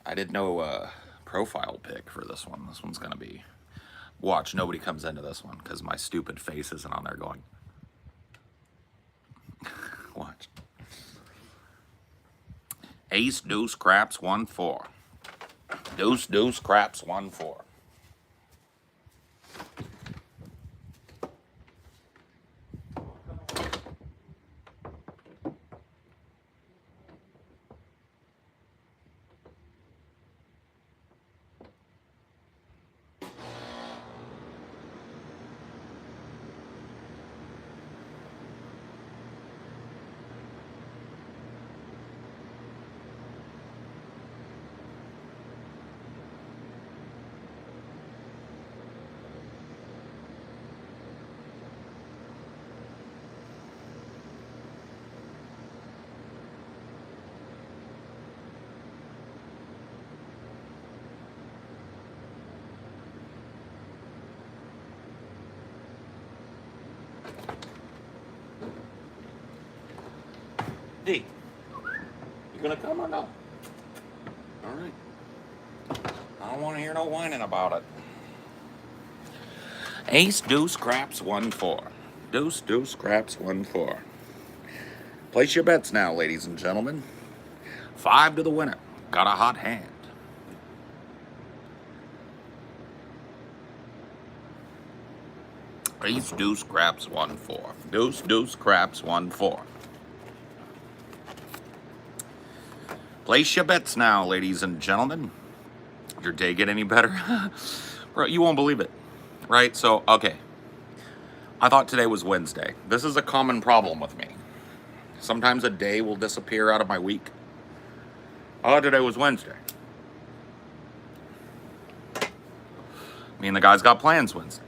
I did no profile pic for this one. This one's gonna be, watch, nobody comes into this one because my stupid face isn't on there going, watch. Ace, deuce, craps, 1-4. Deuce, deuce, craps, 1-4. D, you gonna come or no? All right. I don't want to hear no whining about it. Ace, deuce, craps, 1-4. Deuce, deuce, craps, 1-4. Place your bets now, ladies and gentlemen. 5 to the winner. Got a hot hand. Ace, deuce, craps, 1-4. Deuce, deuce, craps, 1-4. Place your bets now, ladies and gentlemen. Did your day get any better? Bro, you won't believe it. Right? So, okay. I thought today was Wednesday. This is a common problem with me. Sometimes a day will disappear out of my week. Oh, today was Wednesday. Me and the guys got plans Wednesday.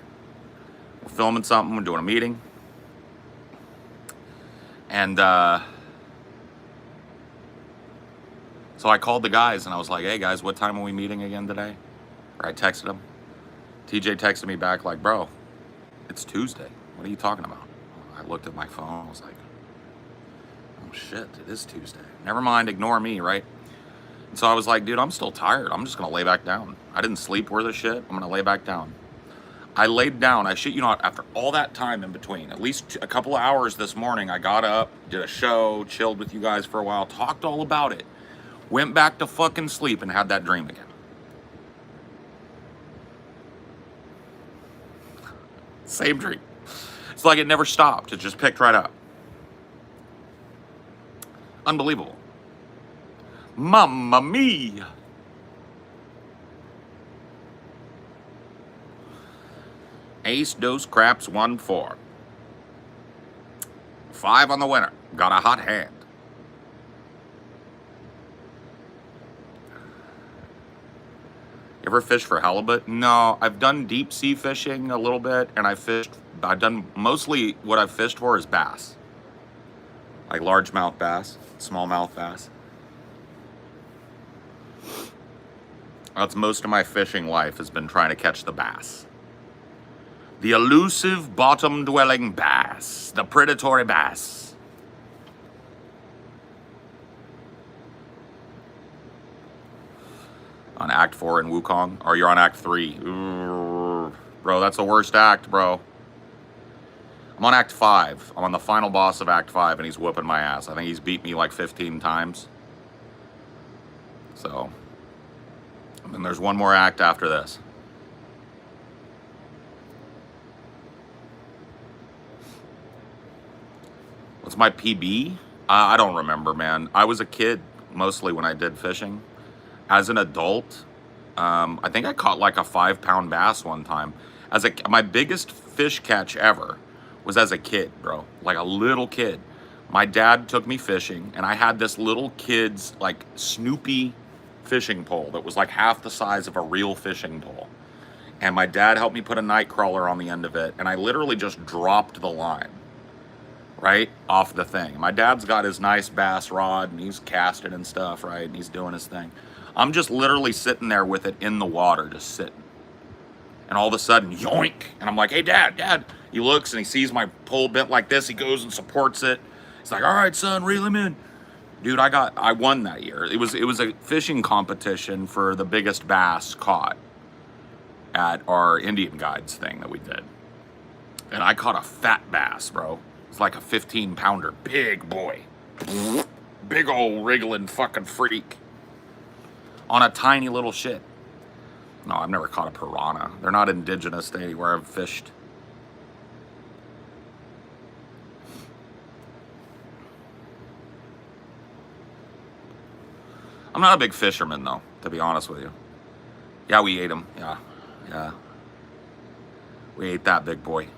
We're filming something, we're doing a meeting. And, so I called the guys and I was like, hey guys, what time are we meeting again today? Or I texted them. TJ texted me back like, bro, it's Tuesday. What are you talking about? I looked at my phone. I was like, oh shit, it is Tuesday. Never mind, ignore me, right? And so I was like, dude, I'm still tired. I'm just going to lay back down. I didn't sleep worth a shit. I'm going to lay back down. I laid down. I shit you not, after all that time in between, at least a couple of hours this morning, I got up, did a show, chilled with you guys for a while, talked all about it. Went back to fucking sleep and had that dream again. Same dream. It's like it never stopped. It just picked right up. Unbelievable. Mamma mia. Ace, deuce, craps, 1-4. 5 on the winner. Got a hot hand. Ever fish for halibut? No, I've done deep sea fishing a little bit, and I've done mostly what I've fished for is bass. Like largemouth bass, smallmouth bass. That's most of my fishing life has been trying to catch the bass. The elusive bottom-dwelling bass, the predatory bass. On Act 4 in Wukong, or you're on Act 3. Ooh, bro, that's the worst act, bro. I'm on Act 5. I'm on the final boss of Act 5, and he's whooping my ass. I think he's beat me like 15 times. So, and then there's one more act after this. What's my PB? I don't remember, man. I was a kid mostly when I did fishing. As an adult, I think I caught like a 5-pound bass one time. My biggest fish catch ever was as a kid, bro. Like a little kid. My dad took me fishing, and I had this little kid's like Snoopy fishing pole that was like half the size of a real fishing pole. And my dad helped me put a night crawler on the end of it, and I literally just dropped the line right off the thing. My dad's got his nice bass rod, and he's casting and stuff, right? And he's doing his thing. I'm just literally sitting there with it in the water, just sitting. And all of a sudden, yoink! And I'm like, hey, Dad. He looks and he sees my pole bent like this. He goes and supports it. He's like, all right, son, reel him in. Dude, I won that year. It was a fishing competition for the biggest bass caught at our Indian guides thing that we did. And I caught a fat bass, bro. It's like a 15-pounder. Big boy. Big old wriggling fucking freak. On a tiny little shit. No, I've never caught a piranha. They're not indigenous to anywhere I've fished. I'm not a big fisherman, though, to be honest with you. Yeah, we ate him. Yeah. We ate that big boy.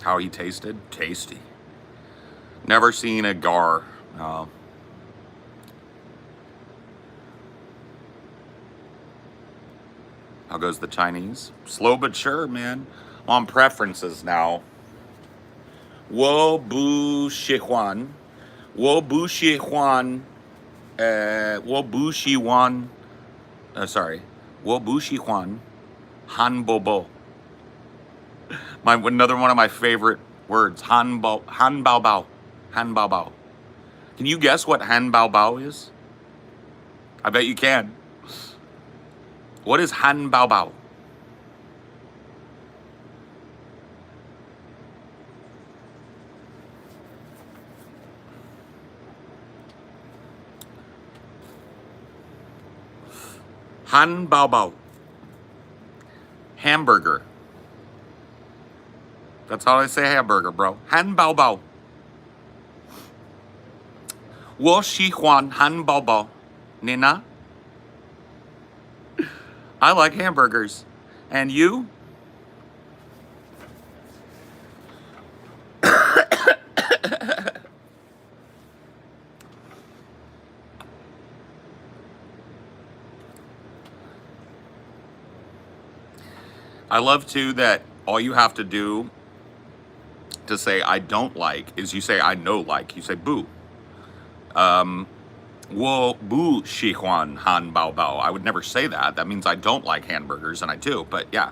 How he tasted? Tasty. Never seen a gar. No. How goes the Chinese? Slow but sure, man. I'm on preferences now. Wo bu shi huan. Wo bu shi huan. Wo bu shi huan. Sorry. Wo bu shi huan. Han bo bo. Another one of my favorite words. Han bao bao. Han bao bao. Can you guess what han bao bao is? I bet you can. What is han bao bao? Han bao bao. Hamburger. That's how I say hamburger, bro. Han bao bao. Wo shi huan han bao bao. Nina? I like hamburgers. And you? I love too that all you have to do to say I don't like is you say I no like. You say boo. Wo bu shi huan han bao bao. I would never say that. That means I don't like hamburgers, and I do. But yeah,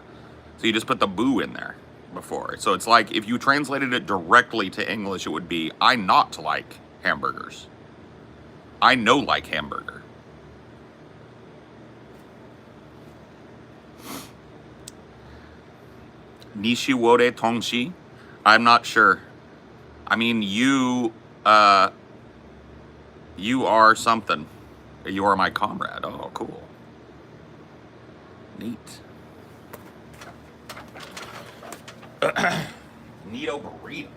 so you just put the boo in there before. So it's like if you translated it directly to English, it would be I not like hamburgers. I no like hamburger. Nishi wore tongshi? I'm not sure. I mean, you are something. You are my comrade. Oh, cool. Neat. Neato burrito.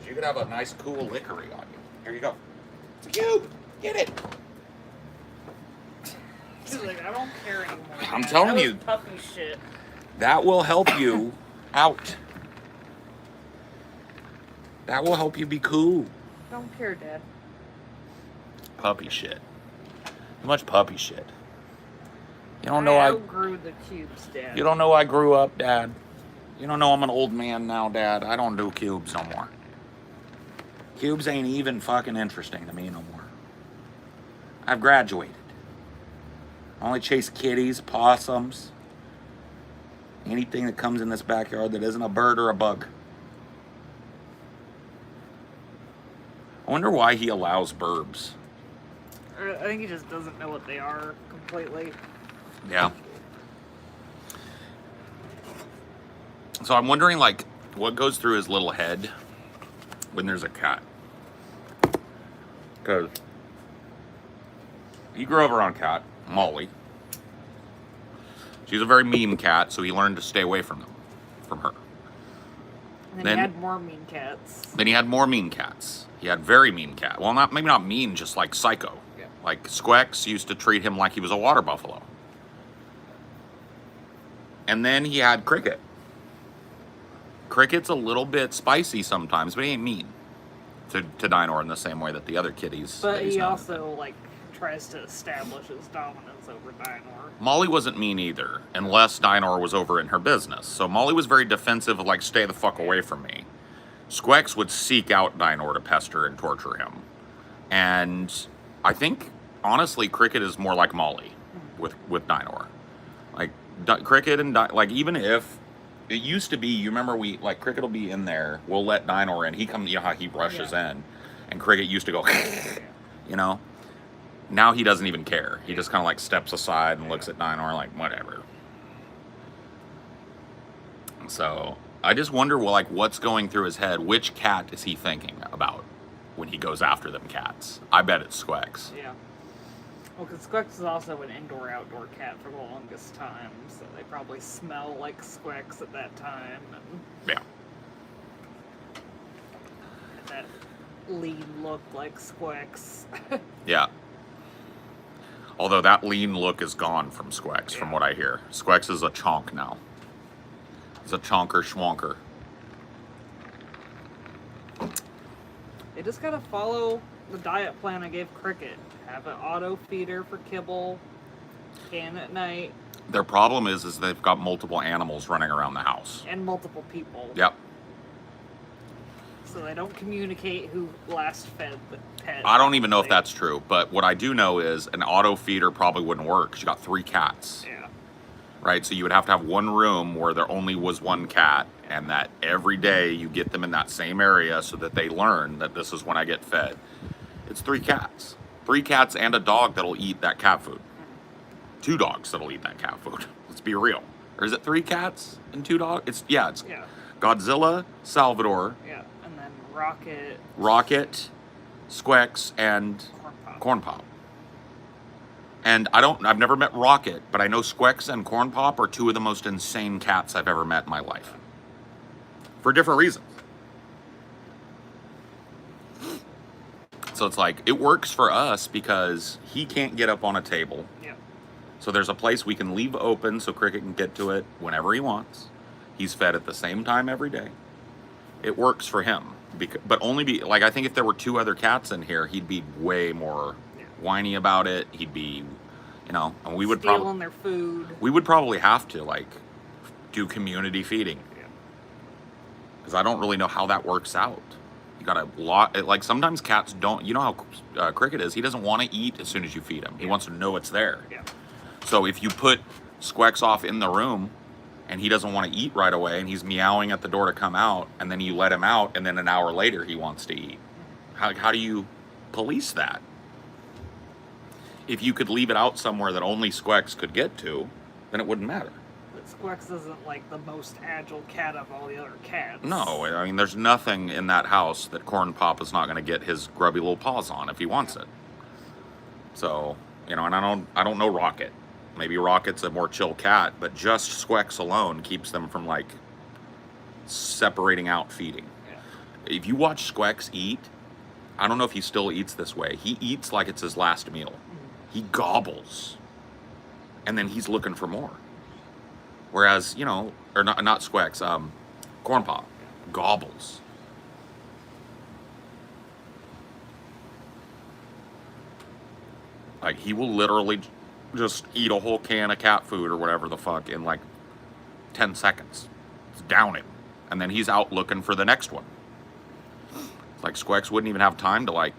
You could have a nice, cool lickery on you. Here you go. It's a cube. Get it. He's like, I don't care anymore. I'm telling you. Puppy shit. That will help you out. That will help you be cool. Don't care, Dad. Puppy shit. Too much puppy shit. You don't know I I outgrew the cubes, Dad. you don't know I grew up, Dad. You don't know I'm an old man now, Dad. I don't do cubes no more. Cubes ain't even fucking interesting to me no more. I've graduated. I only chase kitties, possums, anything that comes in this backyard that isn't a bird or a bug. I wonder why he allows burbs. I think he just doesn't know what they are completely. Yeah. So I'm wondering, like, what goes through his little head when there's a cat. Because he grew up around a cat, Molly. She's a very mean cat, so he learned to stay away from her. And then Then- he had more mean cats. Then he had more mean cats. He had very mean cat. Well, maybe not mean, just like psycho. Yeah. Like Squex used to treat him like he was a water buffalo. And then he had Cricket. Cricket's a little bit spicy sometimes, but he ain't mean to Dinor in the same way that the other kitties. But that he's he known. also, like, tries to establish his dominance over Dinor. Molly wasn't mean either, unless Dinor was over in her business. So Molly was very defensive, like, stay the fuck away from me. Squex would seek out Dinor to pester and torture him. And I think, honestly, Cricket is more like Molly with Dinor. Like, Cricket and, like, even if, it used to be, you remember Cricket will be in there, we'll let Dinor in, he comes, you know how he rushes in, and Cricket used to go, you know? Now he doesn't even care. He just kind of, like, steps aside and looks at Dinor like, whatever. So, I just wonder, well, like, what's going through his head? Which cat is he thinking about when he goes after them cats? I bet it's Squex. Yeah. Well, because Squex is also an indoor-outdoor cat for the longest time, so they probably smell like Squex at that time. And Yeah. that lean look like Squex. Yeah. Although that lean look is gone from Squex, from what I hear. Squex is a chonk now. He's a chonker schwonker. They just gotta follow the diet plan I gave Cricket. Have an auto feeder for kibble, can at night, Their problem is they've got multiple animals running around the house. and multiple people. Yep. So they don't communicate who last fed the pet. I don't even know if that's true, but what I do know is an auto feeder probably wouldn't work because you got 3 cats. Yeah. Right? So you would have to have one room where there only was one cat, and that every day you get them in that same area so that they learn that this is when I get fed. It's 3 cats. 3 cats and a dog that'll eat that cat food. 2 dogs that'll eat that cat food. Let's be real. Or is it 3 cats and 2 dogs? It's Yeah. Godzilla, Salvador, Yeah. And then Rocket, Rocket, Squex, and Corn Pop. Corn Pop. And I've never met Rocket, but I know Squex and Corn Pop are 2 of the most insane cats I've ever met in my life. For different reasons. So it's like, it works for us because he can't get up on a table. Yeah. So there's a place we can leave open so Cricket can get to it whenever he wants. He's fed at the same time every day. It works for him. But only I think if there were 2 other cats in here, he'd be way more whiny about it. He'd be, and we would stealing their food. We would probably have to, like, do community feeding. Yeah. Because I don't really know how that works out. You got a lot, like, sometimes cats don't, you know how Cricket is, he doesn't want to eat as soon as you feed him. He wants to know it's there. Yeah. So if you put Squex off in the room and he doesn't want to eat right away and he's meowing at the door to come out, and then you let him out and then an hour later he wants to eat, how do you police that? If you could leave it out somewhere that only Squex could get to, then it wouldn't matter. But Squex isn't like the most agile cat of all the other cats. No, I mean, there's nothing in that house that Corn Pop is not going to get his grubby little paws on if he wants it. So, and I don't know Rocket. Maybe Rocket's a more chill cat, but just Squex alone keeps them from, like, separating out feeding. Yeah. If you watch Squex eat, I don't know if he still eats this way. He eats like it's his last meal. He gobbles. And then he's looking for more. Whereas, or not Squex, Corn Pop gobbles. Like, he will literally just eat a whole can of cat food or whatever the fuck in like 10 seconds. It's down it. And then he's out looking for the next one. It's like Squex wouldn't even have time to like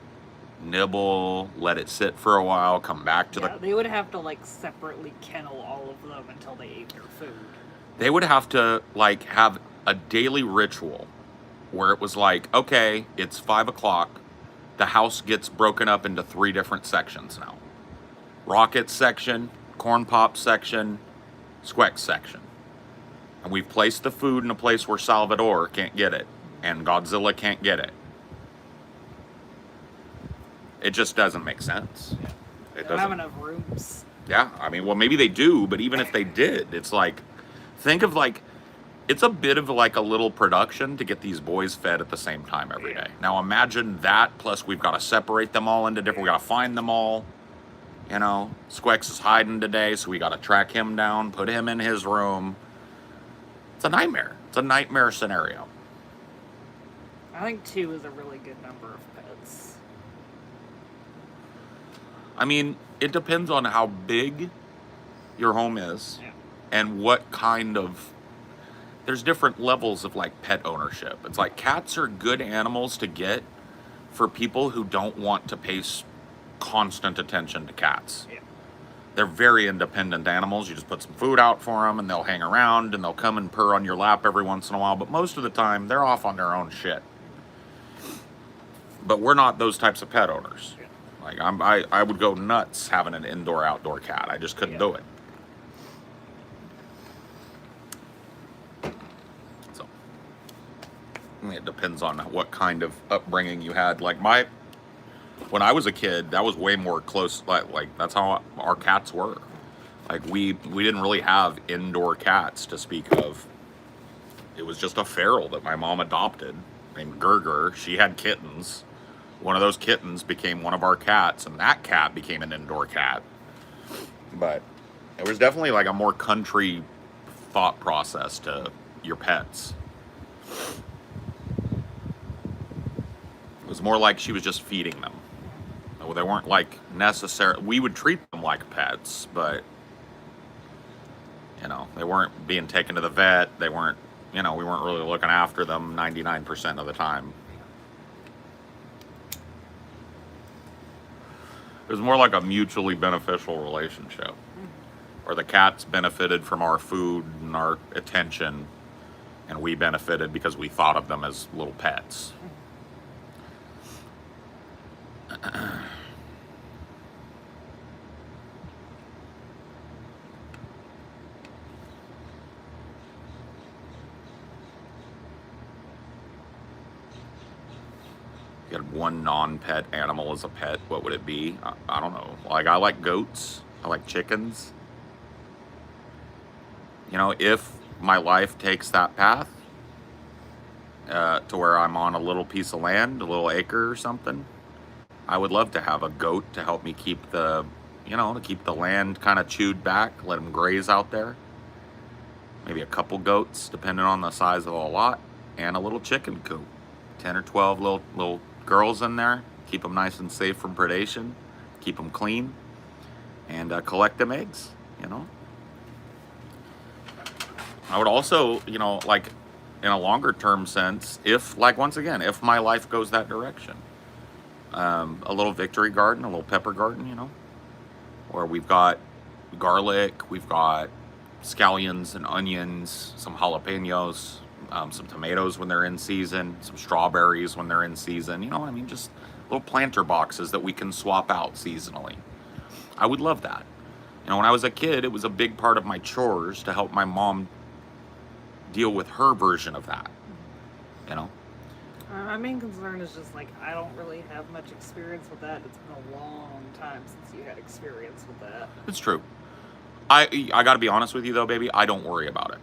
nibble, let it sit for a while, come back to They would have to like separately kennel all of them until they ate their food. They would have to like have a daily ritual where it was like, okay, it's 5 o'clock. The house gets broken up into 3 different sections now. Rocket section, corn pop section, Squex section. And we've placed the food in a place where Salvador can't get it and Godzilla can't get it. It just doesn't make sense. Yeah. It They don't have doesn't. enough rooms. Yeah, I mean, well, maybe they do, but even if they did, it's like, think of like, it's a bit of like a little production to get these boys fed at the same time every day. Now imagine that, plus we've got to separate them all into different, we got to find them all. You know, Squex is hiding today, so we got to track him down, put him in his room. It's a nightmare. It's a nightmare scenario. I think 2 is a really good number of pets. I mean, it depends on how big your home is Yeah. and what kind of, there's different levels of like pet ownership. It's like cats are good animals to get for people who don't want to pay constant attention to cats. Yeah. They're very independent animals. You just put some food out for them and they'll hang around and they'll come and purr on your lap every once in a while, but most of the time they're off on their own shit. But we're not those types of pet owners. Yeah. Like I would go nuts having an indoor-outdoor cat. I just couldn't do it. So, I mean, it depends on what kind of upbringing you had. Like when I was a kid, that was way more close. Like that's how our cats were. Like we didn't really have indoor cats to speak of. It was just a feral that my mom adopted named Gerger. She had kittens. One of those kittens became one of our cats, and that cat became an indoor cat. But it was definitely like a more country thought process to your pets. It was more like she was just feeding them. They weren't like necessary. We would treat them like pets, but you know, they weren't being taken to the vet. They weren't, you know, we weren't really looking after them 99% of the time. It was more like a mutually beneficial relationship where the cats benefited from our food and our attention, and we benefited because we thought of them as little pets. If you had one non-pet animal as a pet, what would it be? I don't know. Like, I like goats. I like chickens. You know, if my life takes that path to where I'm on a little piece of land, a little acre or something, I would love to have a goat to help me keep the, you know, to keep the land kind of chewed back, let them graze out there. Maybe a couple goats, depending on the size of the lot, and a little chicken coop. 10 or 12 little girls in there, keep them nice and safe from predation, keep them clean, and collect them eggs, you know. I would also, you know, like in a longer term sense, if, like, once again, if my life goes that direction, a little victory garden, a little pepper garden, you know, where we've got garlic, we've got scallions and onions, some jalapenos, some tomatoes when they're in season, some strawberries when they're in season, you know what I mean? Just little planter boxes that we can swap out seasonally. I would love that. You know, when I was a kid, it was a big part of my chores to help my mom deal with her version of that, you know? My main concern is just like, I don't really have much experience with that. It's been a long time since you had experience with that. It's true. I gotta be honest with you though, baby, I don't worry about it.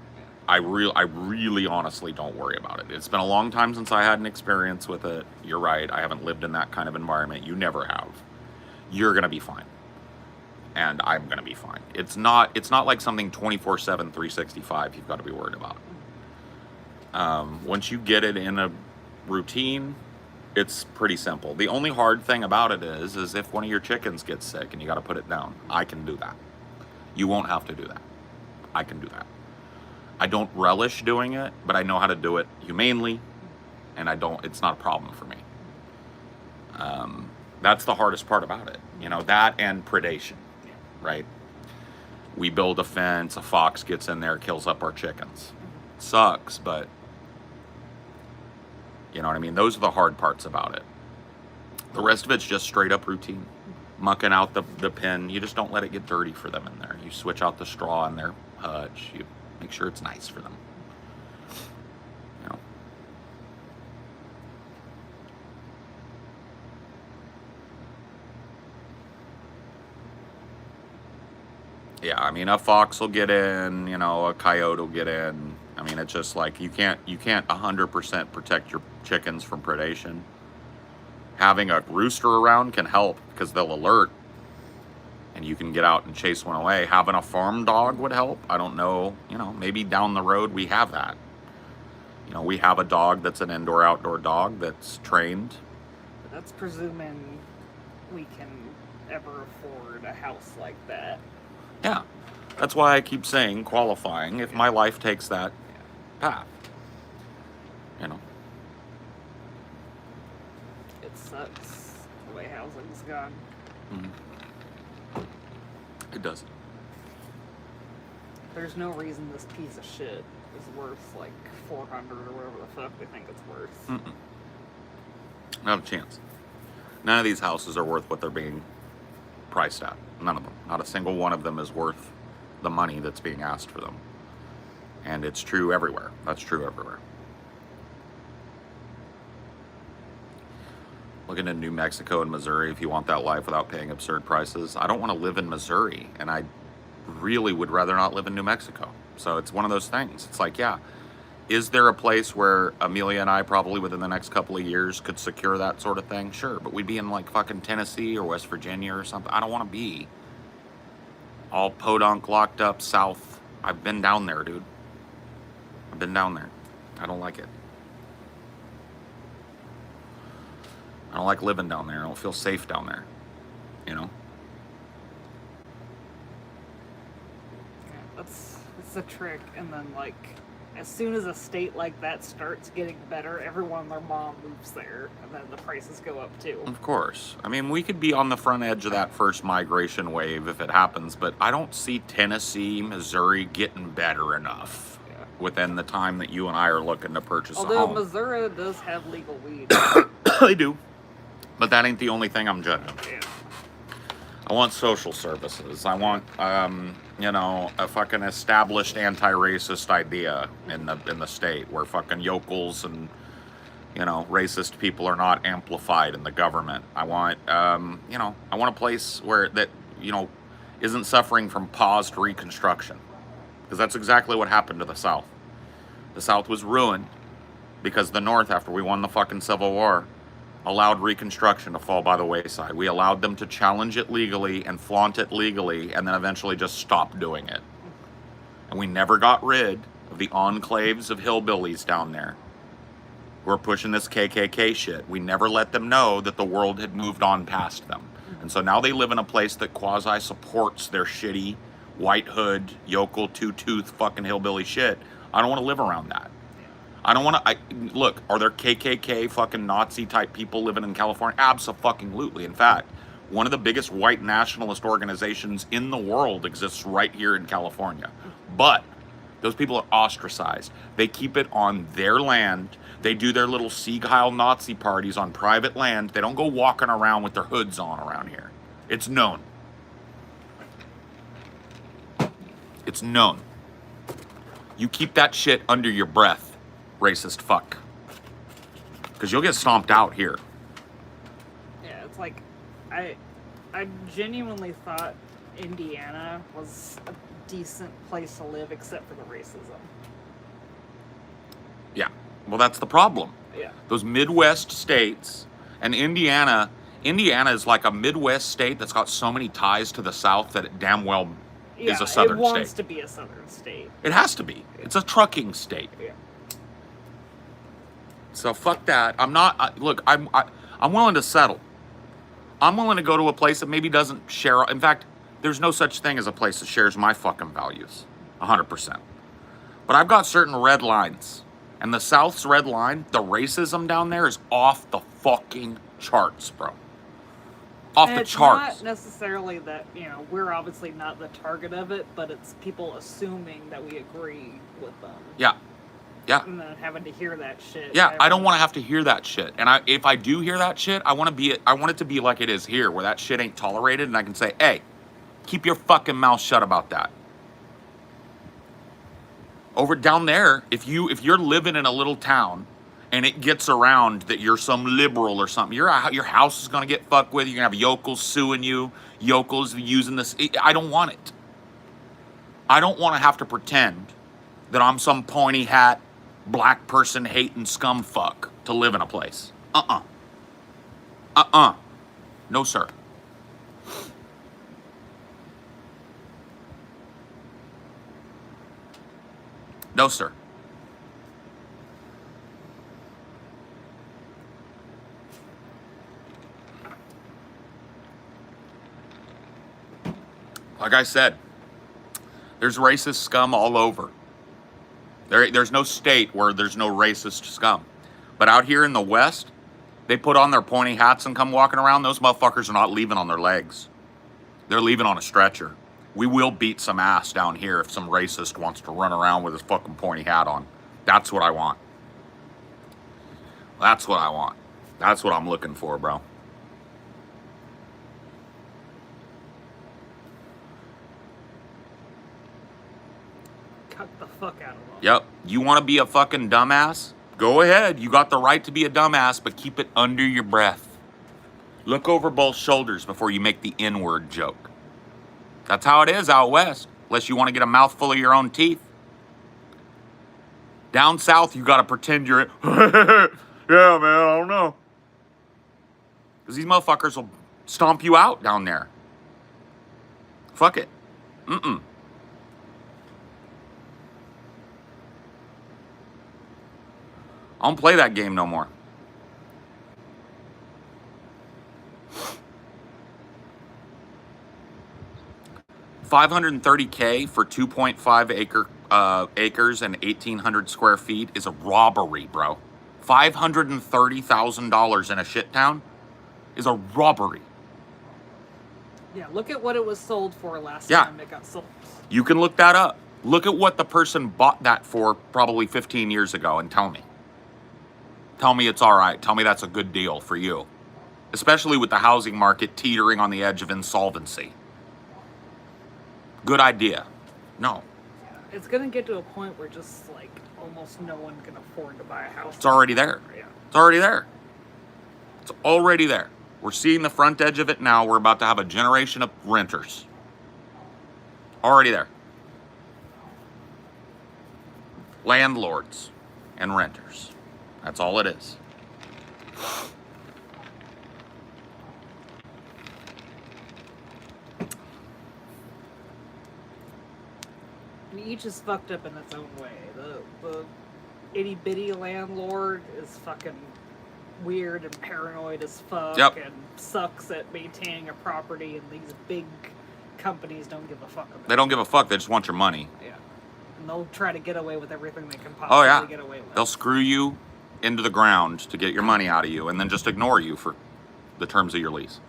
I really honestly don't worry about it. It's been a long time since I had an experience with it. You're right, I haven't lived in that kind of environment. You never have. You're gonna be fine. And I'm gonna be fine. It's not like something 24/7, 365 you've got to be worried about. Once you get it in a routine, it's pretty simple. The only hard thing about it is if one of your chickens gets sick and you got to put it down, I can do that. You won't have to do that. I can do that. I don't relish doing it, but I know how to do it humanely, and it's not a problem for me. That's the hardest part about it. You know, that and predation, right? We build a fence, a fox gets in there, kills up our chickens. Sucks, but you know what I mean? Those are the hard parts about it. The rest of it's just straight up routine. Mucking out the pen. You just don't let it get dirty for them in there. You switch out the straw in their hutch. You make sure it's nice for them. You know. Yeah, I mean, a fox will get in, you know, a coyote will get in. I mean, it's just like you can't 100% protect your chickens from predation. Having a rooster around can help because they'll alert and you can get out and chase one away. Having a farm dog would help. I don't know, you know, maybe down the road we have that. You know, we have a dog that's an indoor-outdoor dog that's trained. But that's presuming we can ever afford a house like that. Yeah, that's why I keep saying qualifying if my life takes that path, you know. It sucks the way housing's gone. It doesn't. There's no reason this piece of shit is worth like 400 or whatever the fuck they think it's worth. Not a chance. None of these houses are worth what they're being priced at. None of them. Not a single one of them is worth the money that's being asked for them. And it's true everywhere. That's true everywhere. Looking at New Mexico and Missouri, if you want that life without paying absurd prices. I don't want to live in Missouri, and I really would rather not live in New Mexico. So it's one of those things. It's like, yeah, is there a place where Amelia and I probably within the next couple of years could secure that sort of thing? Sure, but we'd be in like fucking Tennessee or West Virginia or something. I don't want to be all podunk locked up south. I've been down there, dude. I've been down there. I don't like it. I don't like living down there. I don't feel safe down there, you know? Yeah, that's the trick. And then, like, as soon as a state like that starts getting better, everyone and their mom moves there, and then the prices go up too. Of course. I mean, we could be on the front edge of that first migration wave if it happens, but I don't see Tennessee, Missouri getting better enough within the time that you and I are looking to purchase a home. Although Missouri does have legal weed. They do. But that ain't the only thing I'm judging. Yeah. I want social services. I want, you know, a fucking established anti-racist idea in the state where fucking yokels and, you know, racist people are not amplified in the government. I want, you know, I want a place where that, you know, isn't suffering from paused reconstruction. Because that's exactly what happened to the South. The South was ruined because the North, after we won the fucking Civil War, allowed Reconstruction to fall by the wayside. We allowed them to challenge it legally and flaunt it legally and then eventually just stop doing it. And we never got rid of the enclaves of hillbillies down there who are pushing this KKK shit. We never let them know that the world had moved on past them. And so now they live in a place that quasi-supports their shitty, white hood, yokel, two-tooth fucking hillbilly shit. I don't want to live around that. I don't want to, look, are there KKK fucking Nazi type people living in California? Abso-fucking-lutely. In fact, one of the biggest white nationalist organizations in the world exists right here in California. But those people are ostracized. They keep it on their land. They do their little Sieg Heil Nazi parties on private land. They don't go walking around with their hoods on around here. It's known. It's known. You keep that shit under your breath. Racist fuck. Because you'll get stomped out here. Yeah, it's like, I genuinely thought Indiana was a decent place to live except for the racism. Yeah. Well, that's the problem. Yeah. Those Midwest states, and Indiana is like a Midwest state that's got so many ties to the South that it damn well is a Southern state. It wants to be a Southern state. It has to be. It's a trucking state. Yeah. So fuck that. I'm not. Look, I'm willing to settle. I'm willing to go to a place that maybe doesn't share. In fact, there's no such thing as a place that shares my fucking values. 100%. But I've got certain red lines. And the South's red line, the racism down there is off the fucking charts, bro. Off And the it's charts. not necessarily that, we're obviously not the target of it, but it's people assuming that we agree with them. Yeah. Yeah. And then having to hear that shit. Yeah, I don't want to have to hear that shit. And if I do hear that shit, I want it to be like it is here, where that shit ain't tolerated, and I can say, hey, keep your fucking mouth shut about that. Over down there, if you're living in a little town and it gets around that you're some liberal or something, your house is gonna get fucked with. You're gonna have yokels suing you, yokels using this. I don't want it. I don't want to have to pretend that I'm some pointy hat, black person hating scum fuck to live in a place. No, sir. No, sir. Like I said, there's racist scum all over. There's no state where there's no racist scum. But out here in the West, they put on their pointy hats and come walking around. Those motherfuckers are not leaving on their legs. They're leaving on a stretcher. We will beat some ass down here if some racist wants to run around with his fucking pointy hat on. That's what I want. That's what I want. That's what I'm looking for, bro. Cut the fuck out of them. Yep. You want to be a fucking dumbass? Go ahead. You got the right to be a dumbass, but keep it under your breath. Look over both shoulders before you make the N-word joke. That's how it is out west, unless you want to get a mouthful of your own teeth. Down south, you got to pretend you're... yeah, man, I don't know. Because these motherfuckers will stomp you out down there. Fuck it. I don't play that game no more. $530K for 2.5 acres and 1,800 square feet is a robbery, bro. $530,000 in a shit town is a robbery. Yeah, look at what it was sold for last Yeah. time it got sold. You can look that up. Look at what the person bought that for probably 15 years ago and tell me. Tell me it's all right. Tell me that's a good deal for you. Especially with the housing market teetering on the edge of insolvency. Good idea. No. It's gonna get to a point where just like almost no one can afford to buy a house. It's already there. Yeah. It's already there. It's already there. We're seeing the front edge of it now. We're about to have a generation of renters. Already there. Landlords and renters. That's all it is. And each is fucked up in its own way. The itty bitty landlord is fucking weird and paranoid as fuck. Yep. And sucks at maintaining a property, and these big companies don't give a fuck about They don't give a fuck. They just want your money. it. Yeah. And they'll try to get away with everything they can possibly Oh, yeah. get away with. They'll screw you into the ground to get your money out of you and then just ignore you for the terms of your lease.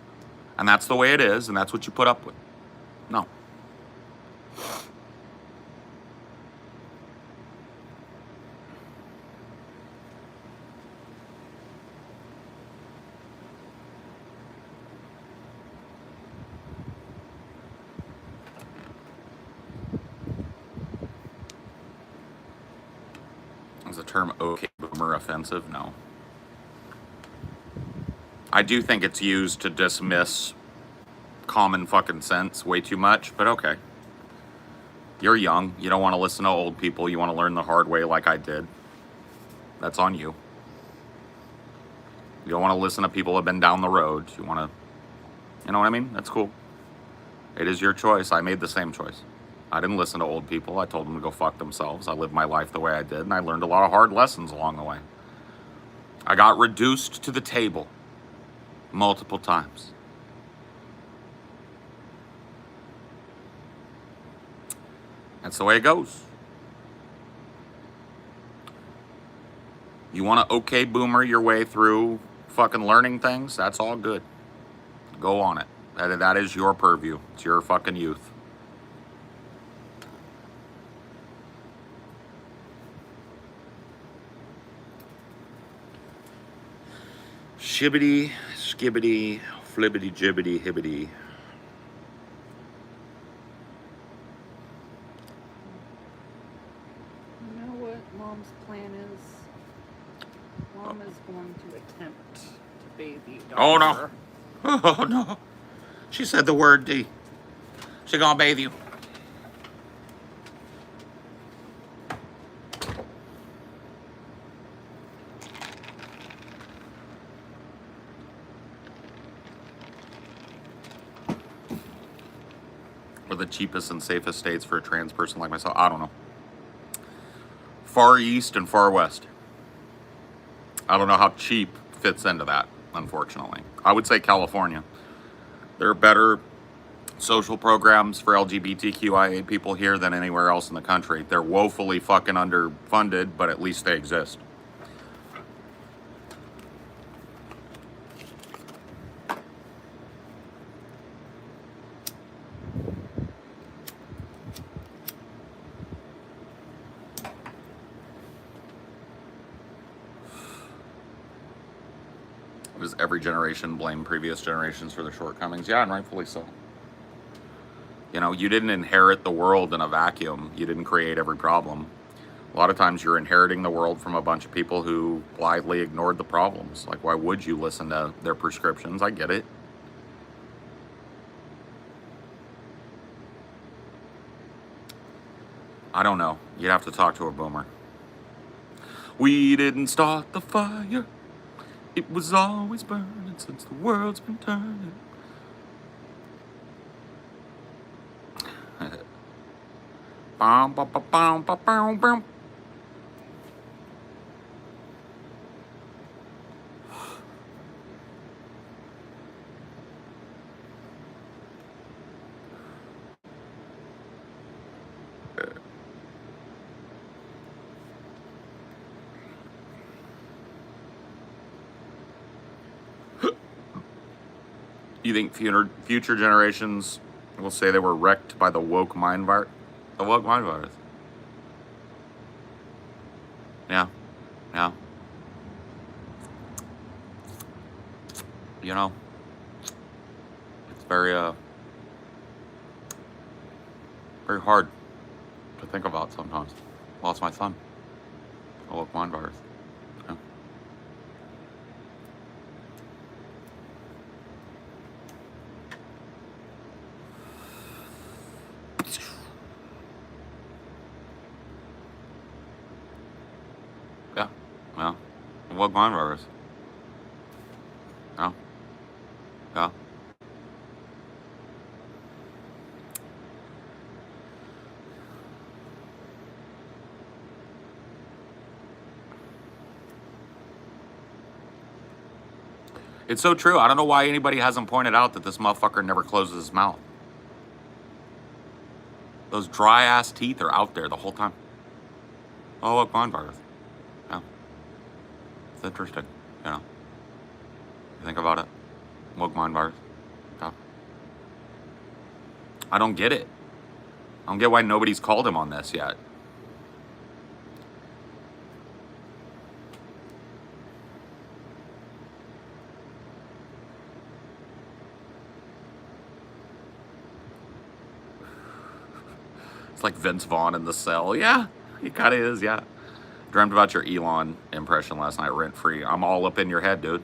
And that's the way it is, and that's what you put up with. No. Is the term okay boomer offensive? No. I do think it's used to dismiss common fucking sense way too much, but okay. You're young. You don't want to listen to old people. You want to learn the hard way like I did. That's on you. You don't want to listen to people who have been down the road. You want to, you know what I mean? That's cool. It is your choice. I made the same choice. I didn't listen to old people. I told them to go fuck themselves. I lived my life the way I did, and I learned a lot of hard lessons along the way. I got reduced to the table multiple times. That's the way it goes. You want to okay boomer your way through fucking learning things? That's all good. Go on it. That is your purview. It's your fucking youth. Shibbity, skibbity, flibbity, jibbity, hibbity. You know what Mom's plan is? Mom is going to attempt to bathe you, Oh no. daughter. Oh no. She said the word D. She gonna bathe you. Or the cheapest and safest states for a trans person like myself? I don't know. Far East and Far West. I don't know how cheap fits into that, unfortunately. I would say California. There are better social programs for LGBTQIA people here than anywhere else in the country. They're woefully fucking underfunded, but at least they exist. Does every generation blame previous generations for their shortcomings? Yeah, and rightfully so. You know, you didn't inherit the world in a vacuum. You didn't create every problem. A lot of times you're inheriting the world from a bunch of people who blithely ignored the problems. Like, why would you listen to their prescriptions? I get it. I don't know. You'd have to talk to a boomer. We didn't start the fire. It was always burning since the world's been turning. Bum, bum, bum, bum, bum, bum, bum. You think future generations will say they were wrecked by the woke mind virus? The woke mind virus. Yeah. Yeah. You know, it's very hard to think about sometimes. Lost my son. The woke mind virus. Yeah. Yeah. Yeah. The woke mind virus. Yeah. Yeah. It's so true. I don't know why anybody hasn't pointed out that this motherfucker never closes his mouth. Those dry ass teeth are out there the whole time. Oh, woke mind virus. Yeah. It's interesting, you know. You think about it. Woke mind virus. Yeah. I don't get it. I don't get why nobody's called him on this yet. It's like Vince Vaughn in The Cell. Yeah, he kind of is, yeah. Dreamt about your Elon impression last night, rent free. I'm all up in your head, dude.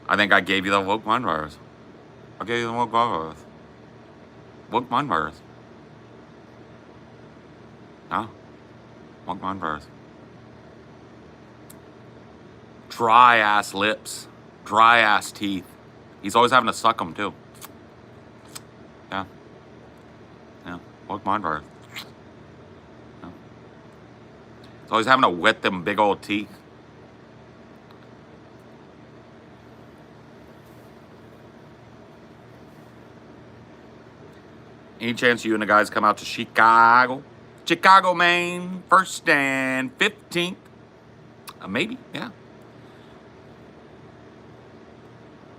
I think I gave you the woke mind virus. I gave you the woke mind virus. Woke mind virus. Yeah. Woke mind virus. Dry ass lips. Dry ass teeth. He's always having to suck them, too. Yeah. Yeah. Woke mind virus. Yeah. He's always having to wet them big old teeth. Any chance you and the guys come out to Chicago? Chicago, Maine, 1st and 15th. Maybe, yeah.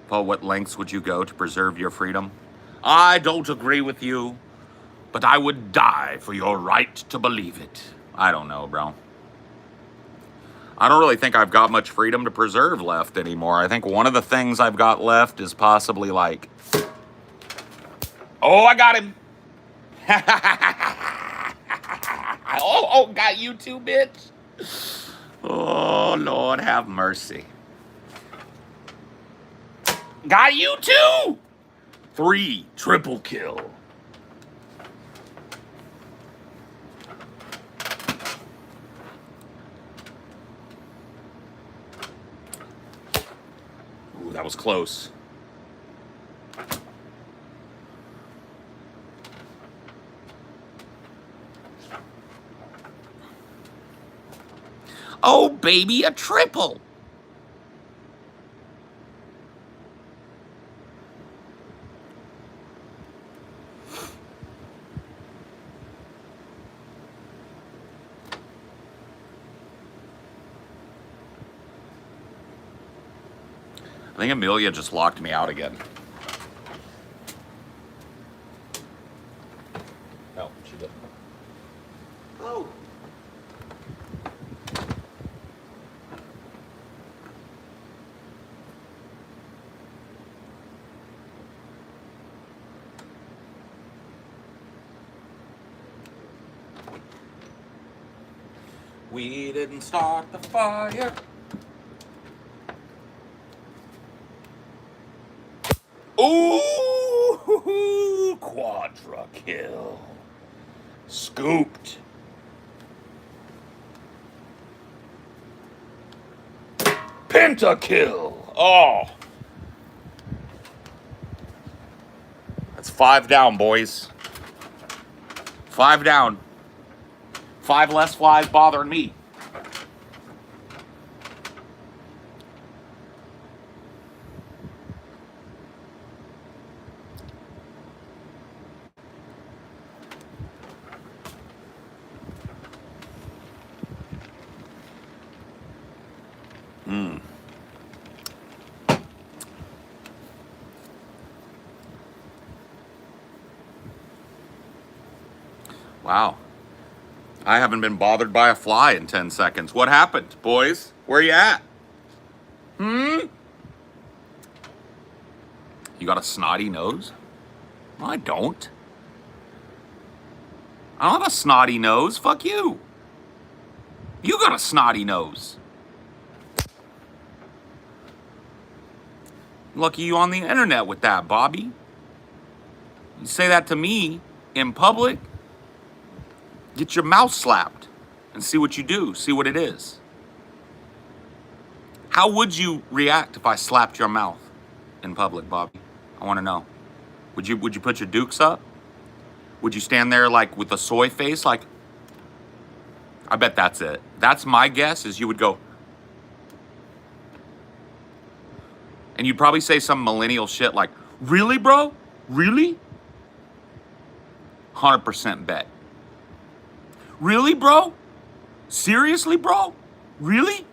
Paul, what lengths would you go to preserve your freedom? I don't agree with you, but I would die for your right to believe it. I don't know, bro. I don't really think I've got much freedom to preserve left anymore. I think one of the things I've got left is possibly like, oh, I got him. Oh, got you too, bitch. Oh, Lord, have mercy. Got you too. 3, triple kill. Ooh, that was close. Oh, baby, a triple. I think Amelia just locked me out again. Oh, she did. Oh. We didn't start the fire. Ooh, quadra kill. Scooped. Pentakill. Oh. That's 5 down, boys. 5 down. 5 less flies bothering me. Wow. I haven't been bothered by a fly in 10 seconds. What happened, boys? Where you at? You got a snotty nose? No, I don't. I don't have a snotty nose. Fuck you. You got a snotty nose. Lucky you on the internet with that, Bobby. You say that to me in public, get your mouth slapped and see what you do. See what it is. How would you react if I slapped your mouth in public, Bobby? I want to know. Would you put your dukes up? Would you stand there like with a soy face? Like, I bet that's it. That's my guess, is you would go, and you'd probably say some millennial shit like, really, bro? Really? 100% bet. Really, bro? Seriously, bro? Really?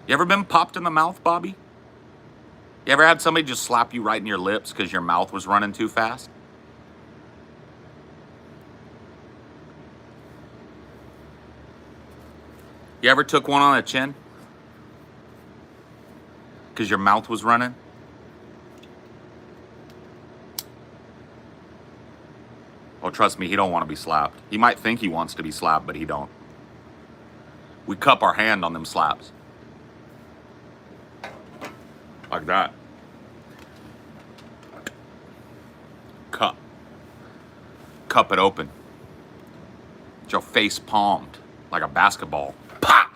You ever been popped in the mouth, Bobby? You ever had somebody just slap you right in your lips because your mouth was running too fast? You ever took one on the chin because your mouth was running? Oh, trust me, he don't want to be slapped. He might think he wants to be slapped, but he don't. We cup our hand on them slaps. Like that. Cup. Cup it open. Get your face palmed like a basketball. Pop!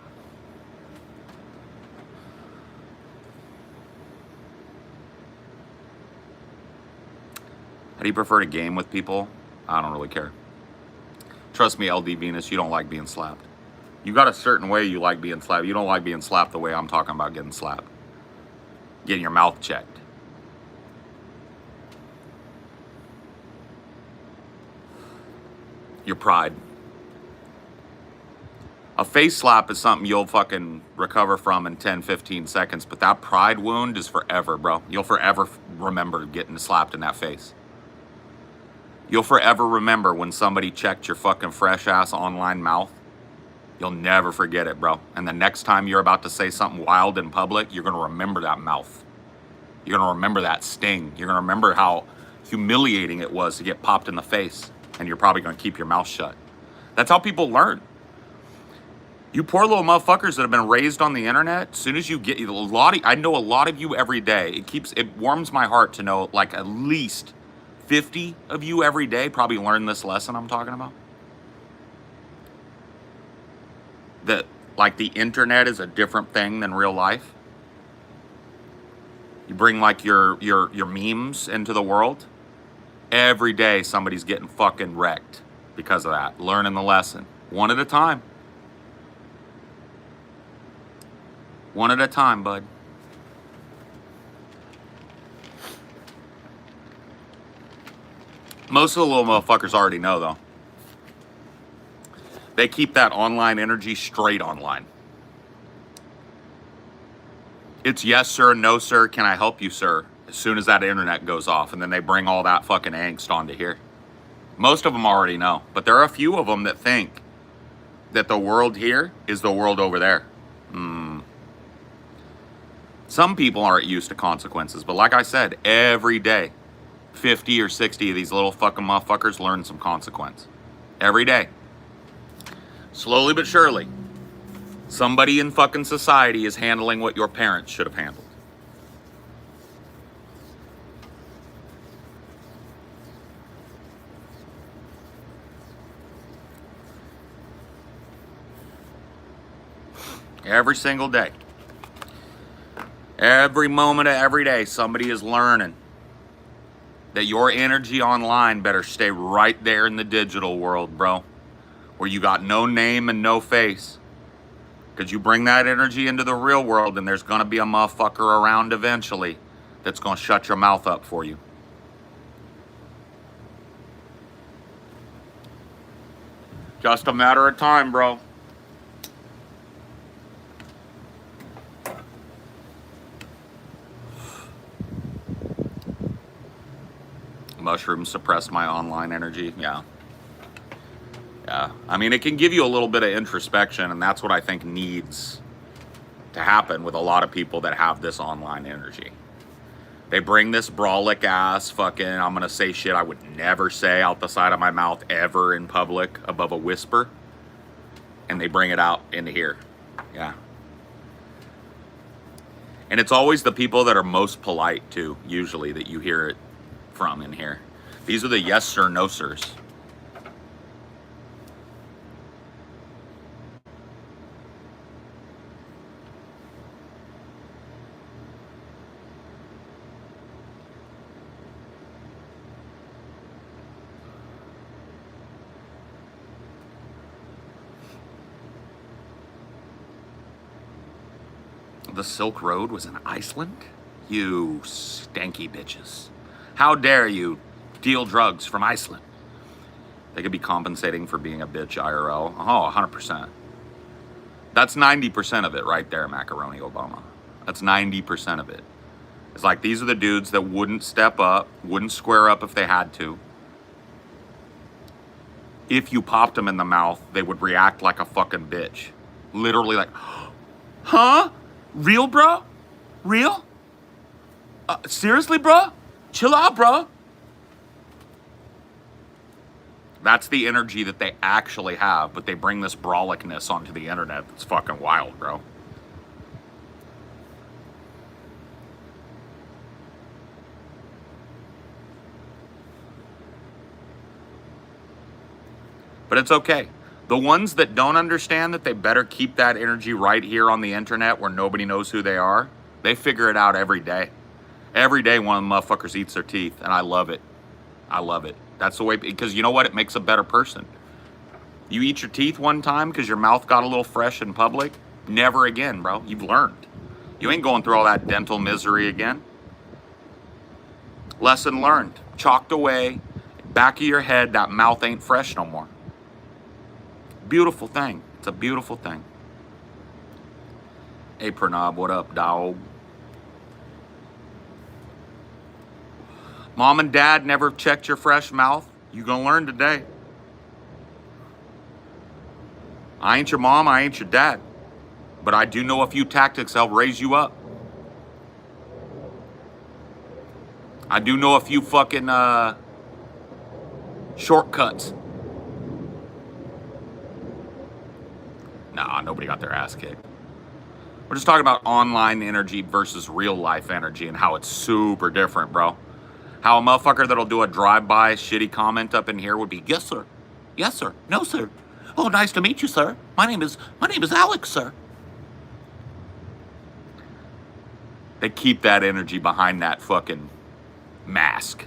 How do you prefer to game with people? I don't really care. Trust me, LD Venus, you don't like being slapped. You got a certain way you like being slapped. You don't like being slapped the way I'm talking about getting slapped. Getting your mouth checked. Your pride. A face slap is something you'll fucking recover from in 10, 15 seconds, but that pride wound is forever, bro. You'll forever remember getting slapped in that face. You'll forever remember when somebody checked your fucking fresh-ass online mouth. You'll never forget it, bro. And the next time you're about to say something wild in public, you're going to remember that mouth. You're going to remember that sting. You're going to remember how humiliating it was to get popped in the face. And you're probably going to keep your mouth shut. That's how people learn. You poor little motherfuckers that have been raised on the internet, as soon as you get I know a lot of you every day. It warms my heart to know like at least 50 of you every day probably learn this lesson I'm talking about. That like the internet is a different thing than real life. You bring like your memes into the world. Every day somebody's getting fucking wrecked because of that. Learning the lesson. One at a time. One at a time, bud. Most of the little motherfuckers already know, though. They keep that online energy straight online. It's yes, sir, no, sir, can I help you, sir? As soon as that internet goes off, and then they bring all that fucking angst onto here. Most of them already know, but there are a few of them that think that the world here is the world over there. Some people aren't used to consequences, but like I said, every day, 50 or 60 of these little fucking motherfuckers learn some consequence. Every day. Slowly but surely, somebody in fucking society is handling what your parents should have handled. Every single day. Every moment of every day, somebody is learning that your energy online better stay right there in the digital world, bro. Where you got no name and no face. Because you bring that energy into the real world and there's going to be a motherfucker around eventually that's going to shut your mouth up for you. Just a matter of time, bro. Mushrooms suppress my online energy. Yeah. I mean, it can give you a little bit of introspection, and that's what I think needs to happen with a lot of people that have this online energy. They bring this brolic ass fucking, I'm gonna say shit I would never say out the side of my mouth ever in public above a whisper, and they bring it out into here. Yeah. And it's always the people that are most polite too, usually, that you hear it from in here. These are the yes sir, no sirs. The Silk Road was in Iceland? You stanky bitches. How dare you deal drugs from Iceland? They could be compensating for being a bitch IRL. Oh, 100%. That's 90% of it right there, Macaroni Obama. That's 90% of it. It's like these are the dudes that wouldn't step up, wouldn't square up if they had to. If you popped them in the mouth, they would react like a fucking bitch. Literally like, huh? Real, bro? Real? Seriously, bro? Chill out, bro. That's the energy that they actually have, but they bring this brawlicness onto the internet that's fucking wild, bro. But it's okay. The ones that don't understand that they better keep that energy right here on the internet where nobody knows who they are, they figure it out every day. Every day one of the motherfuckers eats their teeth, and I love it. I love it. That's the way, because you know what? It makes a better person. You eat your teeth one time because your mouth got a little fresh in public. Never again, bro. You've learned. You ain't going through all that dental misery again. Lesson learned. Chalked away. Back of your head, that mouth ain't fresh no more. Beautiful thing. It's a beautiful thing. Hey, Pranav, what up, dog? Mom and dad never checked your fresh mouth. You gonna learn today. I ain't your mom, I ain't your dad. But I do know a few tactics that'll raise you up. I do know a few fucking shortcuts. Nah, nobody got their ass kicked. We're just talking about online energy versus real life energy and how it's super different, bro. How a motherfucker that'll do a drive-by shitty comment up in here would be, yes, sir. Yes, sir. No, sir. Oh, nice to meet you, sir. My name is Alex, sir. They keep that energy behind that fucking mask.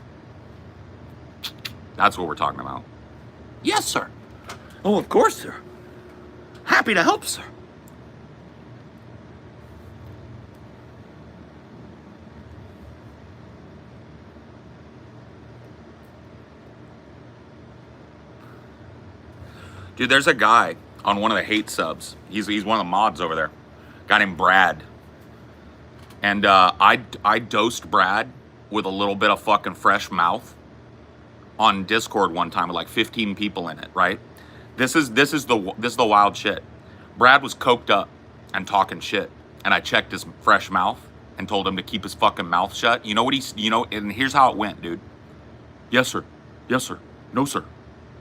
That's what we're talking about. Yes, sir. Oh, of course, sir. Happy to help, sir. Dude, there's a guy on one of the hate subs. He's one of the mods over there. A guy named Brad. And I dosed Brad with a little bit of fucking fresh mouth on Discord one time with like 15 people in it, right? This is the wild shit. Brad was coked up and talking shit, and I checked his fresh mouth and told him to keep his fucking mouth shut. You know what and here's how it went, dude. Yes, sir. Yes, sir. No, sir.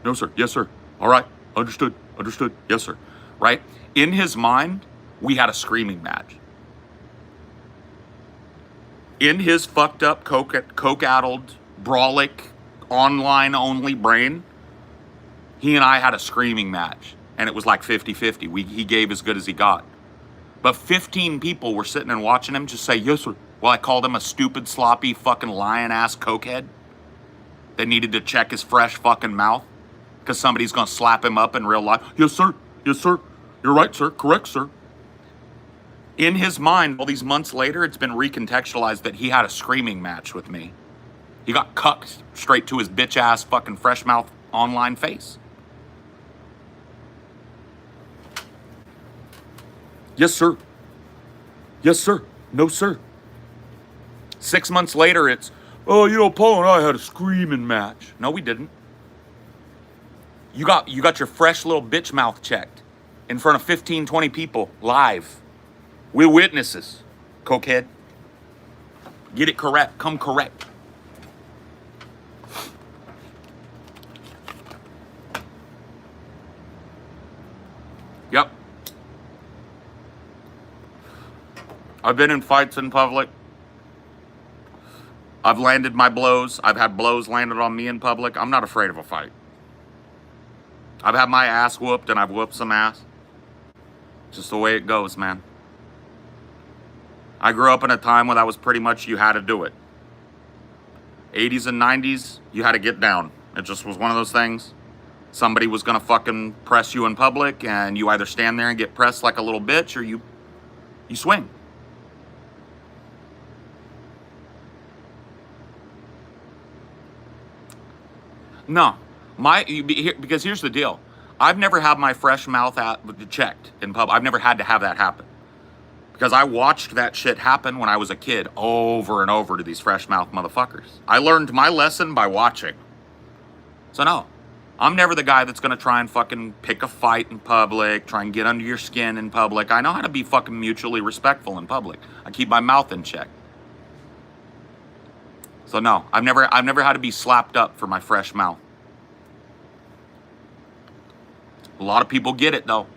No, sir. Yes, sir. All right. Understood. Understood. Yes, sir. Right? In his mind, we had a screaming match. In his fucked up, coke-addled, brolic, online-only brain, he and I had a screaming match. And it was like 50-50. He gave as good as he got. But 15 people were sitting and watching him just say, yes, sir. Well, I called him a stupid, sloppy, fucking lion-ass cokehead that needed to check his fresh fucking mouth because somebody's going to slap him up in real life. Yes, sir. Yes, sir. You're right, sir. Correct, sir. In his mind, all these months later, it's been recontextualized that he had a screaming match with me. He got cucked straight to his bitch-ass fucking fresh mouth online face. Yes, sir. Yes, sir. No, sir. 6 months later, it's, oh, Paul and I had a screaming match. No, we didn't. You got your fresh little bitch mouth checked in front of 15, 20 people live. We're witnesses, cokehead. Get it correct. Come correct. Yep. I've been in fights in public. I've landed my blows. I've had blows landed on me in public. I'm not afraid of a fight. I've had my ass whooped and I've whooped some ass. Just the way it goes, man. I grew up in a time when that was pretty much you had to do it. 80s and 90s, you had to get down. It just was one of those things. Somebody was gonna fucking press you in public and you either stand there and get pressed like a little bitch or you swing. No, because here's the deal. I've never had my fresh mouth checked in public. I've never had to have that happen. Because I watched that shit happen when I was a kid over and over to these fresh mouth motherfuckers. I learned my lesson by watching. So no, I'm never the guy that's gonna try and fucking pick a fight in public, try and get under your skin in public. I know how to be fucking mutually respectful in public. I keep my mouth in check. So no, I've never had to be slapped up for my fresh mouth. A lot of people get it though.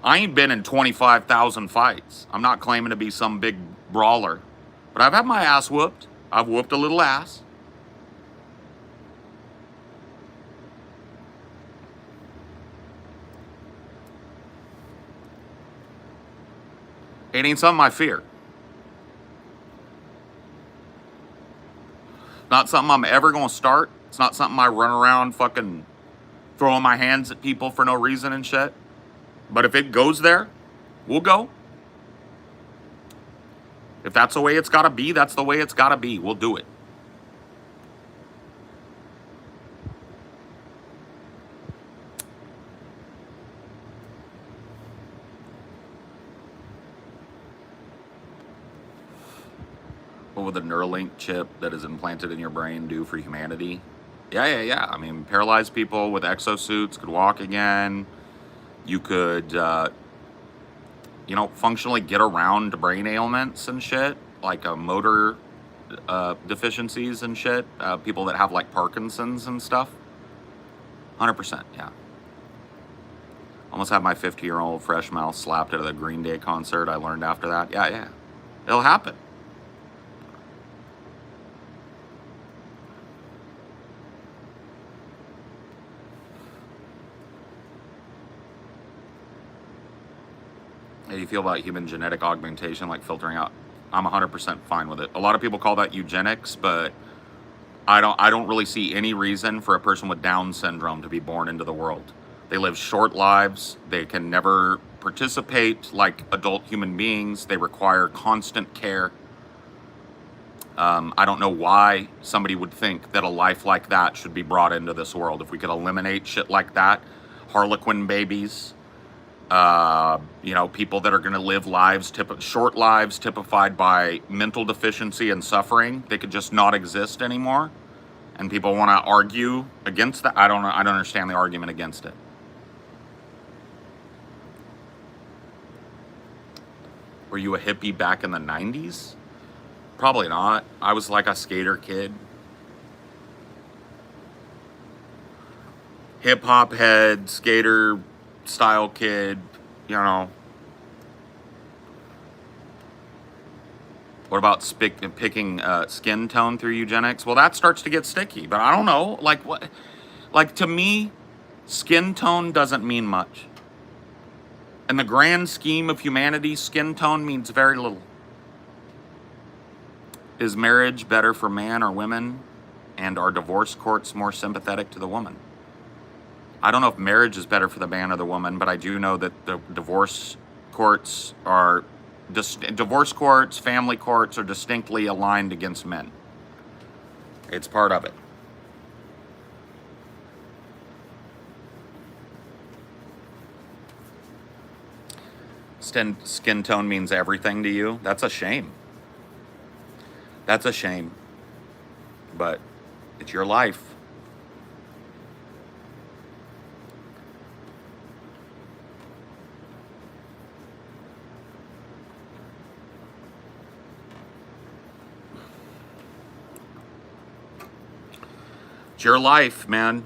I ain't been in 25,000 fights. I'm not claiming to be some big brawler, but I've had my ass whooped. I've whooped a little ass. It ain't something I fear. Not something I'm ever going to start. It's not something I run around fucking throwing my hands at people for no reason and shit. But if it goes there, we'll go. If that's the way it's got to be, that's the way it's got to be. We'll do it. What would the Neuralink chip that is implanted in your brain do for humanity? Yeah. I mean, paralyzed people with exosuits could walk again. You could, functionally get around brain ailments and shit, like motor deficiencies and shit. People that have like Parkinson's and stuff. 100%, yeah. Almost had my 50-year-old fresh mouth slapped at a Green Day concert. I learned after that. Yeah. It'll happen. How do you feel about human genetic augmentation, like filtering out? I'm 100% fine with it. A lot of people call that eugenics, but I don't really see any reason for a person with Down syndrome to be born into the world. They live short lives. They can never participate like adult human beings. They require constant care. I don't know why somebody would think that a life like that should be brought into this world. If we could eliminate shit like that, Harlequin babies, people that are going to live lives, short lives typified by mental deficiency and suffering, they could just not exist anymore. And people want to argue against that. I don't know. I don't understand the argument against it. Were you a hippie back in the 90s? Probably not. I was like a skater kid. Hip hop head, skater style kid, What about picking skin tone through eugenics? Well, that starts to get sticky, but I don't know. Like what? Like to me, skin tone doesn't mean much. In the grand scheme of humanity, skin tone means very little. Is marriage better for man or women? And are divorce courts more sympathetic to the woman? I don't know if marriage is better for the man or the woman, but I do know that the divorce courts, family courts are distinctly aligned against men. It's part of it. Skin tone means everything to you. That's a shame. That's a shame. But it's your life. It's your life, man.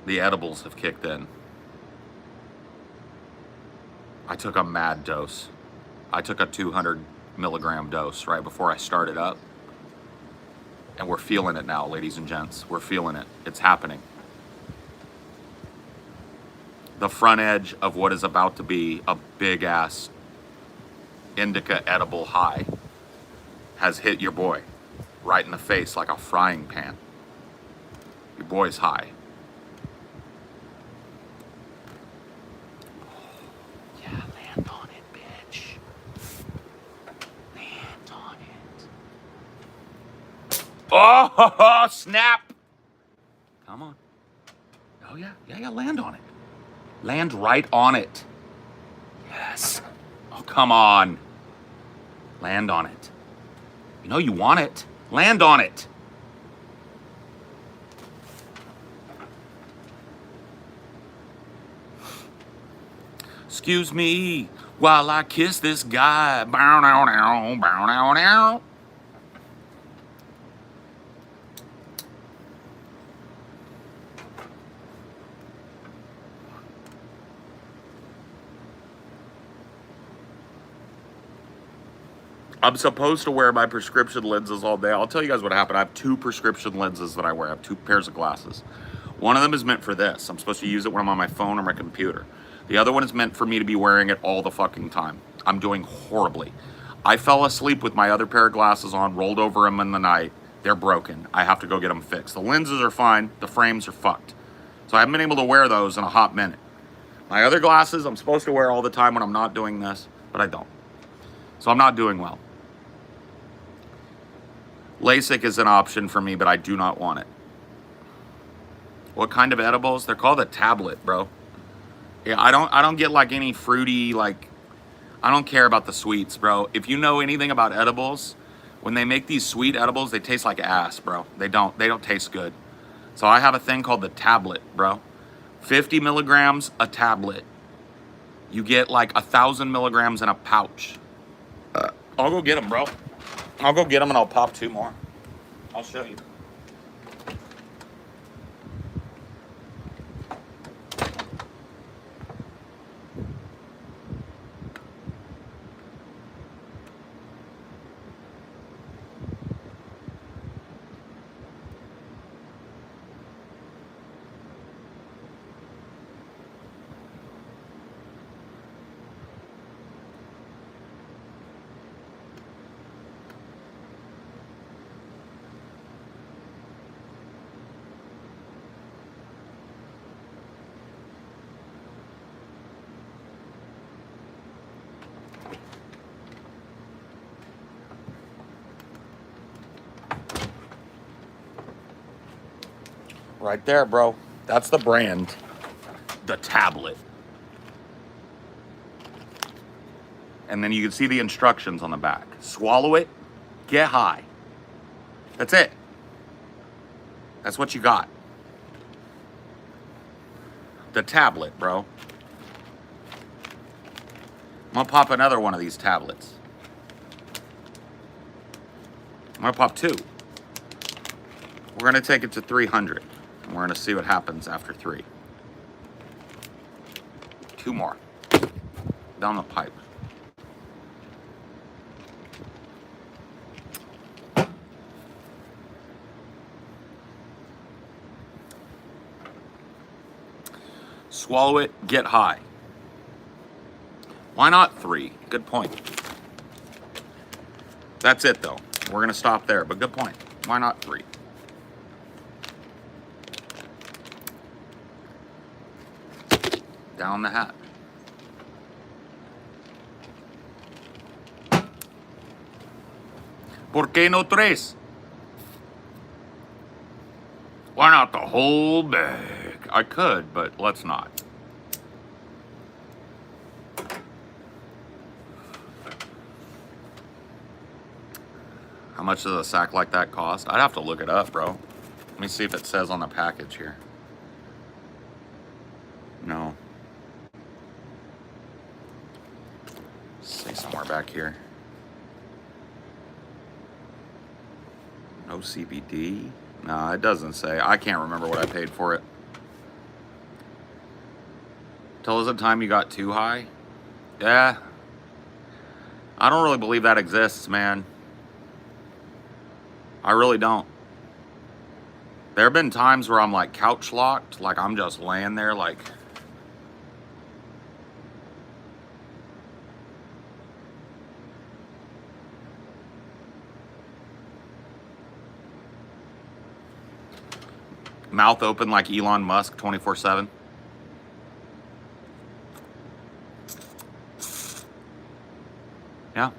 The edibles have kicked in. I took a mad dose. I took a 200 milligram dose right before I started up. And we're feeling it now, ladies and gents. We're feeling it. It's happening. The front edge of what is about to be a big ass indica edible high has hit your boy right in the face like a frying pan. Your boy's high. Yeah, land on it, bitch. Land on it. Oh, snap. Come on. Oh, yeah, land on it. Land right on it. Yes. Oh, come on. Land on it. You know you want it. Land on it. Excuse me while I kiss this guy. Bow now now, bow now now. I'm supposed to wear my prescription lenses all day. I'll tell you guys what happened. I have 2 prescription lenses that I wear. I have 2 pairs of glasses. One of them is meant for this. I'm supposed to use it when I'm on my phone or my computer. The other one is meant for me to be wearing it all the fucking time. I'm doing horribly. I fell asleep with my other pair of glasses on, rolled over them in the night. They're broken. I have to go get them fixed. The lenses are fine. The frames are fucked. So I haven't been able to wear those in a hot minute. My other glasses I'm supposed to wear all the time when I'm not doing this, but I don't. So I'm not doing well. LASIK is an option for me, but I do not want it. What kind of edibles? They're called a tablet, bro. Yeah, I don't get like any fruity, like, I don't care about the sweets, bro. If you know anything about edibles, when they make these sweet edibles, they taste like ass, bro. They don't taste good. So I have a thing called the tablet, bro. 50 milligrams a tablet. You get like 1,000 milligrams in a pouch. I'll go get them, bro. I'll go get them and I'll pop 2 more. I'll show you. Right there, bro. That's the brand. The tablet. And then you can see the instructions on the back. Swallow it, get high. That's it. That's what you got. The tablet, bro. I'm gonna pop another one of these tablets. I'm gonna pop 2. We're gonna take it to 300. And we're gonna see what happens after 3. 2 more. Down the pipe. Swallow it, get high. Why not 3? Good point. That's it though. We're gonna stop there, but good point. Why not 3? Down the hat. ¿Por qué no 3? Why not the whole bag? I could, but let's not. How much does a sack like that cost? I'd have to look it up, bro. Let me see if it says on the package here. No. Say somewhere back here. No CBD. No, it doesn't say. I can't remember what I paid for it. Tell us the time you got too high. Yeah. I don't really believe that exists, man. I really don't. There have been times where I'm like couch locked, like I'm just laying there like... mouth open like Elon Musk 24/7. Yeah.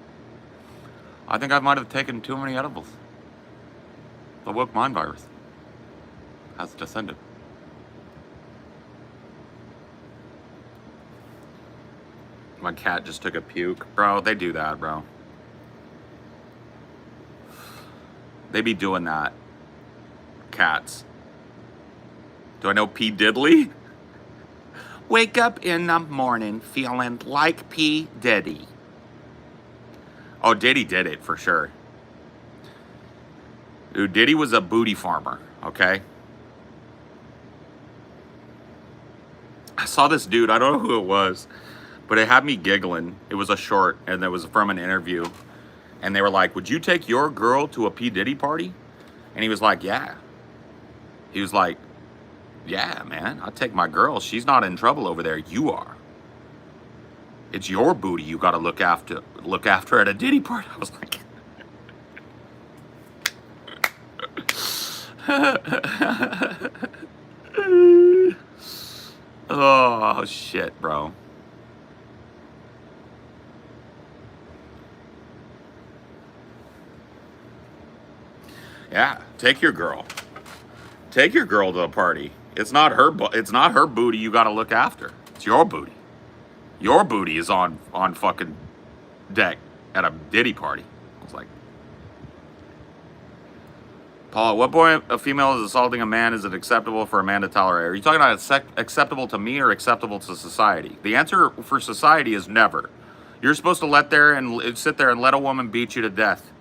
I think I might have taken too many edibles. The woke mind virus has descended. My cat just took a puke. Bro, they do that, bro. They be doing that. Cats. Do I know P. Diddley? Wake up in the morning feeling like P. Diddy. Oh, Diddy did it for sure. Dude, Diddy was a booty farmer, okay? I saw this dude, I don't know who it was, but it had me giggling. It was a short, and it was from an interview. And they were like, would you take your girl to a P. Diddy party? And he was like, yeah. He was like, yeah, man, I'll take my girl. She's not in trouble over there. You are. It's your booty you got to look after at a Diddy party. I was like, oh, shit, bro. Yeah, take your girl. Take your girl to the party. It's not her booty you got to look after. It's your booty. Your booty is on fucking deck at a Diddy party. I was like, Paul, at what point a female is assaulting a man is it acceptable for a man to tolerate? Are you talking about acceptable to me or acceptable to society? The answer for society is never. You're supposed to sit there and let a woman beat you to death.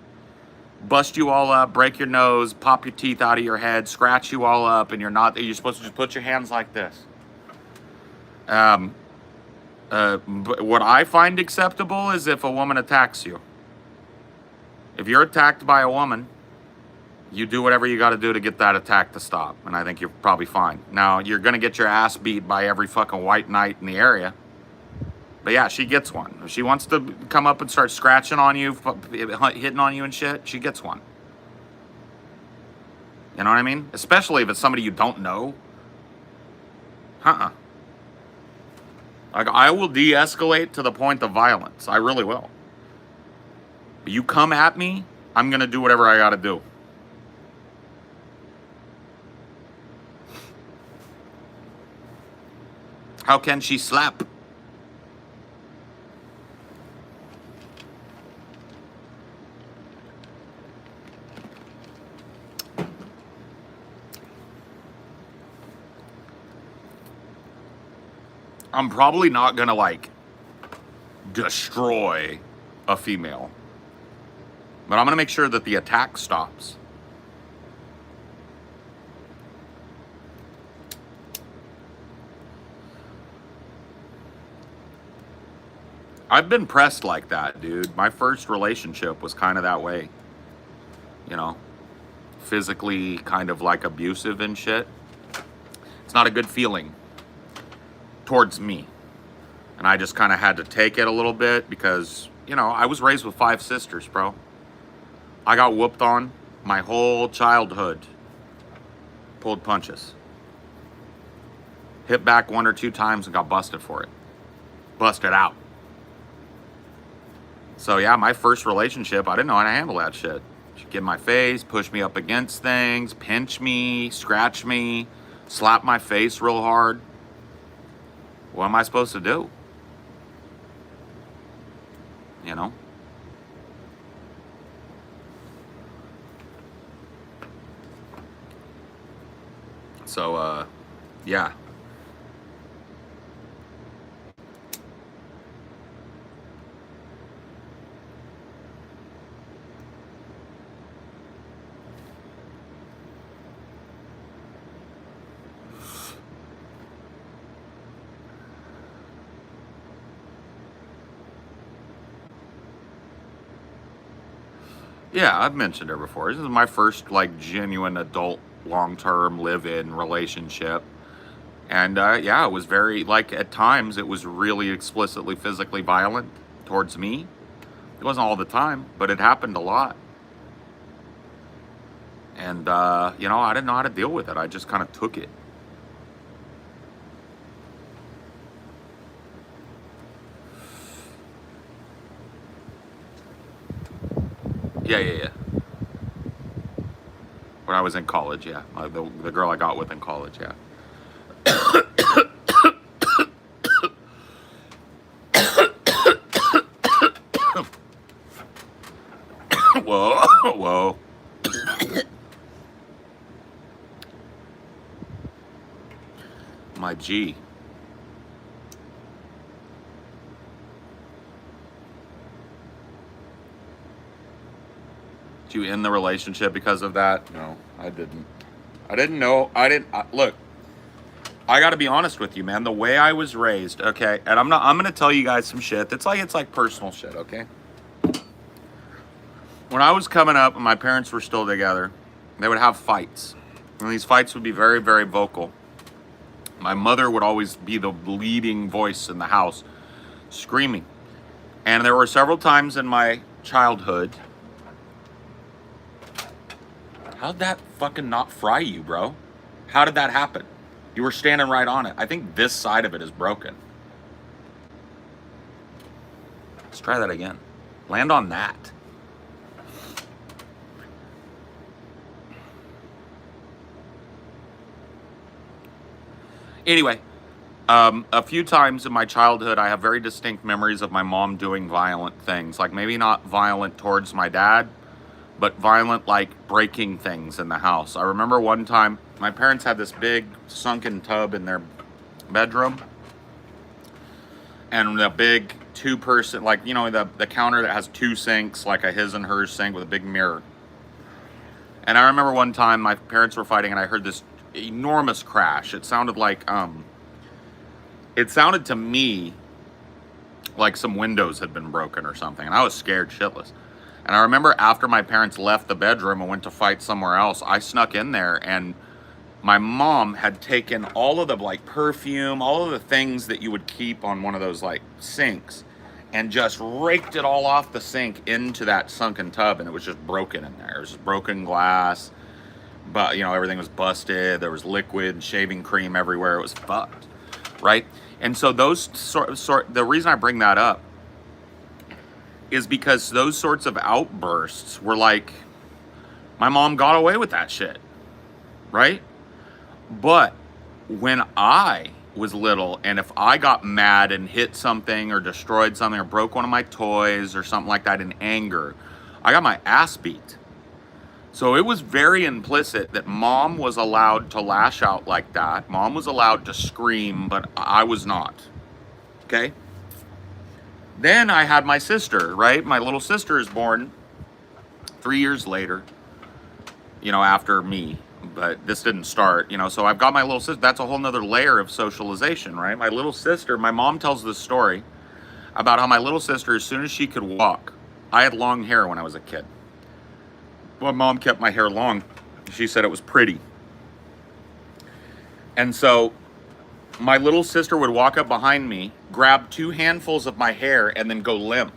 Bust you all up, break your nose, pop your teeth out of your head, scratch you all up, and you're supposed to just put your hands like this. But what I find acceptable is if a woman attacks you. If you're attacked by a woman, you do whatever you got to do to get that attack to stop, and I think you're probably fine. Now, you're going to get your ass beat by every fucking white knight in the area. But yeah, she gets one. If she wants to come up and start scratching on you, hitting on you and shit, she gets one. You know what I mean? Especially if it's somebody you don't know. Like, I will de-escalate to the point of violence. I really will. But you come at me, I'm going to do whatever I got to do. How can she slap? I'm probably not gonna like destroy a female, but I'm gonna make sure that the attack stops. I've been pressed like that, dude. My first relationship was kind of that way, you know, physically kind of like abusive and shit. It's not a good feeling towards me. And I just kind of had to take it a little bit because, you know, I was raised with 5 sisters, bro. I got whooped on my whole childhood. Pulled punches. Hit back 1 or 2 times and got busted for it. Busted out. So yeah, my first relationship, I didn't know how to handle that shit. She'd get in my face, push me up against things, pinch me, scratch me, slap my face real hard. What am I supposed to do? You know? So, yeah. Yeah, I've mentioned her before. This is my first, like, genuine adult, long-term, live-in relationship. And, yeah, it was very, like, at times, it was really explicitly physically violent towards me. It wasn't all the time, but it happened a lot. And, you know, I didn't know how to deal with it. I just kind of took it. Yeah. When I was in college, yeah. The girl I got with in college, yeah. Whoa. My G. Did you end the relationship because of that? No, I didn't. Look, I got to be honest with you, man. The way I was raised, okay, and I'm going to tell you guys some shit. It's like personal shit, okay? when I was coming up and my parents were still together, they would have fights. And these fights would be very, very vocal. My mother would always be the leading voice in the house, screaming. And there were several times in my childhood. How'd that fucking not fry you, bro? How did that happen? You were standing right on it. I think this side of it is broken. Let's try that again. Land on that. Anyway, a few times in my childhood, I have very distinct memories of my mom doing violent things. Like maybe not violent towards my dad, but violent like breaking things in the house. I remember one time, my parents had this big sunken tub in their bedroom. And the big two-person, like, you know, the counter that has two sinks, like a his and hers sink with a big mirror. And I remember one time my parents were fighting and I heard this enormous crash. It sounded like, it sounded to me like some windows had been broken or something. And I was scared shitless. And I remember after my parents left the bedroom and went to fight somewhere else, I snuck in there and my mom had taken all of the like perfume, all of the things that you would keep on one of those like sinks and just raked it all off the sink into that sunken tub, and it was just broken in there. It was just broken glass, but you know, everything was busted. There was liquid, shaving cream everywhere. It was fucked, right? And so those the reason I bring that up is because those sorts of outbursts were like, my mom got away with that shit, right? But when I was little, and if I got mad and hit something or destroyed something or broke one of my toys or something like that in anger, I got my ass beat. So it was very implicit that mom was allowed to lash out like that. Mom was allowed to scream, but I was not. Okay? Then I had my sister, right? My little sister is born 3 years later, you know, after me. But this didn't start, you know, so I've got my little sister. That's a whole nother layer of socialization, right? My little sister, my mom tells this story about how my little sister, as soon as she could walk, I had long hair when I was a kid. My mom kept my hair long. She said it was pretty. And so my little sister would walk up behind me, grab 2 handfuls of my hair, and then go limp.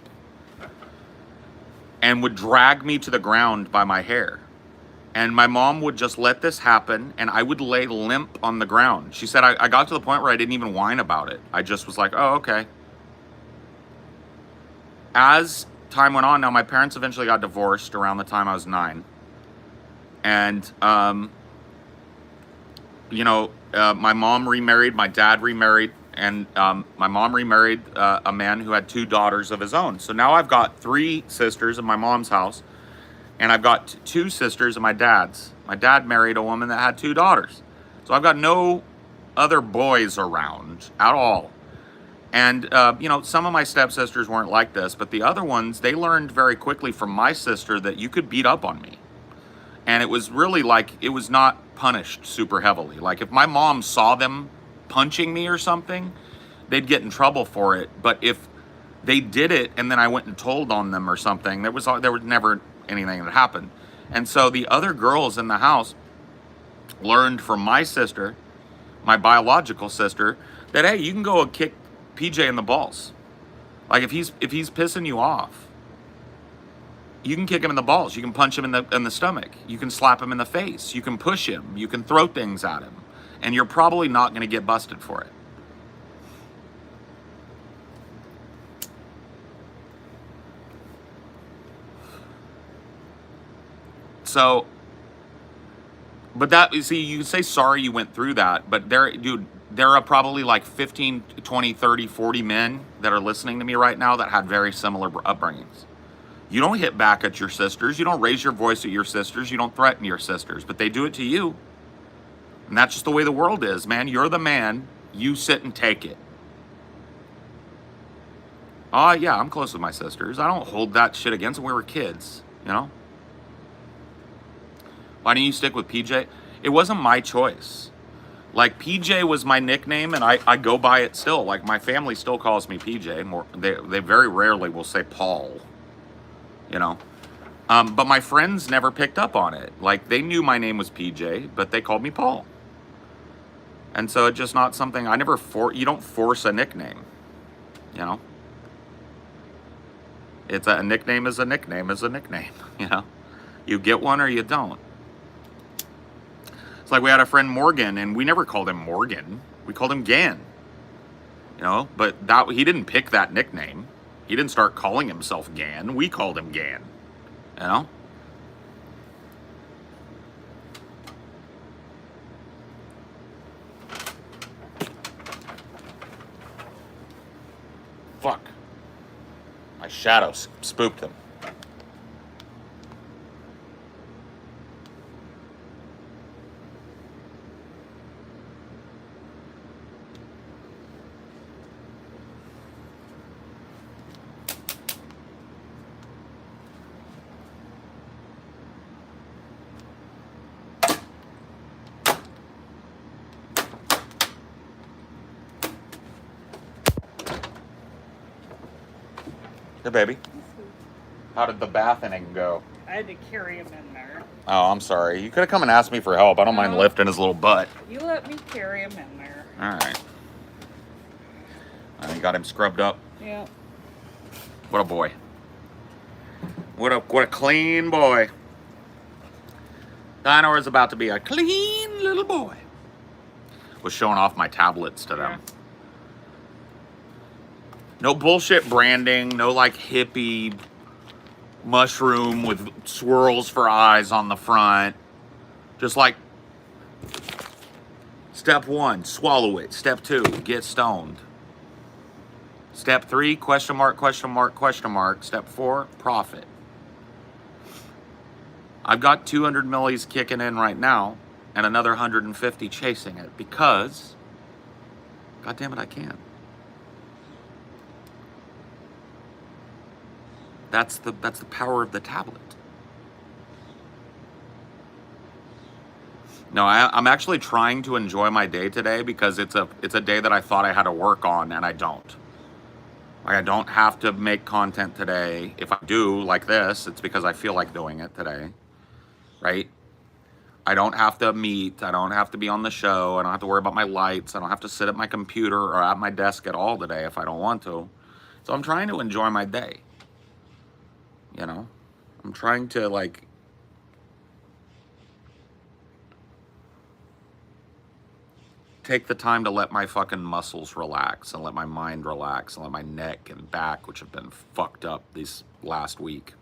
And would drag me to the ground by my hair. And my mom would just let this happen, and I would lay limp on the ground. She said I got to the point where I didn't even whine about it. I just was like, oh, okay. As time went on, now my parents eventually got divorced around the time I was 9. And, you know, my mom remarried, my dad remarried, and my mom remarried a man who had 2 daughters of his own. So now I've got 3 sisters in my mom's house. And I've got 2 sisters and my dad's. My dad married a woman that had 2 daughters. So I've got no other boys around at all. And, you know, some of my stepsisters weren't like this, but the other ones, they learned very quickly from my sister that you could beat up on me. And it was really like, it was not punished super heavily. Like if my mom saw them punching me or something, they'd get in trouble for it. But if they did it and then I went and told on them or something, there was never anything that happened. And so the other girls in the house learned from my sister, my biological sister, that hey, you can go and kick PJ in the balls. Like if he's pissing you off, you can kick him in the balls. You can punch him in the stomach. You can slap him in the face. You can push him. You can throw things at him, and you're probably not going to get busted for it. So, but that, you see, you say sorry you went through that, but there are probably like 15, 20, 30, 40 men that are listening to me right now that had very similar upbringings. You don't hit back at your sisters. You don't raise your voice at your sisters. You don't threaten your sisters, but they do it to you. And that's just the way the world is, man. You're the man. You sit and take it. Oh, yeah, I'm close with my sisters. I don't hold that shit against them. We were kids, you know? Why didn't you stick with PJ? It wasn't my choice. Like, PJ was my nickname, and I go by it still. Like, my family still calls me PJ. They very rarely will say Paul, you know? But my friends never picked up on it. Like, they knew my name was PJ, but they called me Paul. And so it's just not something I never you don't force a nickname, you know? It's a nickname is a nickname is a nickname, you know? You get one or you don't. It's like we had a friend Morgan, and we never called him Morgan. We called him Gan, you know? But that he didn't pick that nickname. He didn't start calling himself Gan. We called him Gan, you know? Fuck. My shadow spooked him. Hey, baby. How did the bathing go? I had to carry him in there. Oh, I'm sorry. You could have come and asked me for help. I don't mind lifting his little butt. You let me carry him in there. All right. I got him scrubbed up. Yeah. What a boy. What a clean boy. Dinor is about to be a clean little boy. Was showing off my tablets to them. Yeah. No bullshit branding, no like hippie mushroom with swirls for eyes on the front. Just like step 1, swallow it. Step 2, get stoned. Step 3, question mark, question mark, question mark. Step 4, profit. I've got 200 millis kicking in right now and another 150 chasing it because, God damn it, I can. That's the power of the tablet. No, I'm actually trying to enjoy my day today because it's a day that I thought I had to work on and I don't. Like, I don't have to make content today. If I do like this, it's because I feel like doing it today, right? I don't have to meet. I don't have to be on the show. I don't have to worry about my lights. I don't have to sit at my computer or at my desk at all today if I don't want to. So I'm trying to enjoy my day. You know, I'm trying to like take the time to let my fucking muscles relax and let my mind relax and let my neck and back, which have been fucked up this last week,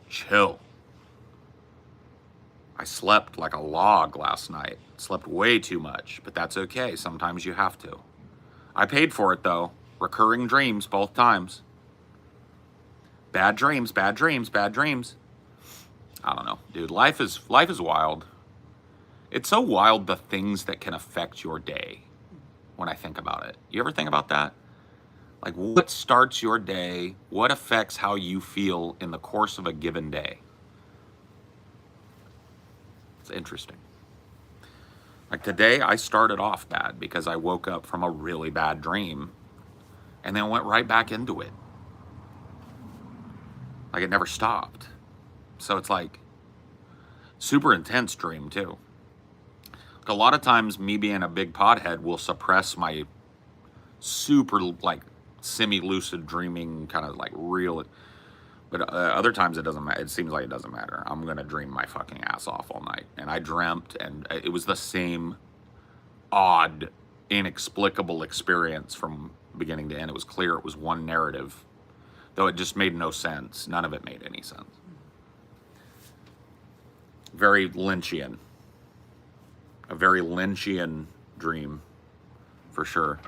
chill. I slept like a log last night. Slept way too much, but that's okay. Sometimes you have to. I paid for it though. Recurring dreams both times. Bad dreams, bad dreams, bad dreams. I don't know, dude. Life is wild. It's so wild the things that can affect your day when I think about it. You ever think about that? Like, what starts your day? What affects how you feel in the course of a given day? It's interesting. Like today, I started off bad because I woke up from a really bad dream and then went right back into it. Like it never stopped. So it's like super intense dream too. Like a lot of times me being a big pothead will suppress my super like semi-lucid dreaming kind of like real. But other times it doesn't matter. It seems like it doesn't matter. I'm going to dream my fucking ass off all night. And I dreamt and it was the same odd, inexplicable experience from beginning to end. It was clear it was one narrative. Though it just made no sense. None of it made any sense. Very Lynchian. A very Lynchian dream, for sure.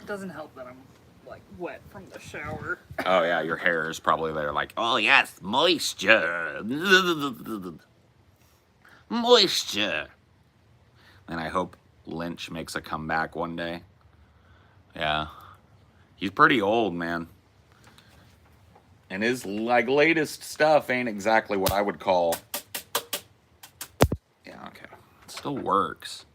It doesn't help that I'm like wet from the shower. Oh yeah, your hair is probably there like, oh yes, moisture. Moisture. And I hope Lynch makes a comeback one day. Yeah. He's pretty old, man. And his like latest stuff ain't exactly what I would call. Yeah, okay. Still works.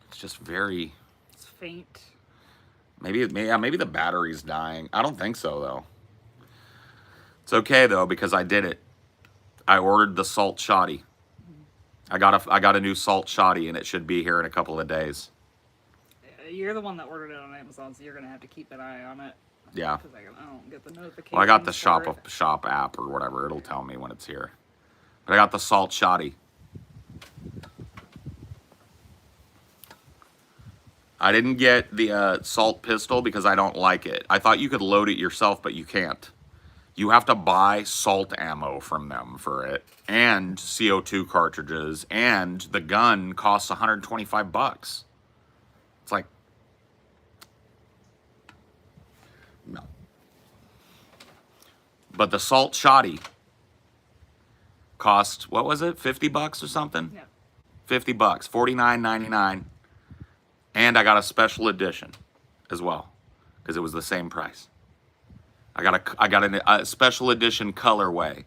It's just very... It's faint. Maybe the battery's dying. I don't think so, though. It's okay, though, because I did it. I ordered the salt shoddy. I got a new salt shoddy, and it should be here in a couple of days. You're the one that ordered it on Amazon, so you're gonna have to keep an eye on it. Yeah. Because I don't get the notification. Well, I got the shop app or whatever. It'll tell me when it's here. But I got the salt shoddy. I didn't get the salt pistol because I don't like it. I thought you could load it yourself, but you can't. You have to buy salt ammo from them for it, and CO2 cartridges, and the gun costs $125. It's like, no. But the salt shoddy cost, what was it, $50 or something? Yeah. $50, $49.99. And I got a special edition as well, because it was the same price. I got a special edition colorway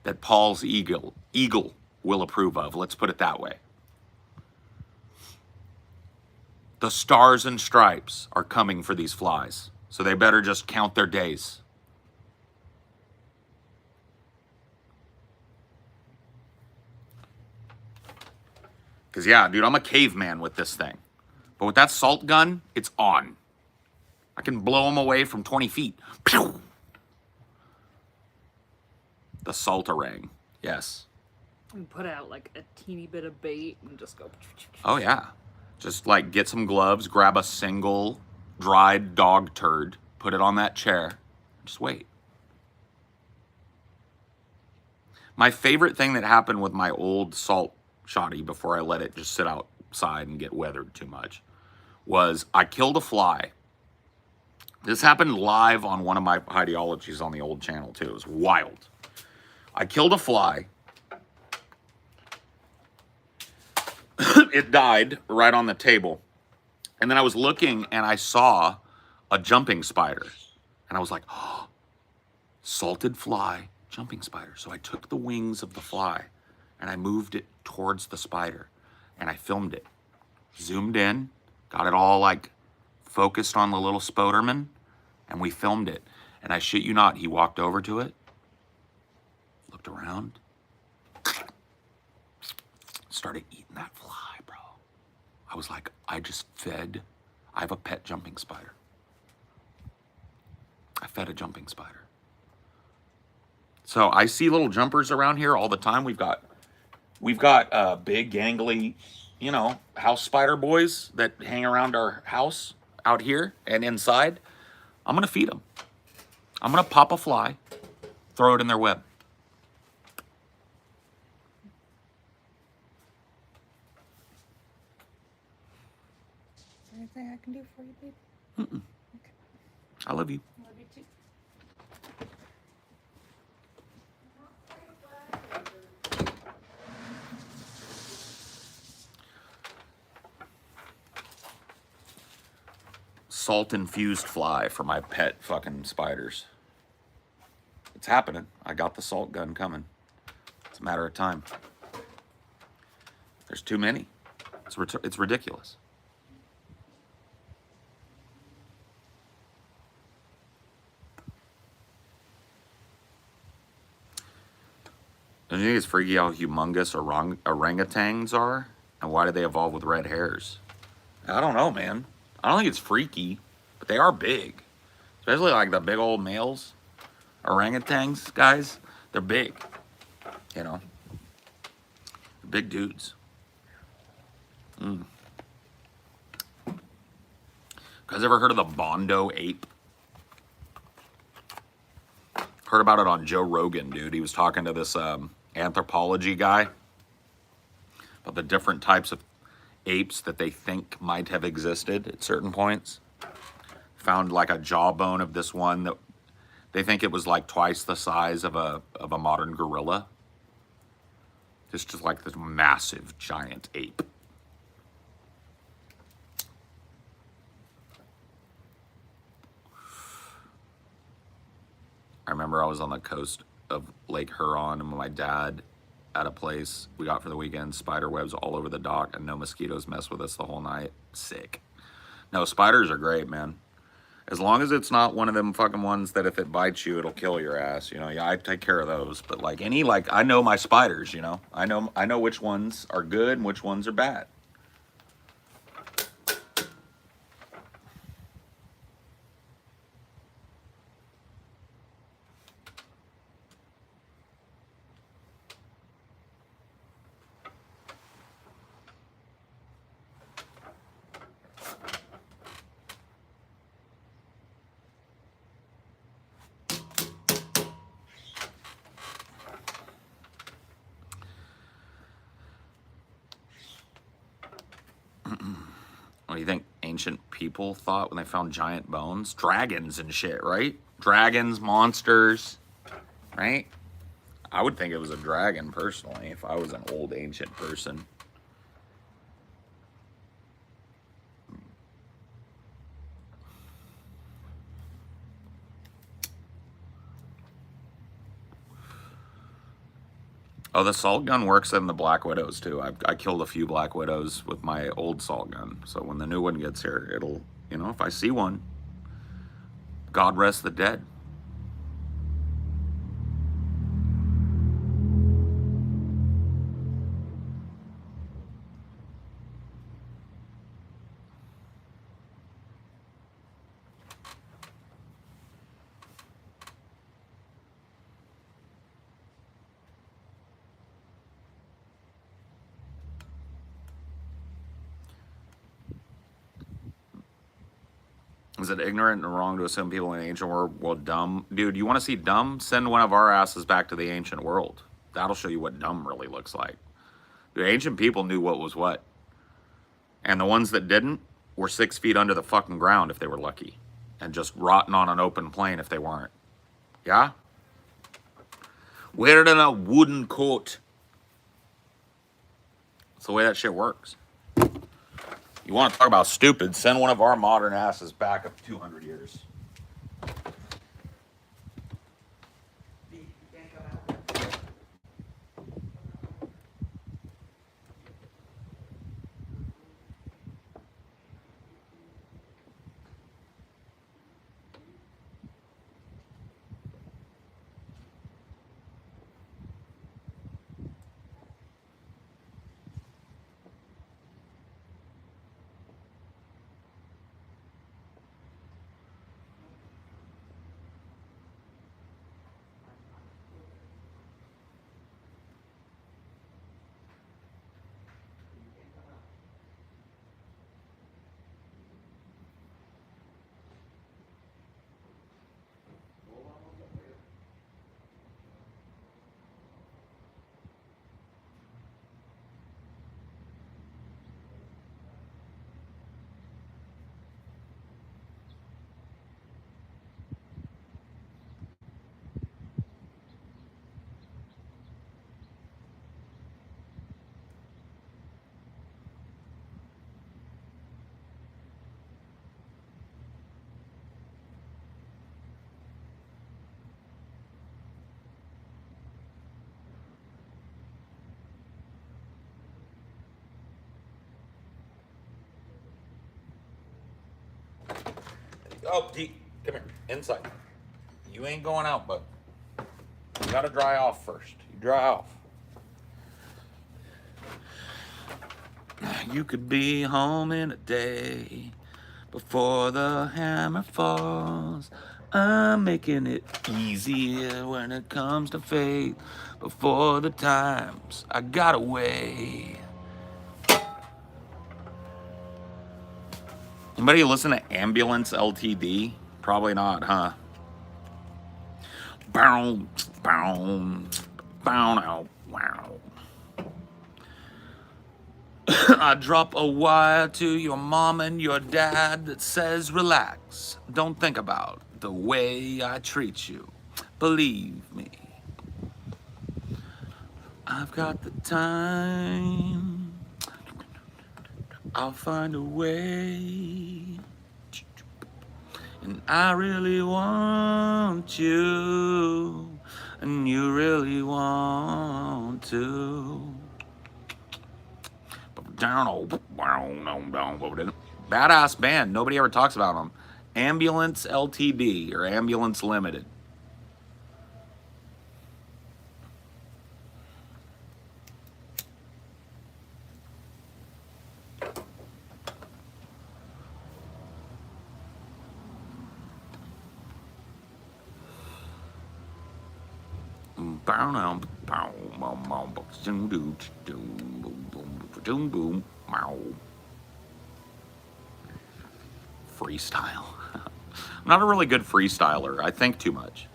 that Paul's Eagle will approve of. Let's put it that way. The stars and stripes are coming for these flies, so they better just count their days. Because, yeah, dude, I'm a caveman with this thing. But with that salt gun, it's on. I can blow them away from 20 feet. Pew! The saltarang, yes. And put out like a teeny bit of bait and just go. Oh, yeah. Just like get some gloves, grab a single dried dog turd, put it on that chair, just wait. My favorite thing that happened with my old salt shoddy before I let it just sit outside and get weathered too much was I killed a fly. This happened live on one of my ideologies on the old channel too. It was wild. I killed a fly. It died right on the table. And then I was looking and I saw a jumping spider. And I was like, oh, salted fly, jumping spider. So I took the wings of the fly and I moved it towards the spider and I filmed it. Zoomed in, got it all like focused on the little spoderman, and we filmed it. And I shit you not, he walked over to it, looked around, started eating that fly, bro. I was like, I have a pet jumping spider. I fed a jumping spider. So I see little jumpers around here all the time. We've got big, gangly, house spider boys that hang around our house out here and inside. I'm going to feed them. I'm going to pop a fly, throw it in their web. Is there anything I can do for you, babe? Mm-mm. Okay. I love you. I love you too. Salt-infused fly for my pet fucking spiders. It's happening. I got the salt gun coming. It's a matter of time. There's too many. It's ridiculous. Don't you think it's freaky how humongous orangutans are? And why did they evolve with red hairs? I don't know, man. I don't think it's freaky, but they are big. Especially like the big old males. Orangutans, guys, they're big. They're big dudes. Guys ever heard of the Bondo ape? Heard about it on Joe Rogan, dude. He was talking to this anthropology guy about the different types of apes that they think might have existed at certain points. Found like a jawbone of this one that they think it was like twice the size of a modern gorilla. Just like this massive giant ape. I remember I was on the coast of Lake Huron and my dad at a place we got for the weekend. Spider webs all over the dock, and no mosquitoes mess with us the whole night. Sick. No, spiders are great, man. As long as it's not one of them fucking ones that if it bites you, it'll kill your ass. You know, yeah, I take care of those. But like any, like I know my spiders. You know, I know which ones are good and which ones are bad. What do you think ancient people thought when they found giant bones? Dragons and shit, right? Dragons, monsters, right? I would think it was a dragon personally if I was an old ancient person. Oh, the salt gun works in the Black Widows too. I killed a few Black Widows with my old salt gun. So when the new one gets here, it'll, you know, if I see one, God rest the dead. Is it ignorant and wrong to assume people in the ancient world were dumb? Dude, you want to see dumb? Send one of our asses back to the ancient world. That'll show you what dumb really looks like. The ancient people knew what was what. And the ones that didn't were 6 feet under the fucking ground if they were lucky. And just rotting on an open plain if they weren't. Yeah? Wearing in a wooden coat. That's the way that shit works. You want to talk about stupid, send one of our modern asses back up 200 years. Oh, D, come here, inside. You ain't going out, but you gotta dry off first. You dry off. You could be home in a day before the hammer falls. I'm making it easier when it comes to faith. Before the times I got away. Anybody listen to Ambulance LTD? Probably not, huh? Bow, bow, bow, wow. I drop a wire to your mom and your dad that says relax. Don't think about the way I treat you. Believe me. I've got the time. I'll find a way. And I really want you. and you really want to. Badass band. Nobody ever talks about them. Ambulance Ltd. or Ambulance Limited. Freestyle. I'm not a really good freestyler. I think too much.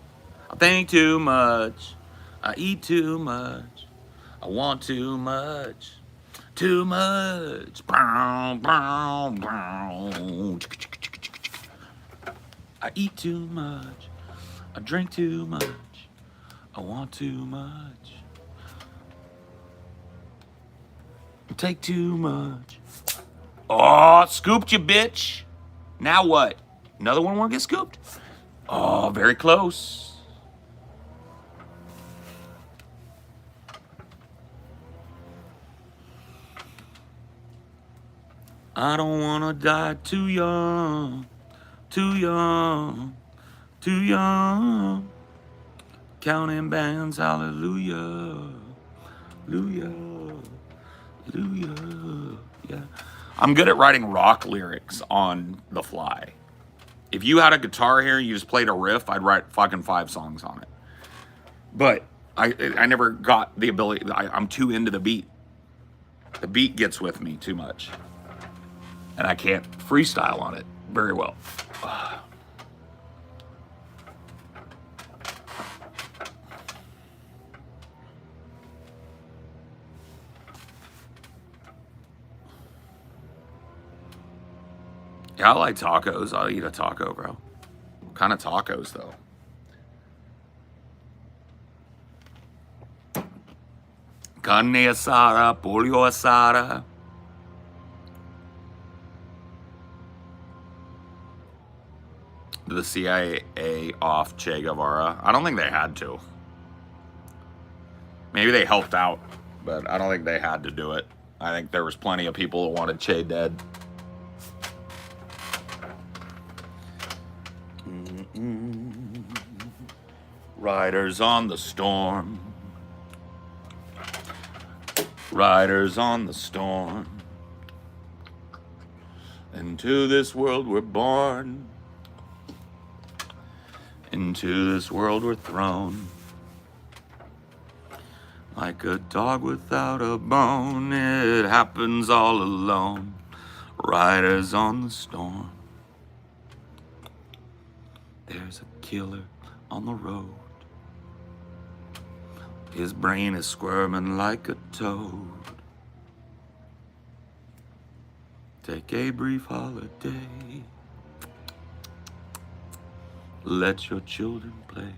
I think too much. I eat too much. I want too much. Too much. I eat too much. I drink too much. I want too much. Take too much. Oh, scooped you, bitch. Now what? Another one won't get scooped? Oh, very close. I don't wanna die too young. Too young. Too young. Counting bands, hallelujah. Hallelujah. Hallelujah. Yeah. I'm good at writing rock lyrics on the fly. If you had a guitar here and you just played a riff, I'd write fucking 5 songs on it. But I never got the ability. I'm too into the beat. The beat gets with me too much. And I can't freestyle on it very well. Yeah, I like tacos. I'll eat a taco, bro. What kind of tacos, though? Carne asada, pollo asada. Did the CIA off Che Guevara? I don't think they had to. Maybe they helped out, but I don't think they had to do it. I think there was plenty of people who wanted Che dead. Riders on the storm. Riders on the storm. Into this world we're born. Into this world we're thrown. Like a dog without a bone, it happens all alone. Riders on the storm. There's a killer on the road. His brain is squirming like a toad. Take a brief holiday. Let your children play.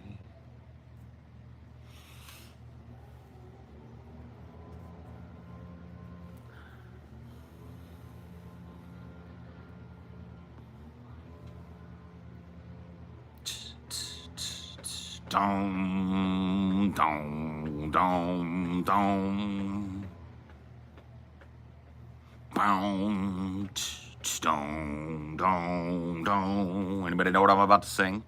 Dong, dong, dong, dong. Dong, dong, dong, dong. Anybody know what I'm about to sing?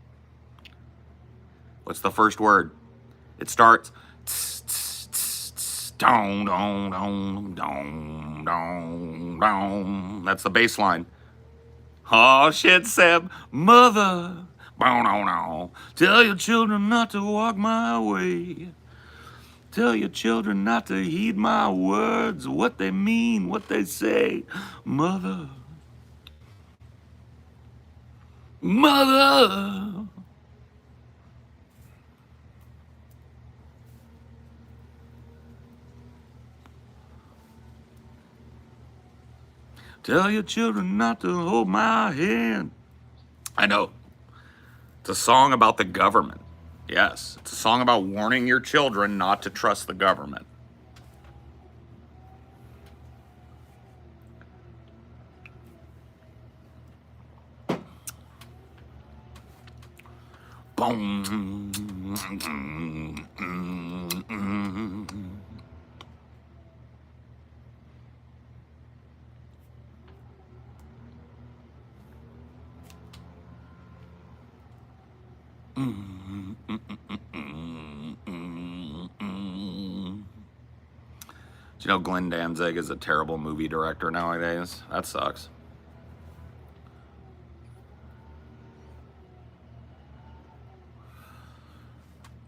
What's the first word? It starts dong, dong, dong, dong, dong, dong. That's the bass line. Oh shit, Seb. Mother. Bow, no, no. Tell your children not to walk my way. Tell your children not to heed my words, what they mean, what they say. Mother. Mother. Tell your children not to hold my hand. I know. It's a song about the government. Yes, it's a song about warning your children not to trust the government. Boom, Do you know Glenn Danzig is a terrible movie director nowadays? That sucks.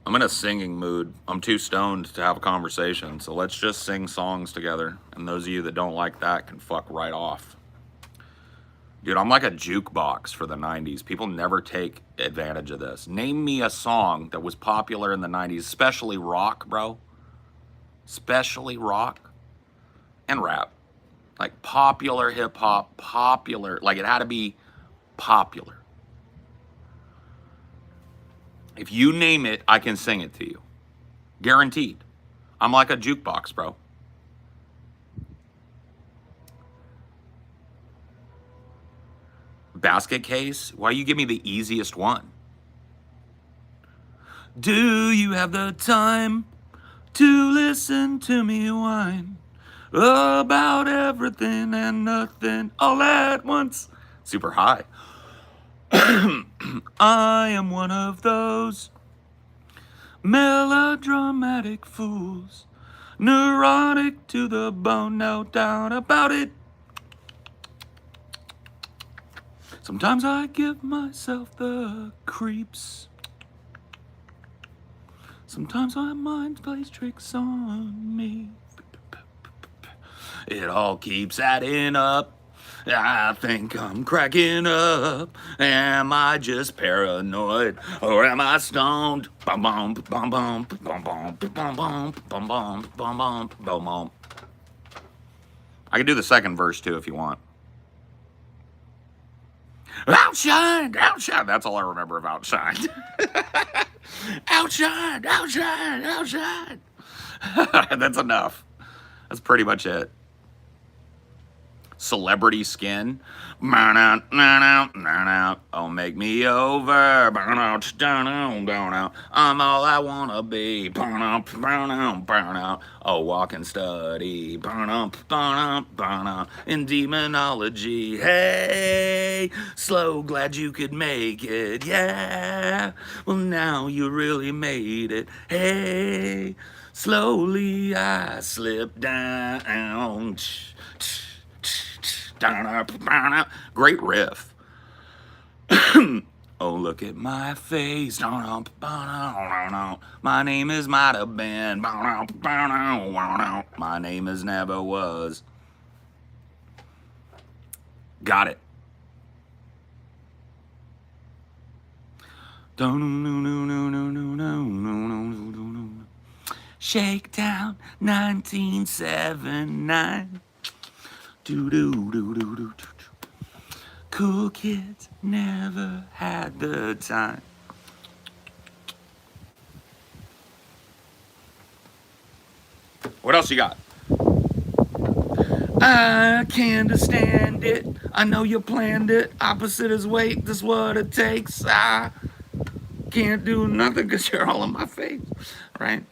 I'm in a singing mood. I'm too stoned to have a conversation, so let's just sing songs together. And those of you that don't like that can fuck right off. Dude, I'm like a jukebox for the 90s. People never take advantage of this. Name me a song that was popular in the 90s, especially rock, bro. Especially rock and rap. Like popular hip hop, popular. Like it had to be popular. If you name it, I can sing it to you. Guaranteed. I'm like a jukebox, bro. Basket case? Why you give me the easiest one? Do you have the time to listen to me whine about everything and nothing all at once? Super high. I am one of those melodramatic fools, neurotic to the bone, no doubt about it. Sometimes I give myself the creeps. Sometimes my mind plays tricks on me. It all keeps adding up. I think I'm cracking up. Am I just paranoid or am I stoned? Bum bum bum bum bum bum bum bum bum bum bum bum bum. I can do the second verse too if you want. Outshine, outshine. That's all I remember of outshine. Outshine, outshine, outshine. That's enough. That's pretty much it. Celebrity skin. Burn out. Oh, make me over. Burn out. I'm all I wanna be. Burn out. Oh, walk and study. Burn out. In demonology. Hey, slow, glad you could make it. Yeah. Well, now you really made it. Hey, slowly I slip down. Great riff. Oh, look at my face. My name is might have been. My name is never was. Got it. Shakedown 1979. Cool kids never had the time. What else you got? I can't understand it. I know you planned it. Opposite is weight. This what it takes. I can't do nothing because you're all in my face. Right?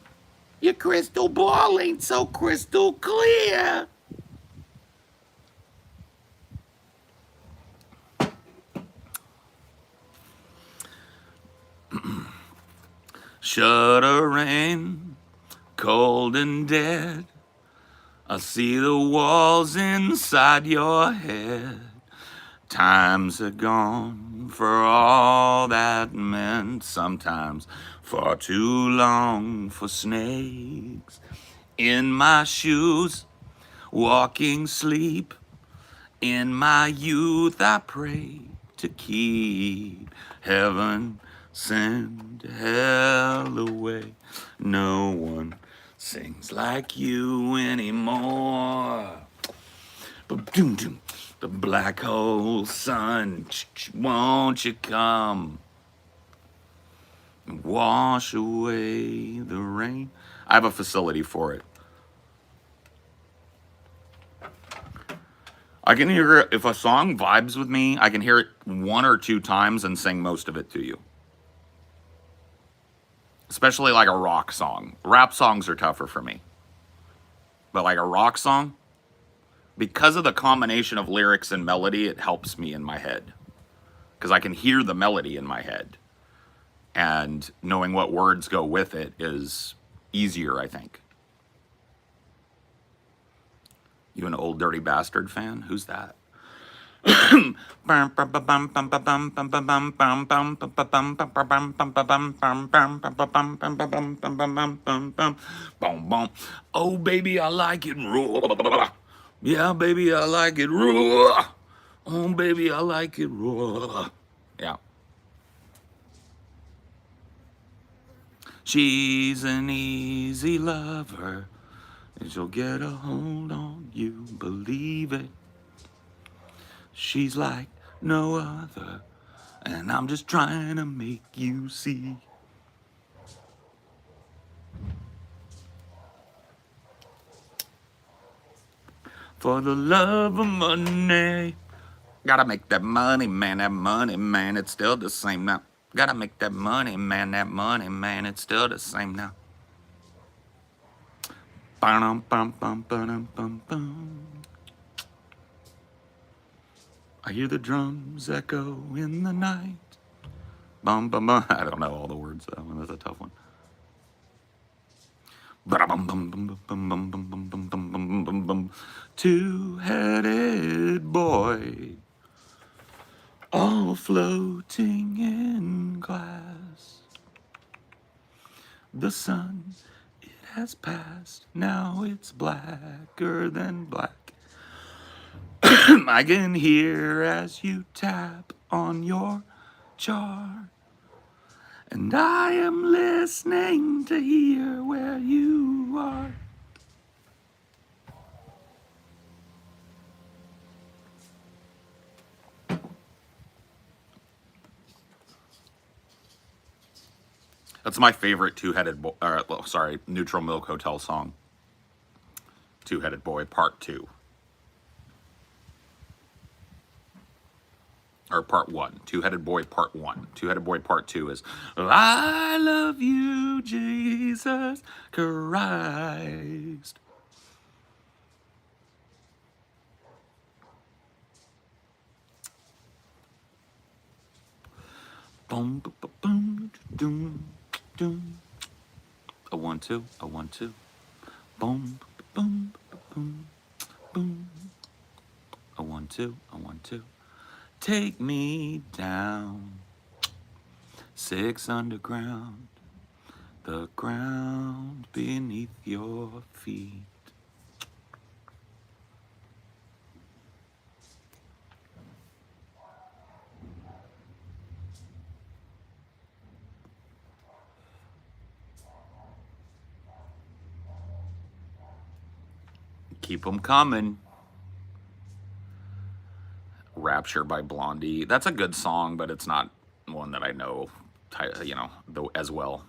Your crystal ball ain't so crystal clear. Shuddering, cold and dead. I see the walls inside your head. Times are gone for all that meant. Sometimes far too long for snakes. In my shoes, walking sleep. In my youth, I pray to keep heaven send hell away. No one sings like you anymore. The black hole sun, won't you come and wash away the rain? I have a facility for it. I can hear it, if a song vibes with me, I can hear it 1 or 2 times and sing most of it to you. especially like a rock song. Rap songs are tougher for me, but like a rock song, because of the combination of lyrics and melody, it helps me in my head because I can hear the melody in my head, and knowing what words go with it is easier, I think. You an old dirty bastard fan? Who's that? Oh baby, I like it raw. Yeah, baby, I like it raw. Oh baby, I like it raw. Yeah. She's an easy lover, and she'll get a hold on you, believe it. She's like no other, and I'm just trying to make you see. For the love of money, gotta make that money, man, it's still the same now. Gotta make that money, man, it's still the same now. Bum, bum, bum, bum, bum, bum. I hear the drums echo in the night. Bum, bum, bum. I don't know all the words, that one is a tough one. Two-headed boy, all floating in glass. The sun, it has passed, now it's blacker than black. I can hear as you tap on your jar, and I am listening to hear where you are. That's my favorite Neutral Milk Hotel song. Two-Headed Boy, Part 2. Or Part 1. Two-Headed Boy, Part 1. Two-Headed Boy, Part 2 is I love you, Jesus Christ. Boom, boom, boom, doom, doom. A 1-2, a 1-2. Boom, boom, boom, boom. A 1-2, a 1-2. Take me down, 6 underground, the ground beneath your feet. Keep 'em coming. Rapture by Blondie. That's a good song, but it's not one that I know, as well.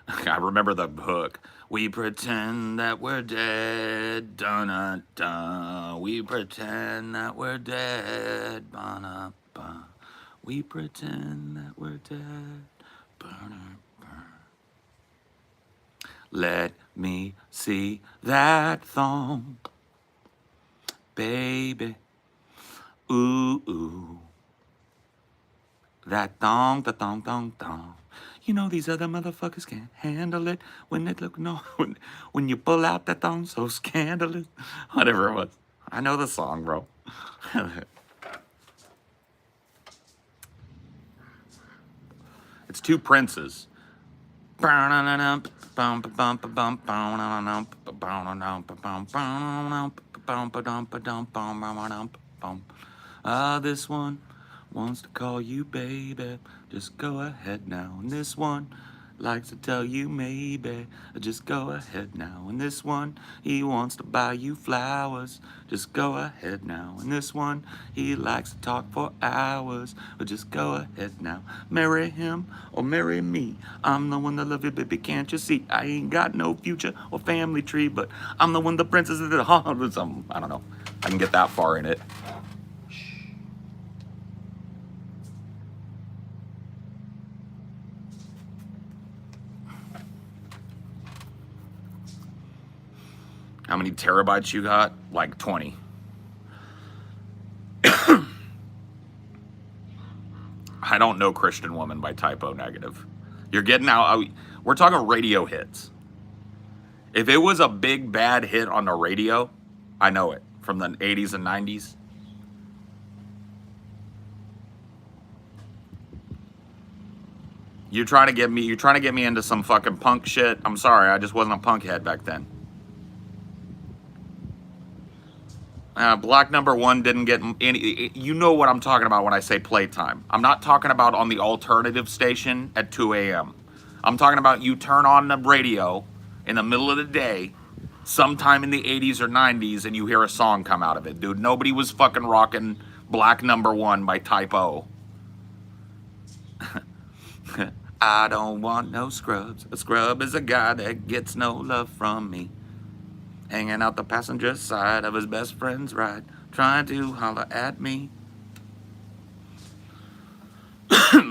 I remember the hook. We pretend that we're dead, dun-dun-dun. We pretend that we're dead, ba-na-ba. We pretend that we're dead, ba-na-ba. Let me see that thong, baby. Ooh, ooh. That thong, the thong, thong, thong. You know these other motherfuckers can't handle it when they look when you pull out that thong so scandalous. Whatever it was. I know the song, bro. It's two princes. This one wants to call you baby, just go ahead now. And this one likes to tell you maybe, just go ahead now. And this one, he wants to buy you flowers, just go ahead now. And this one, he likes to talk for hours, but just go ahead now. Marry him or marry me, I'm the one that love you, baby, can't you see? I ain't got no future or family tree, but I'm the one, the princess of the heart or something. I don't know. I can get that far in it. How many terabytes you got? Like 20. I Don't Know Christian Woman by Typo Negative. You're getting out. We're talking radio hits. If it was a big bad hit on the radio, I know it from the 80s and 90s. You're trying to get me into some fucking punk shit. I'm sorry, I just wasn't a punk head back then. Black number one didn't get any. You know what I'm talking about when I say playtime. I'm not talking about on the alternative station at 2 a.m. I'm talking about you turn on the radio in the middle of the day, sometime in the 80s or 90s, and you hear a song come out of it. Dude, nobody was fucking rocking Black Number One by Typo. I don't want no scrubs. A scrub is a guy that gets no love from me. Hanging out the passenger side of his best friend's ride, trying to holler at me.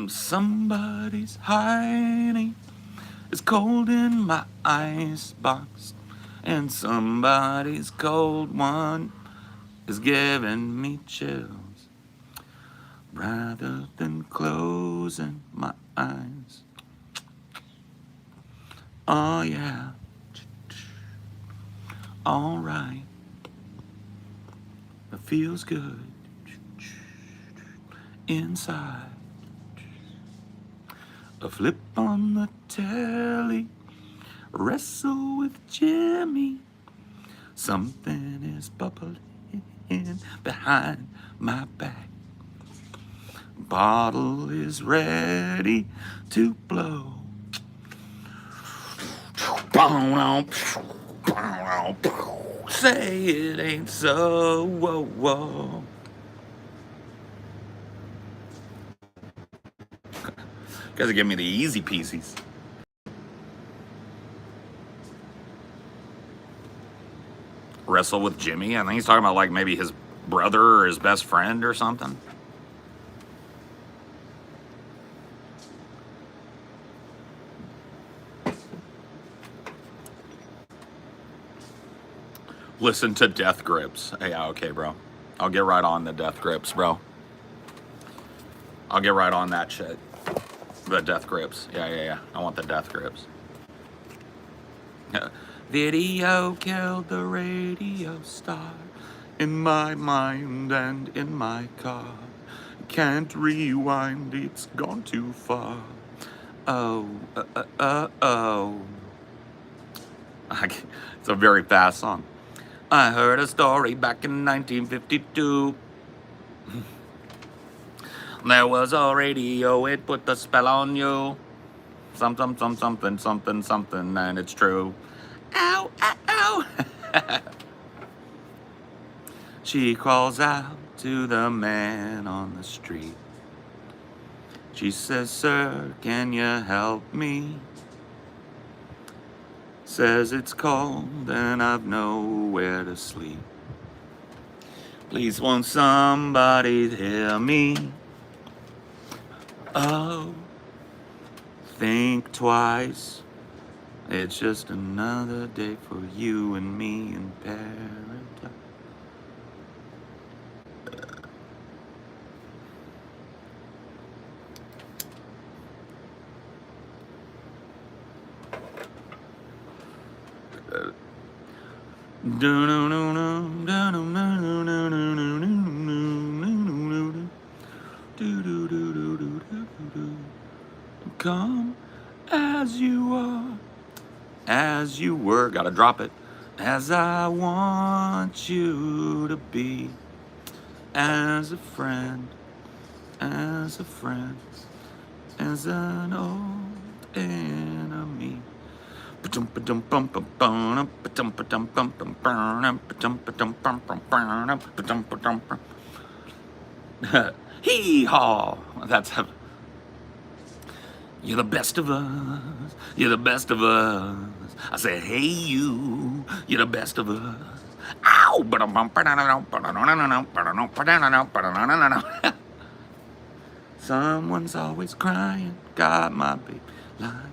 Somebody's hiding. It's cold in my icebox. And somebody's cold one is giving me chills. Rather than closing my eyes. Oh yeah. All right. It feels good inside. A flip on the telly. Wrestle with Jimmy. Something is bubbling behind my back. Bottle is ready to blow. Say it ain't so. Whoa, whoa. Guys are giving me the easy peasies. Wrestle with Jimmy. I think he's talking about like maybe his brother or his best friend or something. Listen to Death Grips. Yeah, okay, bro. I'll get right on the Death Grips, bro. I'll get right on that shit. The Death Grips. Yeah. I want the Death Grips. Video killed the radio star in my mind and in my car. Can't rewind, it's gone too far. Oh. It's a very fast song. I heard a story back in 1952. There was a radio, it put the spell on you. Something, and it's true. Ow, ow, ow. She calls out to the man on the street. She says, sir, can you help me? Says it's cold and I've nowhere to sleep. Please won't somebody hear me? Oh, think twice. It's just another day for you and me in paradise. Come as you are, as you were, gotta drop it, as I want you to be, as a friend, as an old enemy. Hee-haw! That's a... You're the best of us. You're the best of us. I said, hey you. You're the best of us. Ow! Someone's always crying. Got my baby lying.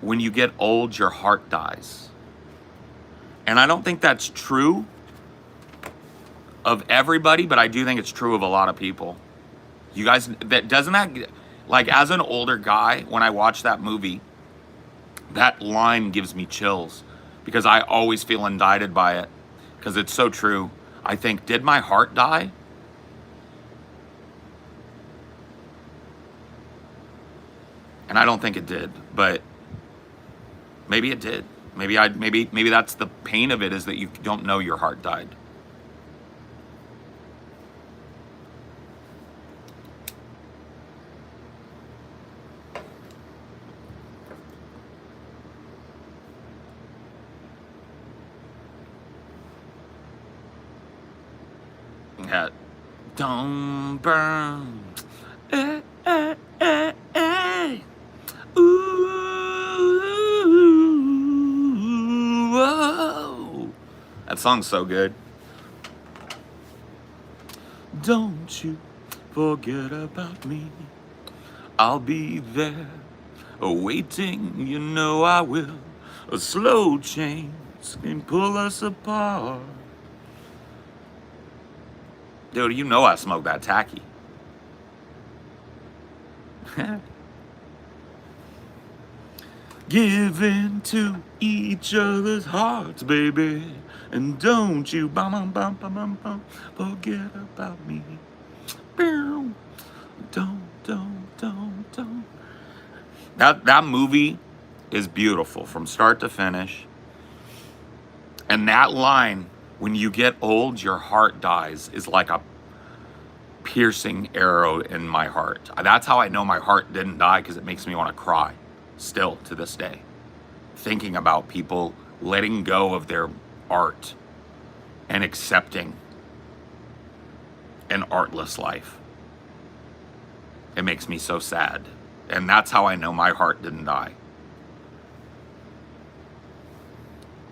when you get old, your heart dies. And I don't think that's true of everybody, but I do think it's true of a lot of people. You guys, like, as an older guy, when I watch that movie, that line gives me chills because I always feel indicted by it because it's so true. I think, did my heart die? And I don't think it did, but maybe it did. Maybe that's the pain of it, is that you don't know your heart died. Yeah. Don't burn. Eh, eh, eh, eh. Ooh, whoa. That song's so good. Don't you forget about me. I'll be there, waiting, you know I will. A slow change can pull us apart. Dude, you know I smoke that tacky. Give in to each other's hearts, baby. And don't you forget about me. Don't. That movie is beautiful from start to finish. And that line, when you get old, your heart dies, is like a piercing arrow in my heart. That's how I know my heart didn't die, because it makes me want to cry still to this day, thinking about people letting go of their art and accepting an artless life. It makes me so sad. And that's how I know my heart didn't die.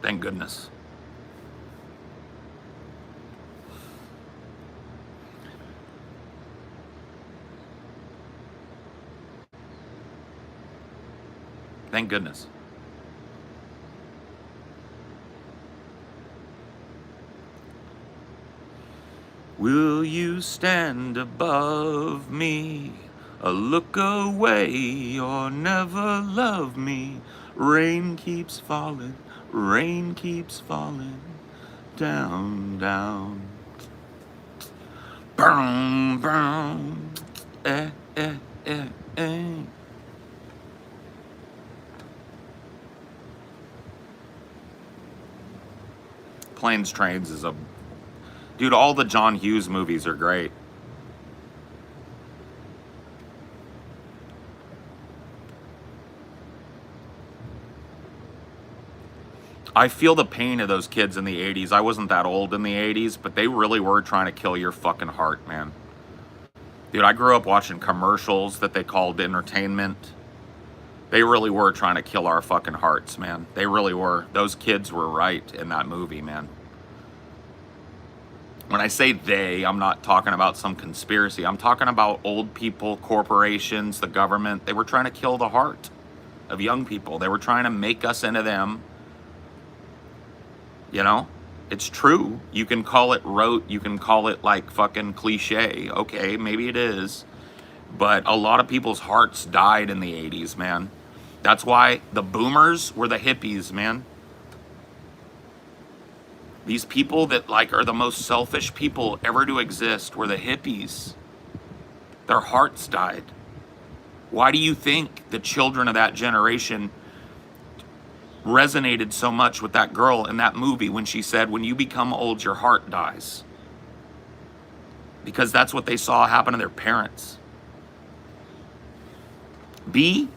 Thank goodness. Thank goodness. Will you stand above me, or look away, or never love me? Rain keeps falling down, down. Boom, boom, eh, eh, eh, eh. Planes, Trains is a... Dude, all the John Hughes movies are great. I feel the pain of those kids in the 80s. I wasn't that old in the 80s, but they really were trying to kill your fucking heart, man. Dude, I grew up watching commercials that they called entertainment. They really were trying to kill our fucking hearts, man. They really were. Those kids were right in that movie, man. When I say they, I'm not talking about some conspiracy. I'm talking about old people, corporations, the government. They were trying to kill the heart of young people. They were trying to make us into them. You know? It's true. You can call it rote. You can call it like fucking cliche. Okay, maybe it is. But a lot of people's hearts died in the 80s, man. That's why the boomers were the hippies, man. These people that like are the most selfish people ever to exist were the hippies. Their hearts died. Why do you think the children of that generation resonated so much with that girl in that movie when she said, when you become old, your heart dies? Because that's what they saw happen to their parents. B,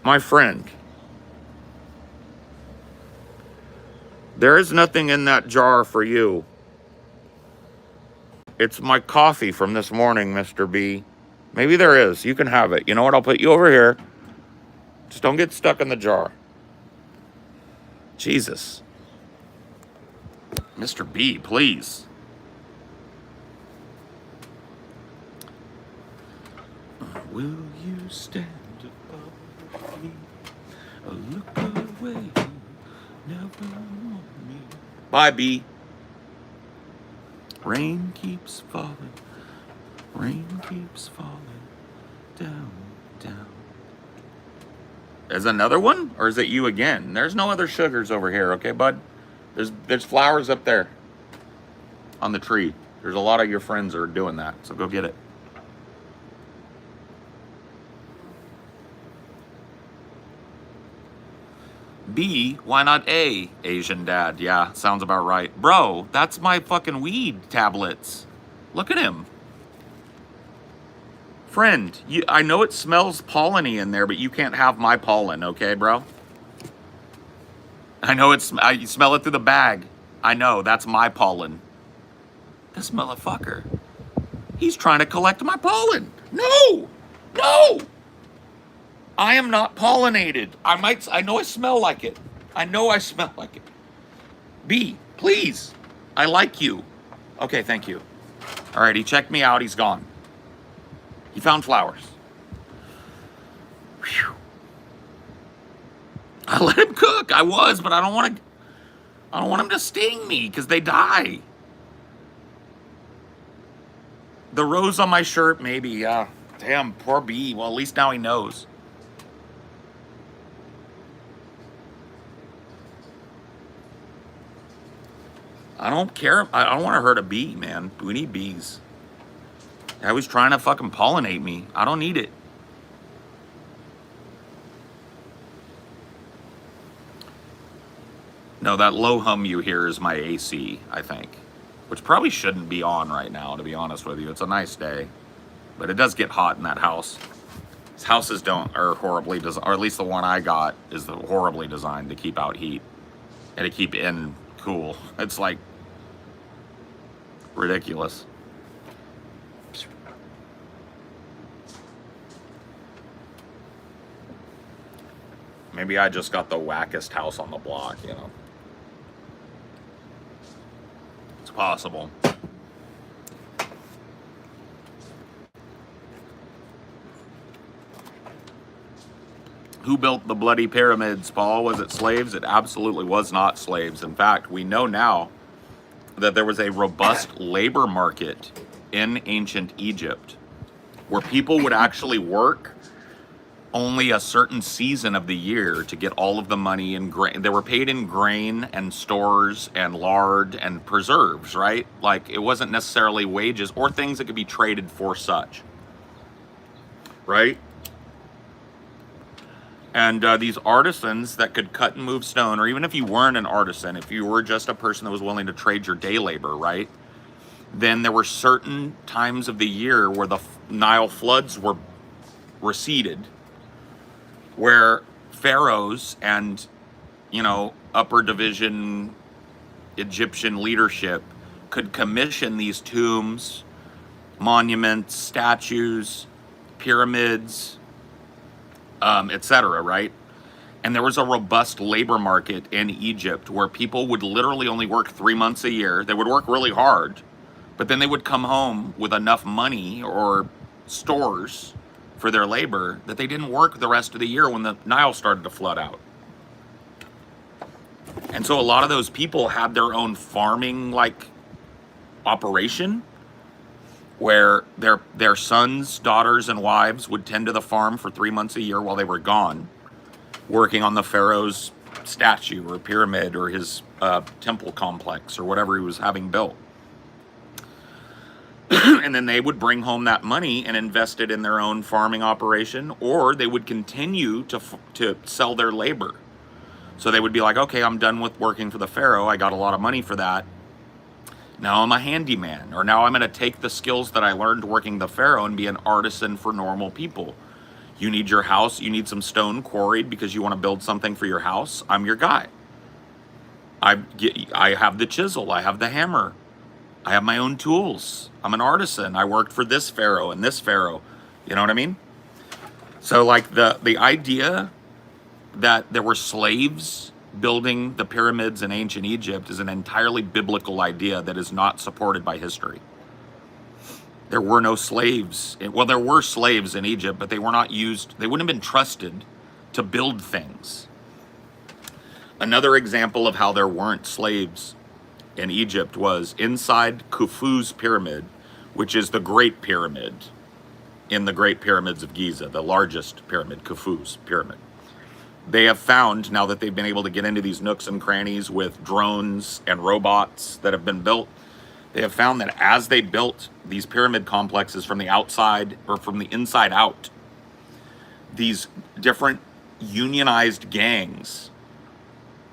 my friend, there is nothing in that jar for you. It's my coffee from this morning, Mr. B. Maybe there is. You can have it. You know what? I'll put you over here. Just don't get stuck in the jar. Jesus. Mr. B, please. Will you stand above me. Look away, never want me. Bye, B. Rain keeps falling, rain keeps falling down, down. There's another one? Or is it you again? There's no other sugars over here, okay, bud? There's flowers up there on the tree. There's a lot of your friends are doing that, so go get it. B, why not A? Asian dad. Yeah, sounds about right. Bro, that's my fucking weed tablets. Look at him. Friend, I know it smells pollen-y in there, but you can't have my pollen, okay, bro? I know you smell it through the bag. I know, that's my pollen. This motherfucker. He's trying to collect my pollen. No! No! I am not pollinated. I know I smell like it. I know I smell like it. B, please. I like you. Okay, thank you. All right, he checked me out. He's gone. He found flowers. Whew. I let him cook. I was, but I don't want him to sting me because they die. The rose on my shirt, maybe, yeah. Damn, poor B. Well, at least now he knows. I don't care. I don't want to hurt a bee, man. We need bees. I was trying to fucking pollinate me. I don't need it. No, that low hum you hear is my AC, I think. Which probably shouldn't be on right now, to be honest with you. It's a nice day. But it does get hot in that house. These houses are horribly designed, or at least the one I got is horribly designed to keep out heat. And to keep in cool. It's like ridiculous. Maybe I just got the wackest house on the block, you know. It's possible. Who built the bloody pyramids, Paul? Was it slaves? It absolutely was not slaves. In fact, we know now that there was a robust labor market in ancient Egypt where people would actually work only a certain season of the year to get all of the money in grain. They were paid in grain and stores and lard and preserves, right? Like, it wasn't necessarily wages or things that could be traded for such, right? And these artisans that could cut and move stone, or even if you weren't an artisan, if you were just a person that was willing to trade your day labor, right? Then there were certain times of the year where the Nile floods were receded, where pharaohs and, you know, upper division Egyptian leadership could commission these tombs, monuments, statues, pyramids, etc., right? And there was a robust labor market in Egypt where people would literally only work 3 months a year. They would work really hard, but then they would come home with enough money or stores for their labor that they didn't work the rest of the year when the Nile started to flood out. And so a lot of those people had their own farming like operation where their sons, daughters, and wives would tend to the farm for 3 months a year while they were gone, working on the pharaoh's statue or pyramid or his temple complex or whatever he was having built. And then they would bring home that money and invest it in their own farming operation, or they would continue to sell their labor. So they would be like, okay, I'm done with working for the pharaoh. I got a lot of money for that. Now I'm a handyman, or now I'm going to take the skills that I learned working the pharaoh and be an artisan for normal people. You need your house, you need some stone quarried because you want to build something for your house. I'm your guy. I have the chisel, I have the hammer, I have my own tools. I'm an artisan. I worked for this pharaoh and this pharaoh. You know what I mean? So like the idea that there were slaves building the pyramids in ancient Egypt is an entirely biblical idea that is not supported by history. There were no slaves. Well, there were slaves in Egypt, but they were not used. They wouldn't have been trusted to build things. Another example of how there weren't slaves in Egypt was inside Khufu's pyramid, which is the Great Pyramid in the Great Pyramids of Giza, the largest pyramid, Khufu's pyramid. They have found, now that they've been able to get into these nooks and crannies with drones and robots that have been built, they have found that as they built these pyramid complexes from the outside or from the inside out, these different unionized gangs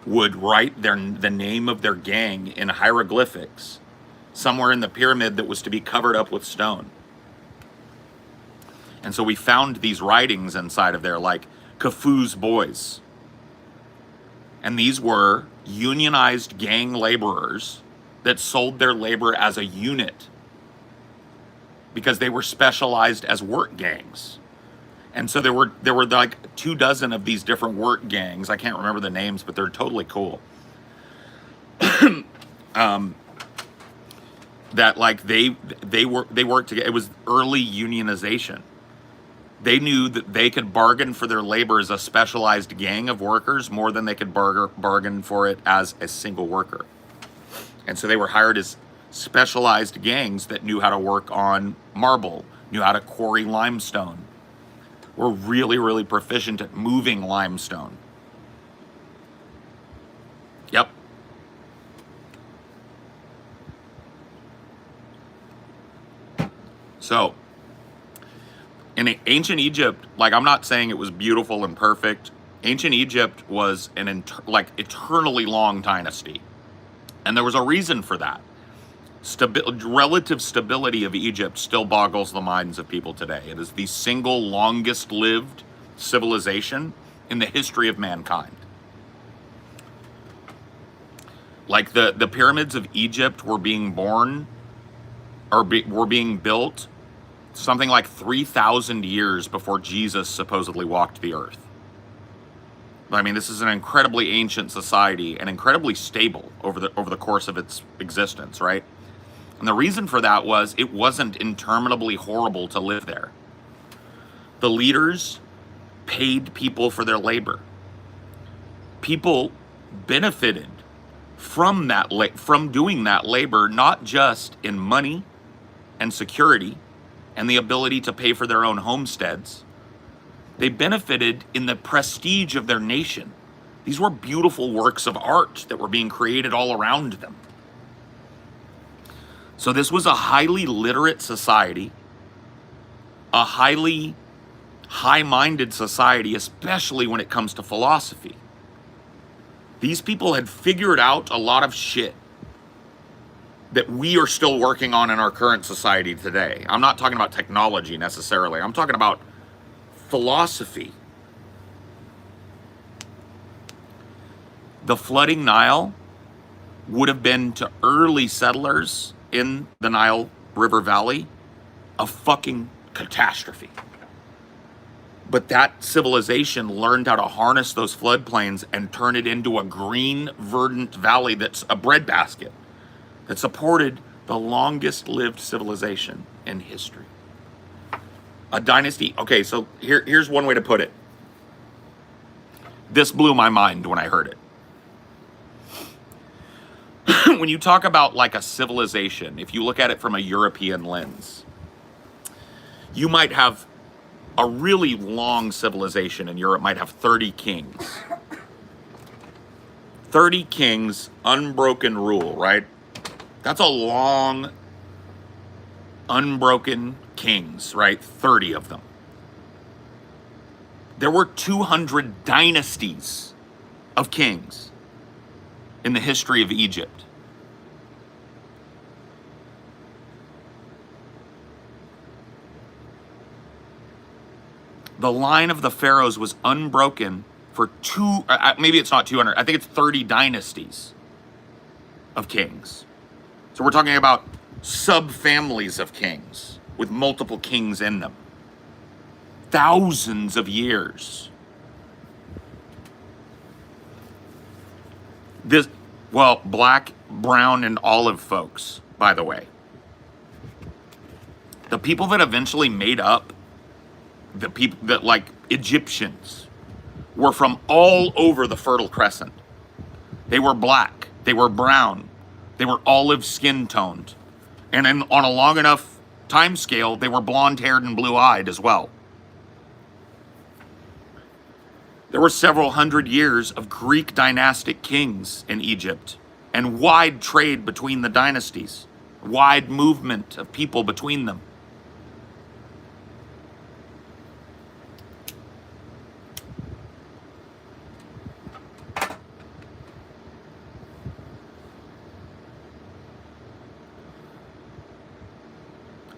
would write the name of their gang in hieroglyphics somewhere in the pyramid that was to be covered up with stone. And so we found these writings inside of there, like Khufu's boys. And these were unionized gang laborers that sold their labor as a unit because they were specialized as work gangs. And so there were like 24 of these different work gangs. I can't remember the names, but they're totally cool. That like they worked together. It was early unionization. They knew that they could bargain for their labor as a specialized gang of workers more than they could bargain for it as a single worker. And so they were hired as specialized gangs that knew how to work on marble, knew how to quarry limestone, were really, really proficient at moving limestone. Yep. So, in ancient Egypt, like, I'm not saying it was beautiful and perfect. Ancient Egypt was an eternally long dynasty. And there was a reason for that. Relative stability of Egypt still boggles the minds of people today. It is the single longest lived civilization in the history of mankind. Like the pyramids of Egypt were being born or were being built something like 3,000 years before Jesus supposedly walked the earth. I mean, this is an incredibly ancient society and incredibly stable over the course of its existence, right? And the reason for that was it wasn't interminably horrible to live there. The leaders paid people for their labor. People benefited from doing that labor, not just in money and security and the ability to pay for their own homesteads. They benefited in the prestige of their nation. These were beautiful works of art that were being created all around them. So this was a highly literate society, a highly high-minded society, especially when it comes to philosophy. These people had figured out a lot of shit that we are still working on in our current society today. I'm not talking about technology necessarily. I'm talking about philosophy. The flooding Nile would have been to early settlers in the Nile River Valley a fucking catastrophe. But that civilization learned how to harness those floodplains and turn it into a green, verdant valley that's a breadbasket that supported the longest lived civilization in history. A dynasty. Okay, so here's one way to put it. This blew my mind when I heard it. When you talk about like a civilization, if you look at it from a European lens, you might have a really long civilization in Europe, might have 30 kings. 30 kings, unbroken rule, right? That's a long, unbroken kings, right? 30 of them. There were 200 dynasties of kings in the history of Egypt. The line of the pharaohs was unbroken for maybe it's not 200, I think it's 30 dynasties of kings. So we're talking about sub-families of kings with multiple kings in them. Thousands of years. Black, brown, and olive folks, by the way. The people that eventually made up the people that, like Egyptians, were from all over the Fertile Crescent. They were black, they were brown, they were olive skin toned. And then on a long enough time scale, they were blonde haired and blue eyed as well. There were several hundred years of Greek dynastic kings in Egypt and wide trade between the dynasties, wide movement of people between them.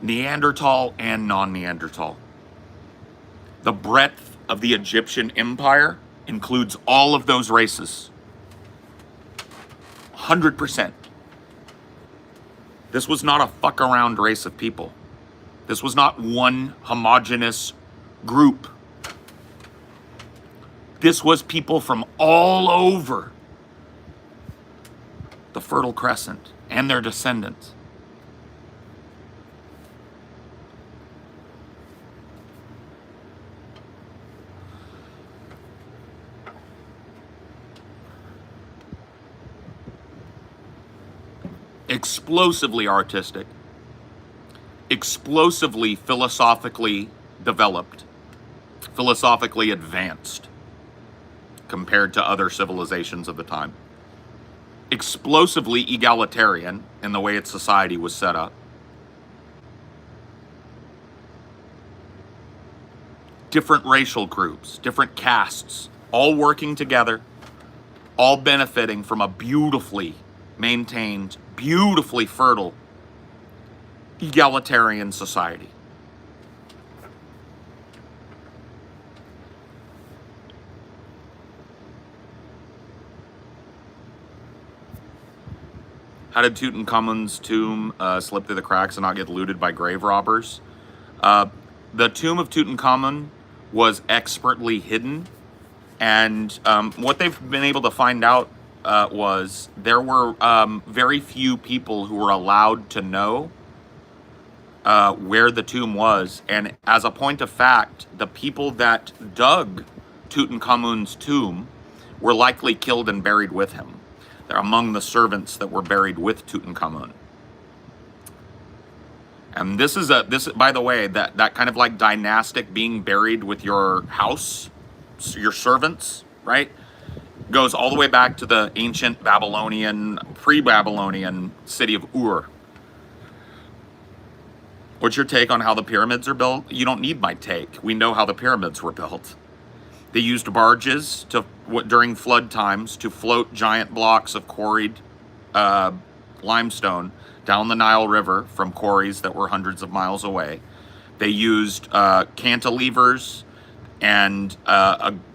Neanderthal and non-Neanderthal. The breadth of the Egyptian empire includes all of those races. 100%. This was not a fuck around race of people. This was not one homogenous group. This was people from all over the Fertile Crescent and their descendants. Explosively artistic, explosively philosophically developed, philosophically advanced compared to other civilizations of the time, explosively egalitarian in the way its society was set up, different racial groups, different castes, all working together, all benefiting from a beautifully maintained, beautifully fertile, egalitarian society. How did Tutankhamun's tomb slip through the cracks and not get looted by grave robbers? The tomb of Tutankhamun was expertly hidden, and what they've been able to find out was there were very few people who were allowed to know where the tomb was. And as a point of fact, the people that dug Tutankhamun's tomb were likely killed and buried with him. They're among the servants that were buried with Tutankhamun. And this is by the way, that kind of like dynastic being buried with your house, your servants, right? Goes all the way back to the ancient Babylonian, pre-Babylonian city of Ur. What's your take on how the pyramids are built? You don't need my take. We know how the pyramids were built. They used barges during flood times to float giant blocks of quarried limestone down the Nile River from quarries that were hundreds of miles away. They used cantilevers and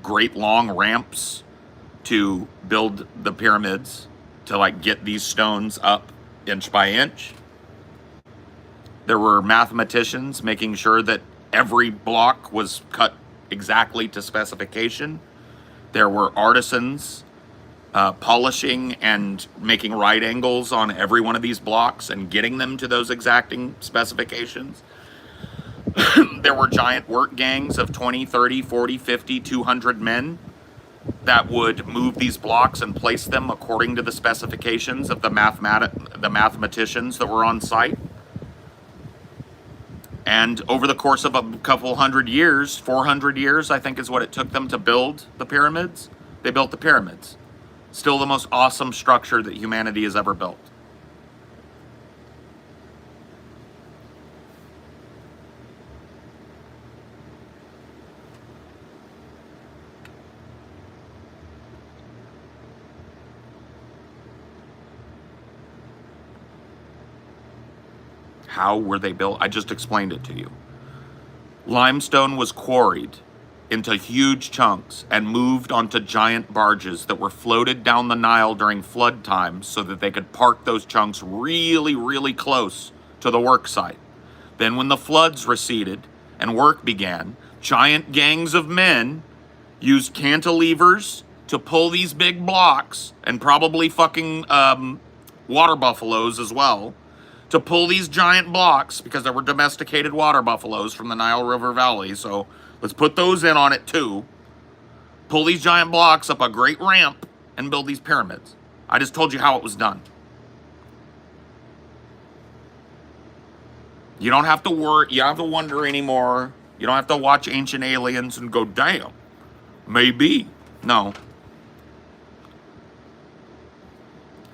great long ramps to build the pyramids, to like get these stones up inch by inch. There were mathematicians making sure that every block was cut exactly to specification. There were artisans polishing and making right angles on every one of these blocks and getting them to those exacting specifications. There were giant work gangs of 20, 30, 40, 50, 200 men that would move these blocks and place them according to the specifications of the mathematicians that were on site. And over the course of a couple hundred years, 400 years, I think is what it took them to build the pyramids. They built the pyramids. Still the most awesome structure that humanity has ever built. How were they built? I just explained it to you. Limestone was quarried into huge chunks and moved onto giant barges that were floated down the Nile during flood times so that they could park those chunks really, really close to the work site. Then when the floods receded and work began, giant gangs of men used cantilevers to pull these big blocks, and probably fucking water buffaloes as well, to pull these giant blocks because there were domesticated water buffaloes from the Nile River Valley. So let's put those in on it too. Pull these giant blocks up a great ramp and build these pyramids. I just told you how it was done. You don't have to worry. You don't have to wonder anymore. You don't have to watch Ancient Aliens and go, damn, maybe. No.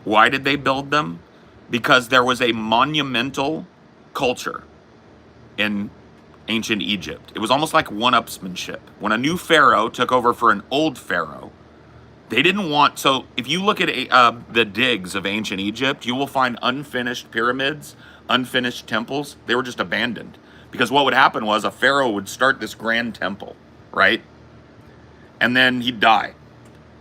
Why did they build them? Because there was a monumental culture in ancient Egypt. It was almost like one-upsmanship. When a new pharaoh took over for an old pharaoh, they didn't want... So if you look at the digs of ancient Egypt, you will find unfinished pyramids, unfinished temples. They were just abandoned. Because what would happen was a pharaoh would start this grand temple, right? And then he'd die.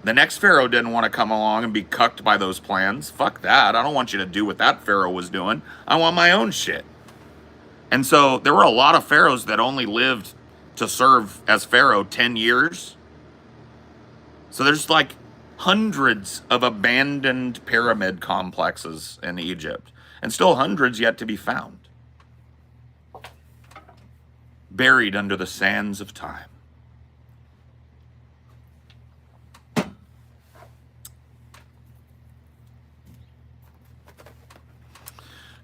The next pharaoh didn't want to come along and be cucked by those plans. Fuck that. I don't want you to do what that pharaoh was doing. I want my own shit. And so there were a lot of pharaohs that only lived to serve as pharaoh 10 years. So there's like hundreds of abandoned pyramid complexes in Egypt. And still hundreds yet to be found. Buried under the sands of time.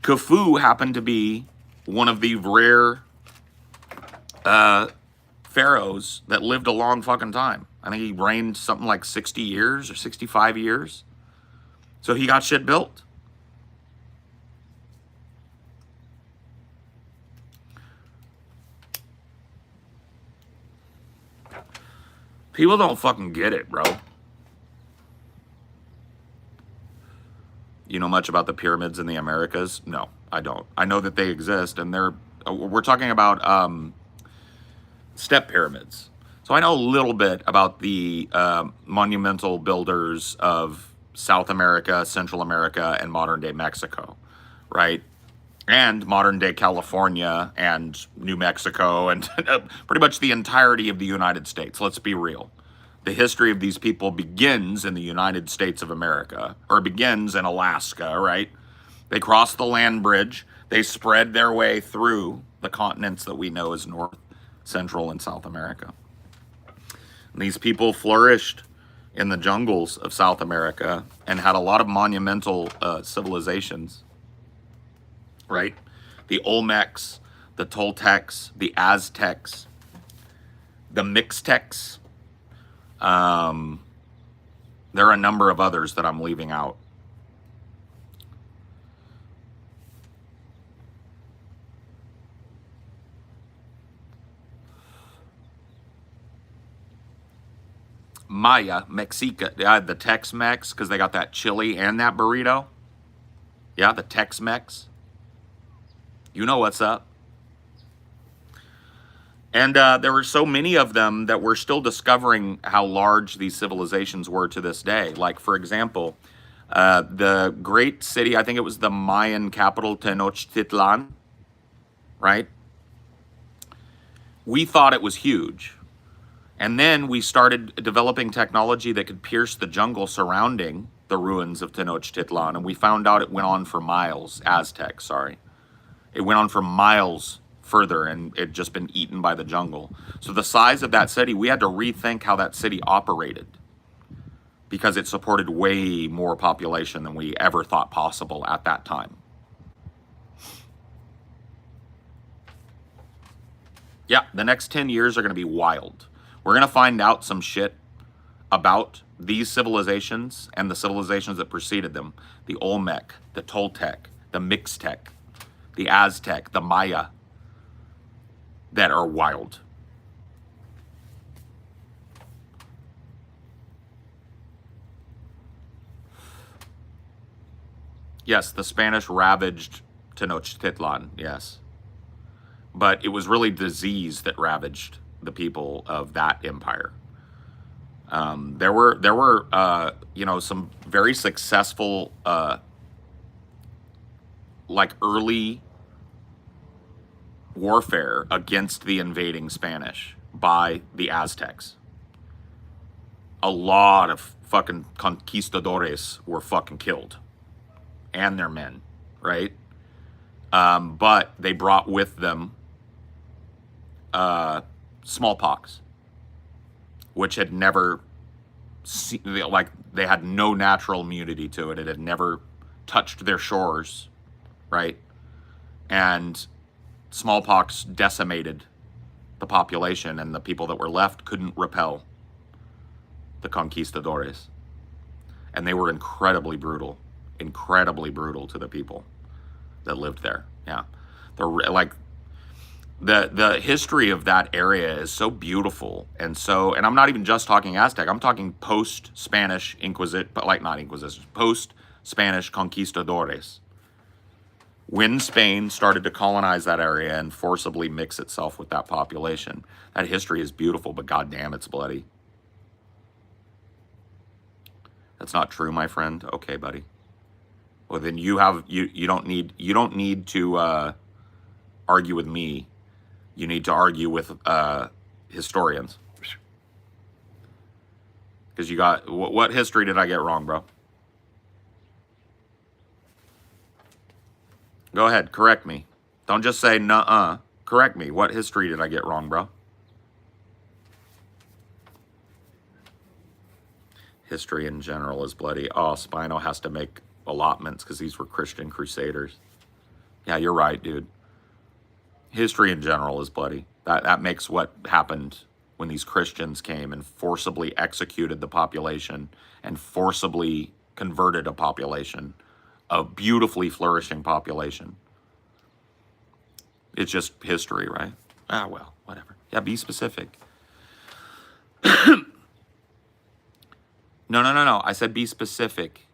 Khufu happened to be one of the rare pharaohs that lived a long fucking time. I think he reigned something like 60 years or 65 years. So he got shit built. People don't fucking get it, bro. You know much about the pyramids in the Americas? No, I don't. I know that they exist, and we're talking about step pyramids. So I know a little bit about the monumental builders of South America, Central America, and modern-day Mexico, right? And modern-day California and New Mexico and pretty much the entirety of the United States. Let's be real. The history of these people begins in the United States of America, or begins in Alaska, right? They crossed the land bridge. They spread their way through the continents that we know as North, Central, and South America. And these people flourished in the jungles of South America and had a lot of monumental civilizations, right? The Olmecs, the Toltecs, the Aztecs, the Mixtecs. There are a number of others that I'm leaving out. Maya, Mexica, the Tex-Mex, because they got that chili and that burrito. Yeah, the Tex-Mex. You know what's up. And there were so many of them that we're still discovering how large these civilizations were to this day. Like, for example, the great city, I think it was the Mayan capital, Tenochtitlan, right? We thought it was huge. And then we started developing technology that could pierce the jungle surrounding the ruins of Tenochtitlan. And we found out it went on for miles, Aztec, sorry. It went on for miles further, and it just been eaten by the jungle. So the size of that city, we had to rethink how that city operated because it supported way more population than we ever thought possible at that time. Yeah, the next 10 years are going to be wild. We're going to find out some shit about these civilizations and the civilizations that preceded them. The Olmec, the Toltec, the Mixtec, the Aztec, the Maya, that are wild. Yes, the Spanish ravaged Tenochtitlan, yes. But it was really disease that ravaged the people of that empire. There were some very successful, like early warfare against the invading Spanish by the Aztecs. A lot of fucking conquistadores were fucking killed. And their men, right? But they brought with them smallpox, which had never, like, they had no natural immunity to it. It had never touched their shores, right? And smallpox decimated the population, and the people that were left couldn't repel the conquistadores. And they were incredibly brutal to the people that lived there. Yeah. They're like, the history of that area is so beautiful, and I'm not even just talking Aztec. I'm talking post Spanish Inquisition, but like not Inquisition, post Spanish conquistadores. When Spain started to colonize that area and forcibly mix itself with that population, that history is beautiful, but goddamn, it's bloody. That's not true, my friend. Okay, buddy. Well, then you don't need to argue with me. You need to argue with historians. Because you got, what history did I get wrong, bro? Go ahead, correct me. Don't just say nuh-uh. Correct me. What history did I get wrong, bro? History in general is bloody. Oh, Spino has to make allotments because these were Christian crusaders. Yeah, you're right, dude. History in general is bloody. That makes what happened when these Christians came and forcibly executed the population and forcibly converted a population, a beautifully flourishing population. It's just history, right? Ah, well, whatever. Yeah, be specific. No. I said be specific.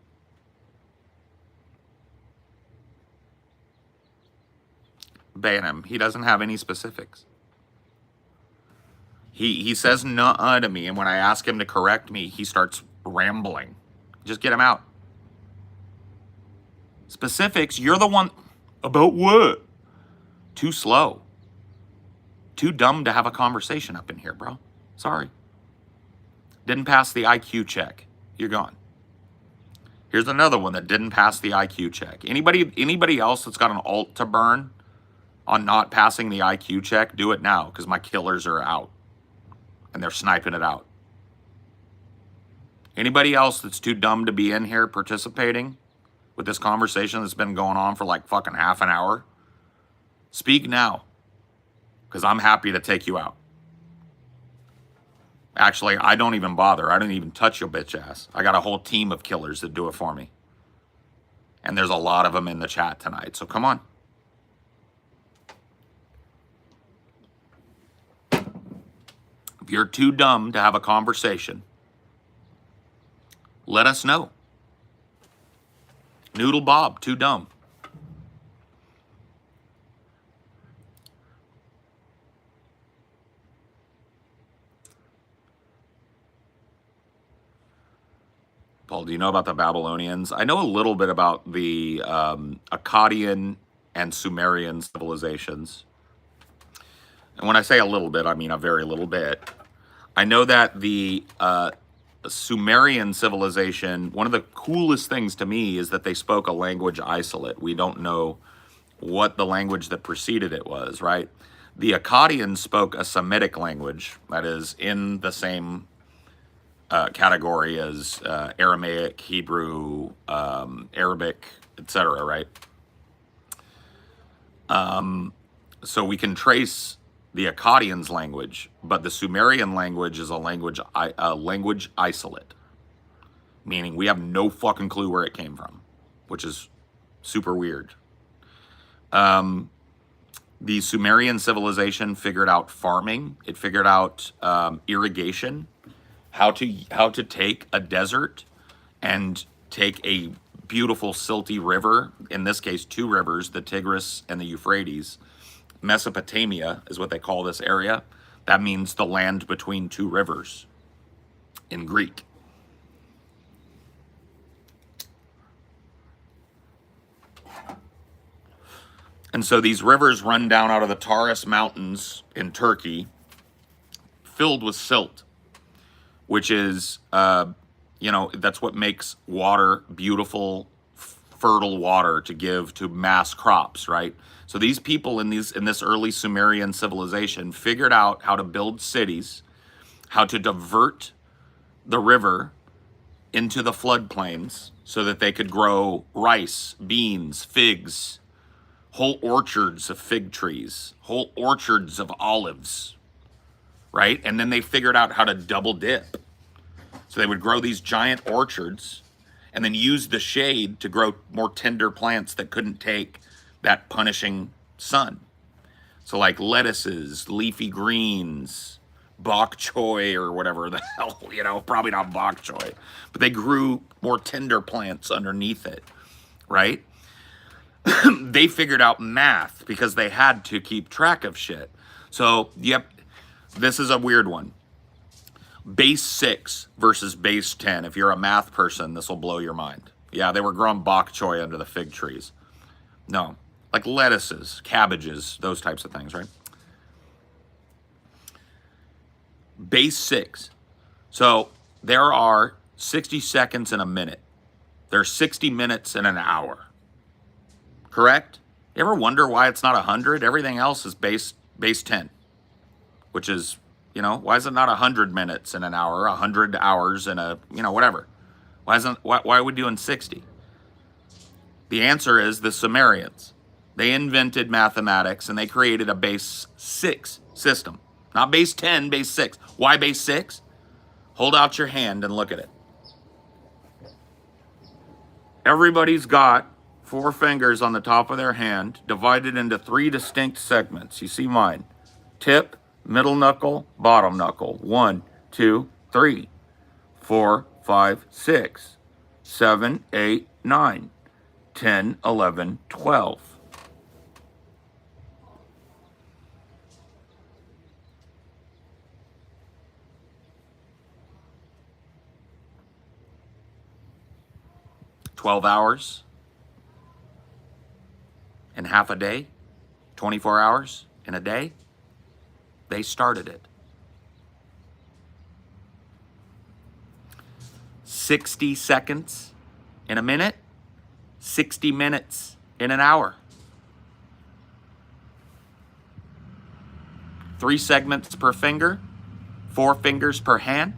Ban him. He doesn't have any specifics. He says nuh-uh to me, and when I ask him to correct me, he starts rambling. Just get him out. Specifics, you're the one. About what? Too slow. Too dumb to have a conversation up in here, bro. Sorry. Didn't pass the IQ check. You're gone. Here's another one that didn't pass the IQ check. Anybody else that's got an alt to burn on not passing the IQ check, do it now, because my killers are out. And they're sniping it out. Anybody else that's too dumb to be in here participating with this conversation that's been going on for like fucking half an hour? Speak now, because I'm happy to take you out. Actually, I don't even bother. I don't even touch your bitch ass. I got a whole team of killers that do it for me. And there's a lot of them in the chat tonight, so come on. If you're too dumb to have a conversation, let us know. Noodle Bob, too dumb. Paul, do you know about the Babylonians? I know a little bit about the Akkadian and Sumerian civilizations. And when I say a little bit, I mean a very little bit. I know that the Sumerian civilization, one of the coolest things to me is that they spoke a language isolate. We don't know what the language that preceded it was, right? The Akkadians spoke a Semitic language that is in the same category as Aramaic, Hebrew, Arabic, etc., right? So we can trace the Akkadians' language, but the Sumerian language is a language isolate, meaning we have no fucking clue where it came from, which is super weird. The Sumerian civilization figured out farming. It figured out irrigation, how to take a desert and take a beautiful silty river, in this case 2 rivers, the Tigris and the Euphrates. Mesopotamia is what they call this area. That means the land between 2 rivers in Greek. And so these rivers run down out of the Taurus Mountains in Turkey, filled with silt, which is, that's what makes water beautiful fertile water to give to mass crops, right? So these people in this early Sumerian civilization figured out how to build cities, how to divert the river into the floodplains so that they could grow rice, beans, figs, whole orchards of fig trees, whole orchards of olives, right? And then they figured out how to double dip. So they would grow these giant orchards and then use the shade to grow more tender plants that couldn't take that punishing sun. So like lettuces, leafy greens, bok choy or whatever the hell, probably not bok choy, but they grew more tender plants underneath it, right? They figured out math because they had to keep track of shit. So, yep, this is a weird one. Base 6 versus base 10. If you're a math person, this will blow your mind. Yeah, they were growing bok choy under the fig trees. No, like lettuces, cabbages, those types of things, right? Base 6. So there are 60 seconds in a minute. There's 60 minutes in an hour. Correct? You ever wonder why it's not 100? Everything else is base 10, which is, why is it not 100 minutes in an hour, 100 hours in a, whatever? Why are we doing 60? The answer is the Sumerians. They invented mathematics and they created a base 6 system. Not base 10, base 6. Why base 6? Hold out your hand and look at it. Everybody's got 4 fingers on the top of their hand, divided into 3 distinct segments. You see mine. Tip, middle knuckle, bottom knuckle. 1, 2, 3, 4, 5, 6, 7, 8, 9, 10, 11, 12. $12 in half a day, 24 hours in a day. They started it. 60 seconds in a minute, 60 minutes in an hour. 3 segments per finger, 4 fingers per hand.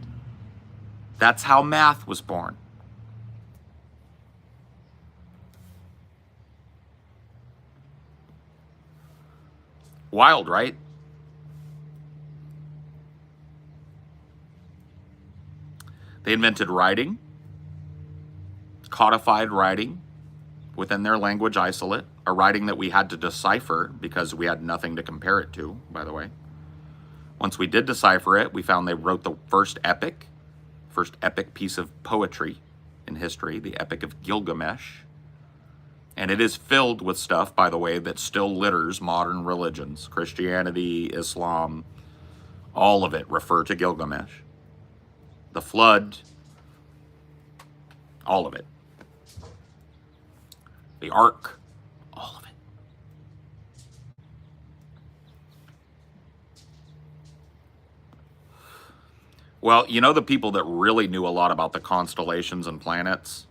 That's how math was born. Wild, right? They invented writing, codified writing within their language isolate, a writing that we had to decipher because we had nothing to compare it to, by the way. Once we did decipher it, we found they wrote the first epic piece of poetry in history, the Epic of Gilgamesh. And it is filled with stuff, by the way, that still litters modern religions. Christianity, Islam, all of it refer to Gilgamesh. The flood, all of it. The ark, all of it. Well, the people that really knew a lot about the constellations and planets,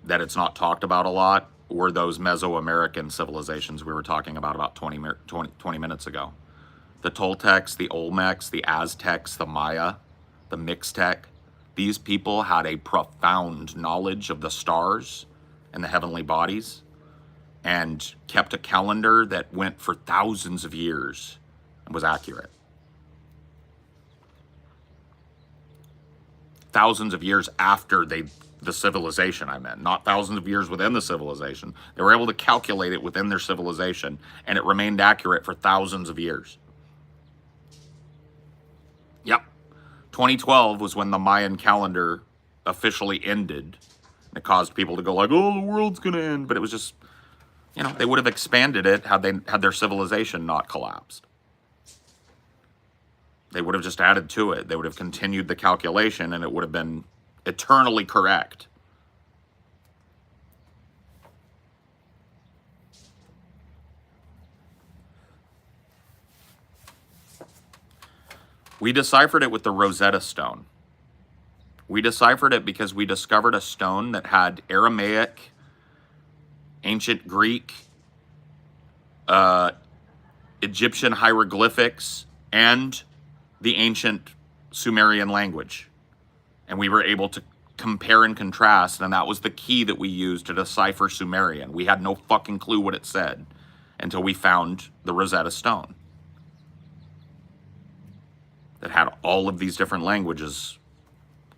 that it's not talked about a lot, were those Mesoamerican civilizations we were talking about 20 minutes ago. The Toltecs, the Olmecs, the Aztecs, the Maya, the Mixtec. These people had a profound knowledge of the stars and the heavenly bodies and kept a calendar that went for thousands of years and was accurate. Thousands of years after the civilization, I meant, not thousands of years within the civilization. They were able to calculate it within their civilization, and it remained accurate for thousands of years. Yep. 2012 was when the Mayan calendar officially ended. It caused people to go like, oh, the world's going to end. But it was just, they would have expanded it had their civilization not collapsed. They would have just added to it. They would have continued the calculation, and it would have been eternally correct. We deciphered it with the Rosetta Stone. We deciphered it because we discovered a stone that had Aramaic ancient Greek, uh, Egyptian hieroglyphics, and the ancient Sumerian language. And we were able to compare and contrast, and that was the key that we used to decipher Sumerian. We had no fucking clue what it said until we found the Rosetta Stone that had all of these different languages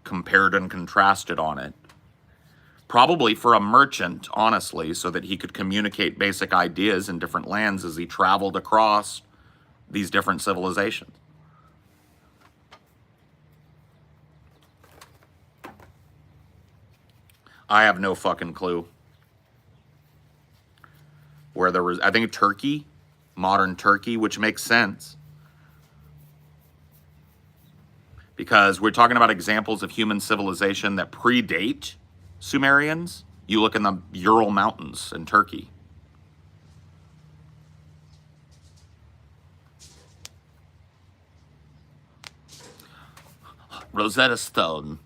compared and contrasted on it. Probably for a merchant, honestly, so that he could communicate basic ideas in different lands as he traveled across these different civilizations. I have no fucking clue where there was, I think Turkey, modern Turkey, which makes sense. Because we're talking about examples of human civilization that predate Sumerians. You look in the Ural Mountains in Turkey. Rosetta Stone.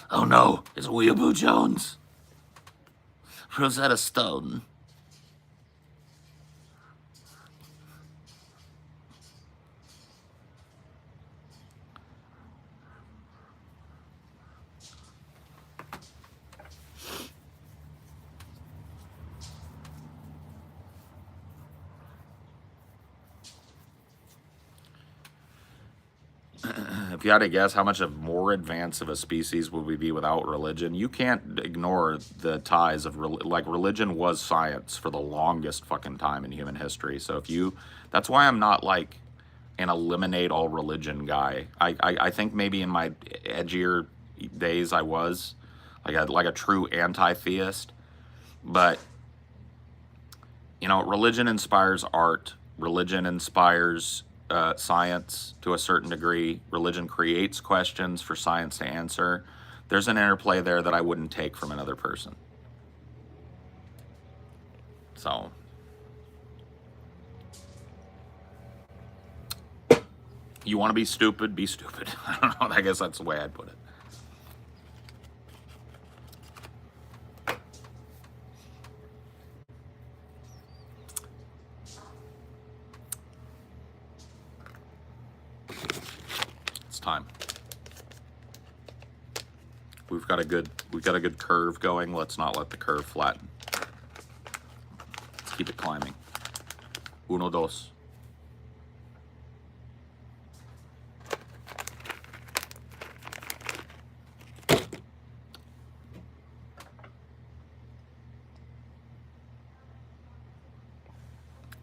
Oh no, it's Weeaboo Jones. Rosetta Stone. If you had to guess how much of more advanced of a species would we be without religion, you can't ignore the ties of like religion was science for the longest fucking time in human history. So if you, that's why I'm not like an eliminate all religion guy. I think maybe in my edgier days I was like a true anti-theist, but you know, religion inspires art. Religion inspires science to a certain degree. Religion creates questions for science to answer. There's an interplay there that I wouldn't take from another person. So, you want to be stupid, be stupid. I don't know. I guess that's the way I'd put it. Time. We've got a good curve going. Let's not let the curve flatten. Let's keep it climbing. Uno, dos.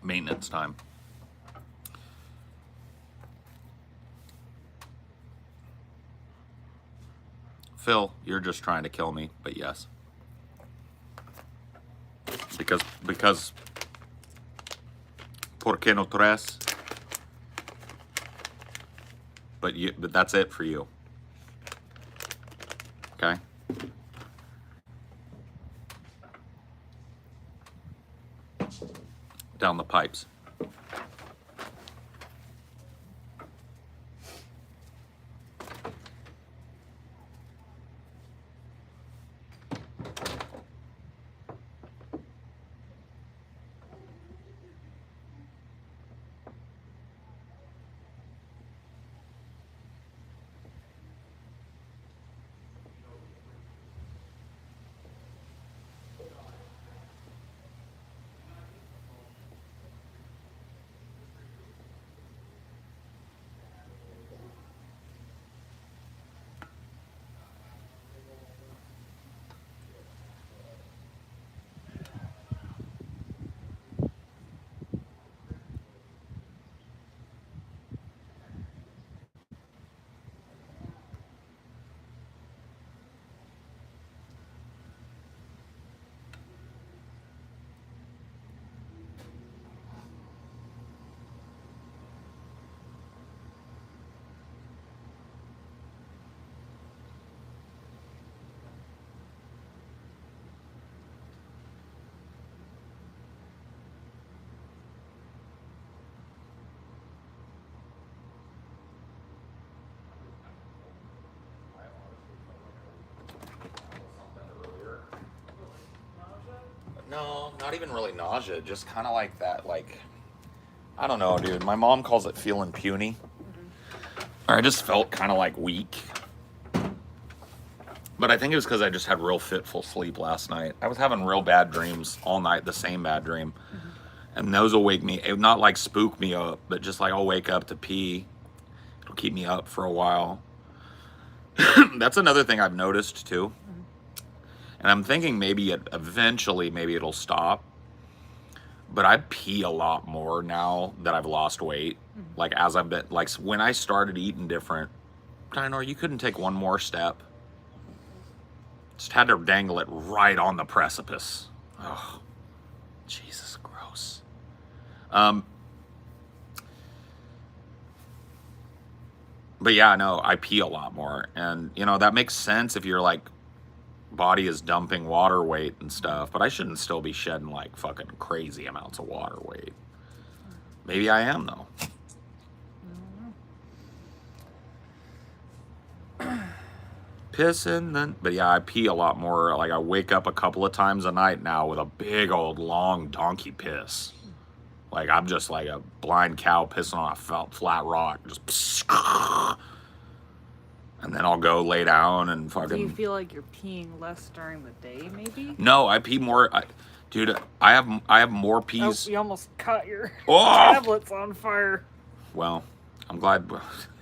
Maintenance time. Phil, you're just trying to kill me, but yes. Because ¿por qué no tres? But that's it for you. Okay? Down the pipes. No, not even really nausea. Just kind of like that, like, I don't know, dude. My mom calls it feeling puny. Or I just felt kind of like weak. But I think it was because I just had real fitful sleep last night. I was having real bad dreams all night, the same bad dream. And those will wake me, not like spook me up, but just like I'll wake up to pee. It'll keep me up for a while. That's another thing I've noticed too. And I'm thinking maybe eventually maybe it'll stop. But I pee a lot more now that I've lost weight. Like as I've been, like when I started eating different, I know you couldn't take one more step. Just had to dangle it right on the precipice. Oh, Jesus, gross. But yeah, no, I pee a lot more. And, you know, that makes sense if your, like, body is dumping water weight and stuff. But I shouldn't still be shedding, like, fucking crazy amounts of water weight. Maybe I am, though. Pissing, then. But yeah, I pee a lot more. Like, I wake up a couple of times a night now with a big old long donkey piss. Like, I'm just like a blind cow pissing on a flat rock. Just and then I'll go lay down and fucking... Do you feel like you're peeing less during the day, maybe? No, I pee more... Dude, I have more pees... Oh, you almost caught your Oh! tablets on fire. Well, I'm glad...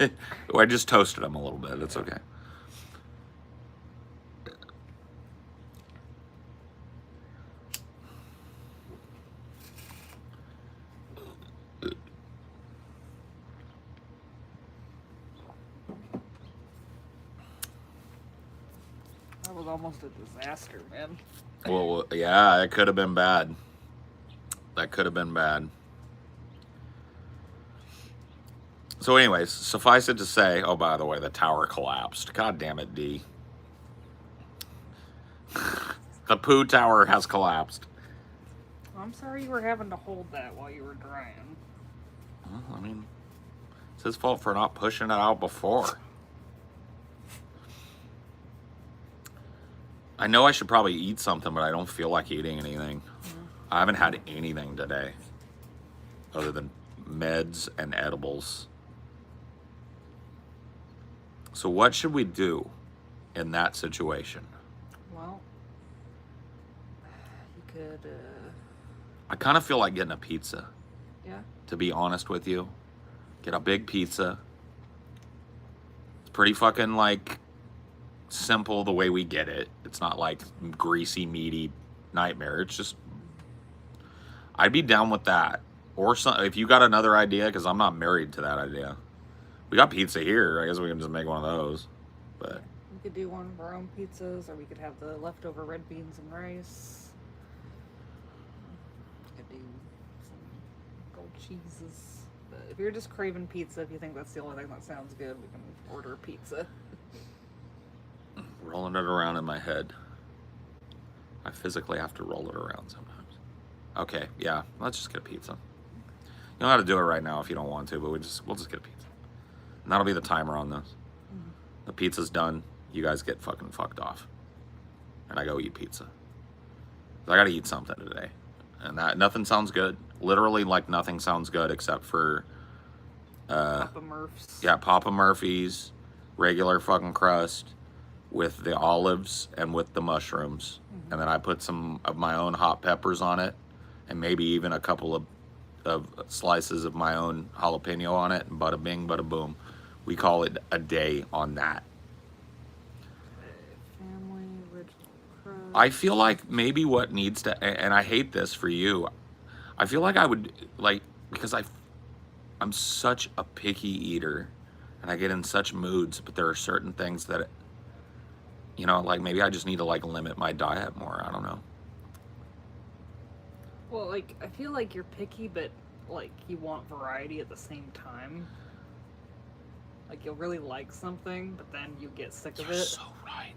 I just toasted them a little bit. It's okay. That was almost a disaster, man. Well, yeah, it could have been bad. That could have been bad. So anyways, suffice it to say, oh, by the way, the tower collapsed. God damn it, D. The poo tower has collapsed. I'm sorry you were having to hold that while you were drying. Well, I mean, it's his fault for not pushing it out before. I know I should probably eat something, but I don't feel like eating anything. I haven't had anything today other than meds and edibles. So what should we do in that situation? Well, you could, I kind of feel like getting a pizza, yeah. to be honest with you. Get a big pizza. It's pretty fucking, like, simple the way we get it. It's not like greasy, meaty nightmare. It's just, I'd be down with that. Or some, if you got another idea, because I'm not married to that idea. We got pizza here. I guess we can just make one of those. But We could do one of our own pizzas, or we could have the leftover red beans and rice. We could do some gold cheeses. But if you're just craving pizza, if you think that's the only thing that sounds good, we can order a pizza. rolling it around in my head. I physically have to roll it around sometimes. Okay, yeah, let's just get a pizza. You don't have to do it right now if you don't want to, but we'll just get a pizza. And that'll be the timer on this. Mm-hmm. The pizza's done. You guys get fucking fucked off. And I go eat pizza. I gotta eat something today. And that nothing sounds good. Literally, like, nothing sounds good except for Papa Murph's. Yeah, Papa Murphy's, regular fucking crust with the olives and with the mushrooms. Mm-hmm. And then I put some of my own hot peppers on it, and maybe even a couple of slices of my own jalapeno on it, and bada bing, bada boom. We call it a day on that. Family original crust. I feel like maybe what needs to, and I hate this for you, I feel like I would, like, because I'm such a picky eater, and I get in such moods, but there are certain things that, you know, like, maybe I just need to, like, limit my diet more. I don't know. Well, like, I feel like you're picky, but, like, you want variety at the same time. Like, you'll really like something, but then you get sick of it. You're so right.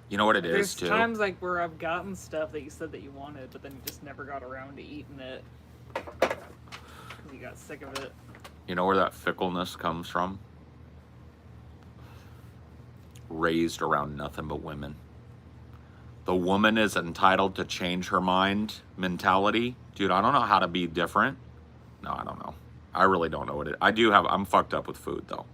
You know what it is, too? There's times, like, where I've gotten stuff that you said that you wanted, but then you just never got around to eating it. Because you got sick of it. You know where that fickleness comes from? Raised around nothing but women. the woman is entitled to change her mind mentality. Dude, I don't know how to be different. No, I don't know. I really don't know what it. I'm fucked up with food though.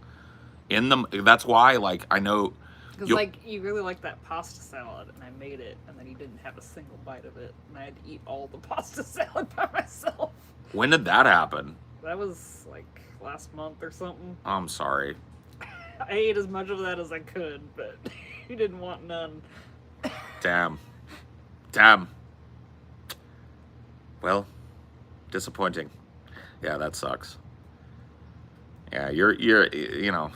That's why, like, I know. Because, like, you really like that pasta salad, and I made it, and then you didn't have a single bite of it, and I had to eat all the pasta salad by myself. When did that happen? That was, like, last month or something. I'm sorry. I ate as much of that as I could, but you didn't want none. Damn. Well, disappointing. Yeah, that sucks. Yeah, you're you know,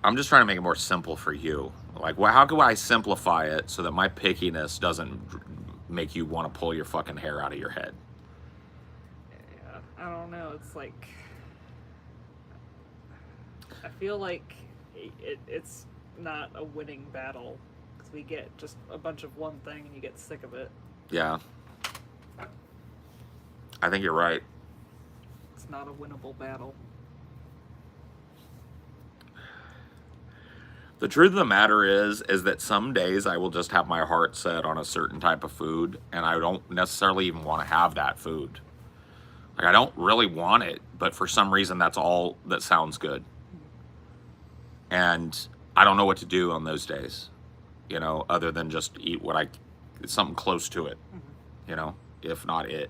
I'm just trying to make it more simple for you. Like, how do I simplify it so that my pickiness doesn't make you want to pull your fucking hair out of your head? Yeah, I don't know. It's like, I feel like it's not a winning battle because we get just a bunch of one thing and you get sick of it. Yeah. I think you're right. It's not a winnable battle. The truth of the matter is that some days I will just have my heart set on a certain type of food, and I don't necessarily even want to have that food. Like, I don't really want it, but for some reason that's all that sounds good. And I don't know what to do on those days, you know, other than just eat something close to it, you know, if not it.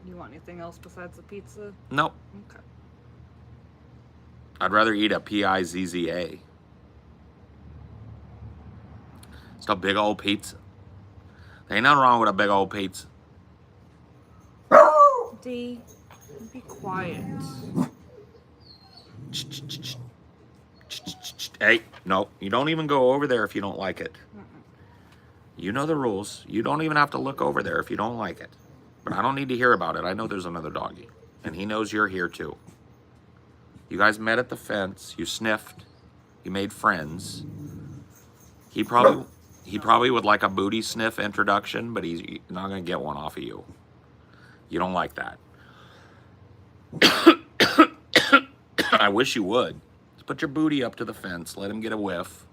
You want anything else besides the pizza? Nope. Okay. I'd rather eat a Pizza. It's a big old pizza. There ain't nothing wrong with a big old pizza. D, be quiet. Hey, no, you don't even go over there if you don't like it. You know the rules. You don't even have to look over there if you don't like it. But I don't need to hear about it. I know there's another doggy. And he knows you're here too. You guys met at the fence. You sniffed. You made friends. He probably would like a booty sniff introduction, but he's not going to get one off of you. You don't like that. I wish you would. Just put your booty up to the fence. Let him get a whiff.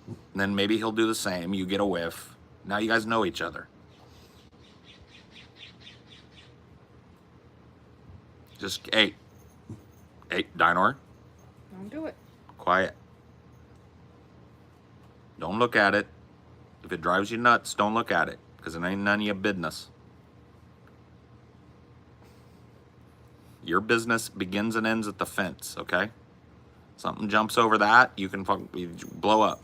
And then maybe he'll do the same. You get a whiff. Now you guys know each other. Just, hey, Dinor. Don't do it. Quiet. Don't look at it. If it drives you nuts, don't look at it, because it ain't none of your business. Your business begins and ends at the fence, okay? Something jumps over that, you can blow up.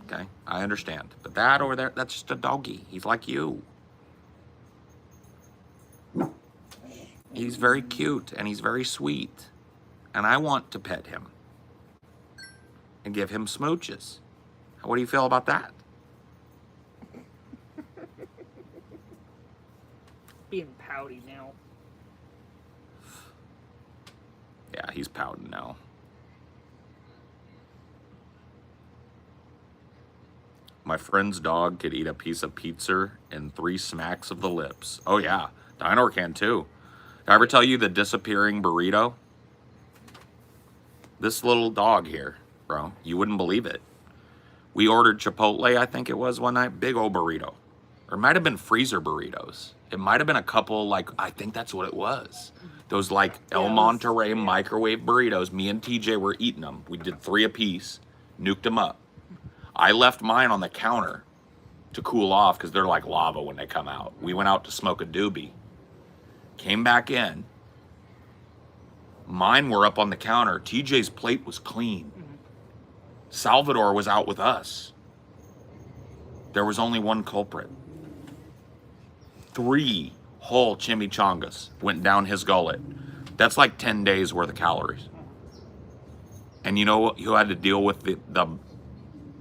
Okay? I understand. But that over there, that's just a doggy. He's like you. He's very cute and he's very sweet. And I want to pet him and give him smooches. What do you feel about that? Being pouty now. Yeah, he's pouting now. My friend's dog could eat a piece of pizza in 3 smacks of the lips. Oh yeah, Dinor can too. Did I ever tell you the disappearing burrito? This little dog here, bro, you wouldn't believe it. We ordered Chipotle, I think it was one night, big old burrito. Or it might have been freezer burritos. It might have been a couple, like, I think that's what it was. Those, like, El Monterey microwave burritos. Me and TJ were eating them. We did 3 apiece, nuked them up. I left mine on the counter to cool off because they're like lava when they come out. We went out to smoke a doobie. Came back in. Mine were up on the counter. TJ's plate was clean. Salvador was out with us. There was only one culprit. 3 whole chimichangas went down his gullet. That's like 10 days worth of calories. And you know who had to deal with the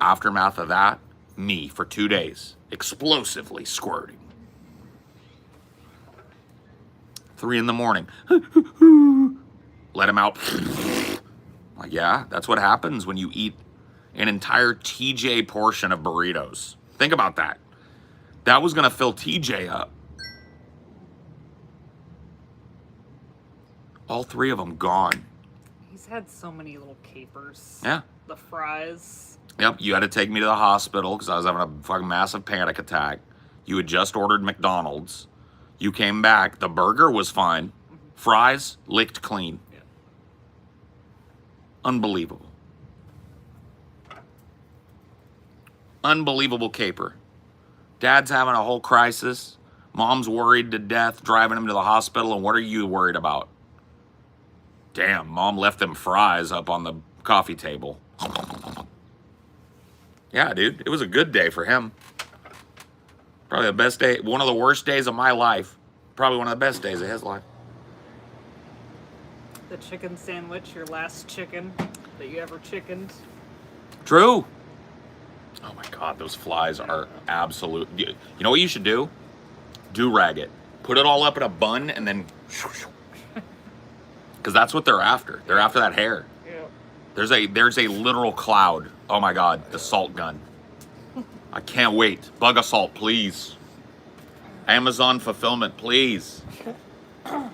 aftermath of that? Me, for 2 days. Explosively squirting. 3 a.m. Let him out. Like, yeah, that's what happens when you eat an entire TJ portion of burritos. Think about that. That was going to fill TJ up. All 3 of them gone. He's had so many little capers. Yeah. The fries. Yep, you had to take me to the hospital because I was having a fucking massive panic attack. You had just ordered McDonald's. You came back. The burger was fine. Fries licked clean. Yeah. Unbelievable. Unbelievable caper. Dad's having a whole crisis. Mom's worried to death, driving him to the hospital. And what are you worried about? Damn, Mom left them fries up on the coffee table. Yeah, dude, it was a good day for him. Probably the best day, one of the worst days of my life. Probably one of the best days of his life. The chicken sandwich, your last chicken that you ever chickened. True. Oh my God, those flies are absolute. You know what you should do? Do-rag it. Put it all up in a bun and then... Because that's what they're after. They're after that hair. Yeah. There's a literal cloud. Oh my God, the salt gun. I can't wait. Bug assault, please. Amazon fulfillment, please. You know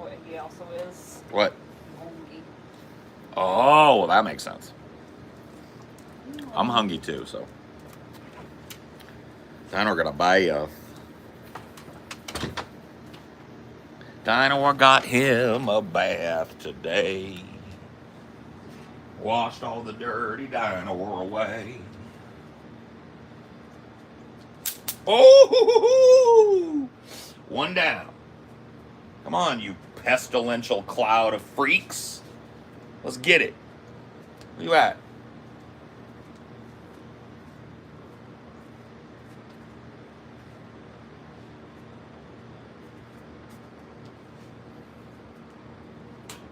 what he also is? What? Hungry. Oh, well, that makes sense. I'm hungry too, so. Dinah, we're gonna buy you. Dinah got him a bath today. Washed all the dirty dinosaur away. Oh, one down. Come on, you pestilential cloud of freaks. Let's get it. Where you at?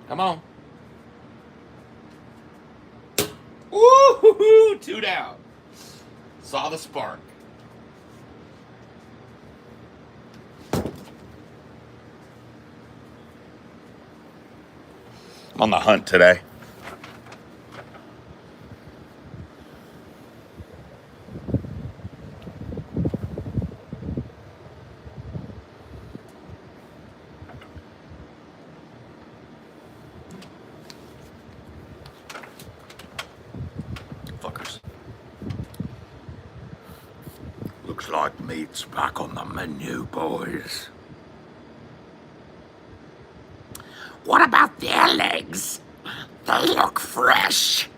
Come on. Woo-hoo-hoo, 2 down. Saw the spark. I'm on the hunt today. Fuckers. Looks like meat's back on the menu, boys. What about their legs? They look fresh.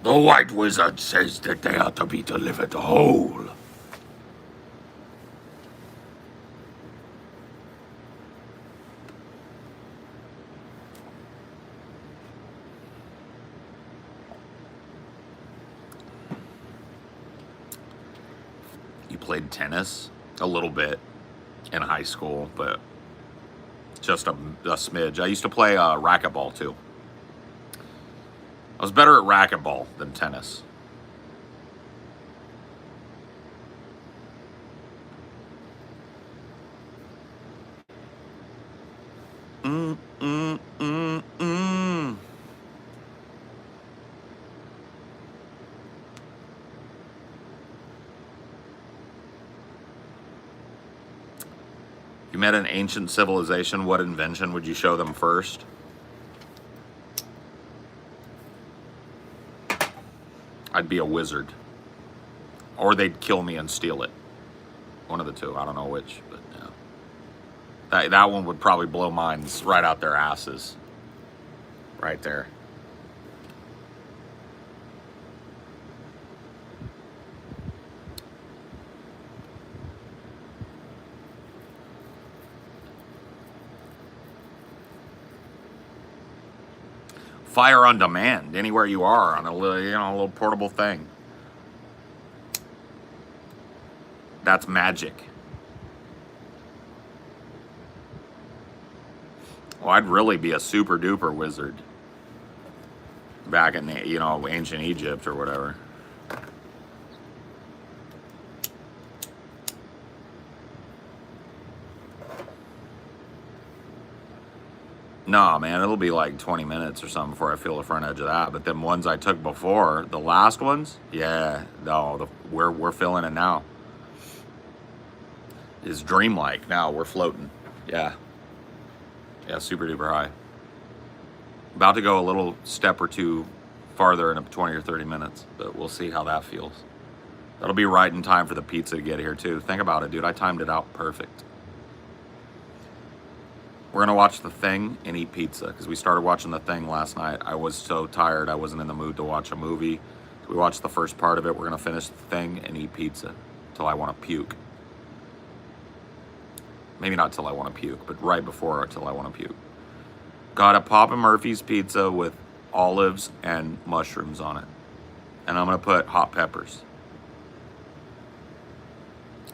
The White Wizard says that they are to be delivered whole. You played tennis? A little bit in high school, but just a smidge. I used to play racquetball too. I was better at racquetball than tennis. Mm, mm, mm, mm. You met an ancient civilization, what invention would you show them first? I'd be a wizard. Or they'd kill me and steal it. One of the two, I don't know which, but yeah. That one would probably blow minds right out their asses. Right there. Fire on demand, anywhere you are on a little, a little portable thing. That's magic. Well, I'd really be a super duper wizard back in ancient Egypt or whatever. No, man, it'll be like 20 minutes or something before I feel the front edge of that. But them ones I took before, the last ones, yeah, no, we're feeling it now. is dreamlike. Now we're floating. Yeah. Yeah, super duper high. About to go a little step or two farther in 20 or 30 minutes, but we'll see how that feels. That'll be right in time for the pizza to get here too. Think about it, dude. I timed it out perfect. We're gonna watch The Thing and eat pizza because we started watching The Thing last night. I was so tired, I wasn't in the mood to watch a movie. So we watched the first part of it. We're gonna finish The Thing and eat pizza till I want to puke. Maybe not till I want to puke, but right before till I want to puke. Got a Papa Murphy's pizza with olives and mushrooms on it. And I'm gonna put hot peppers.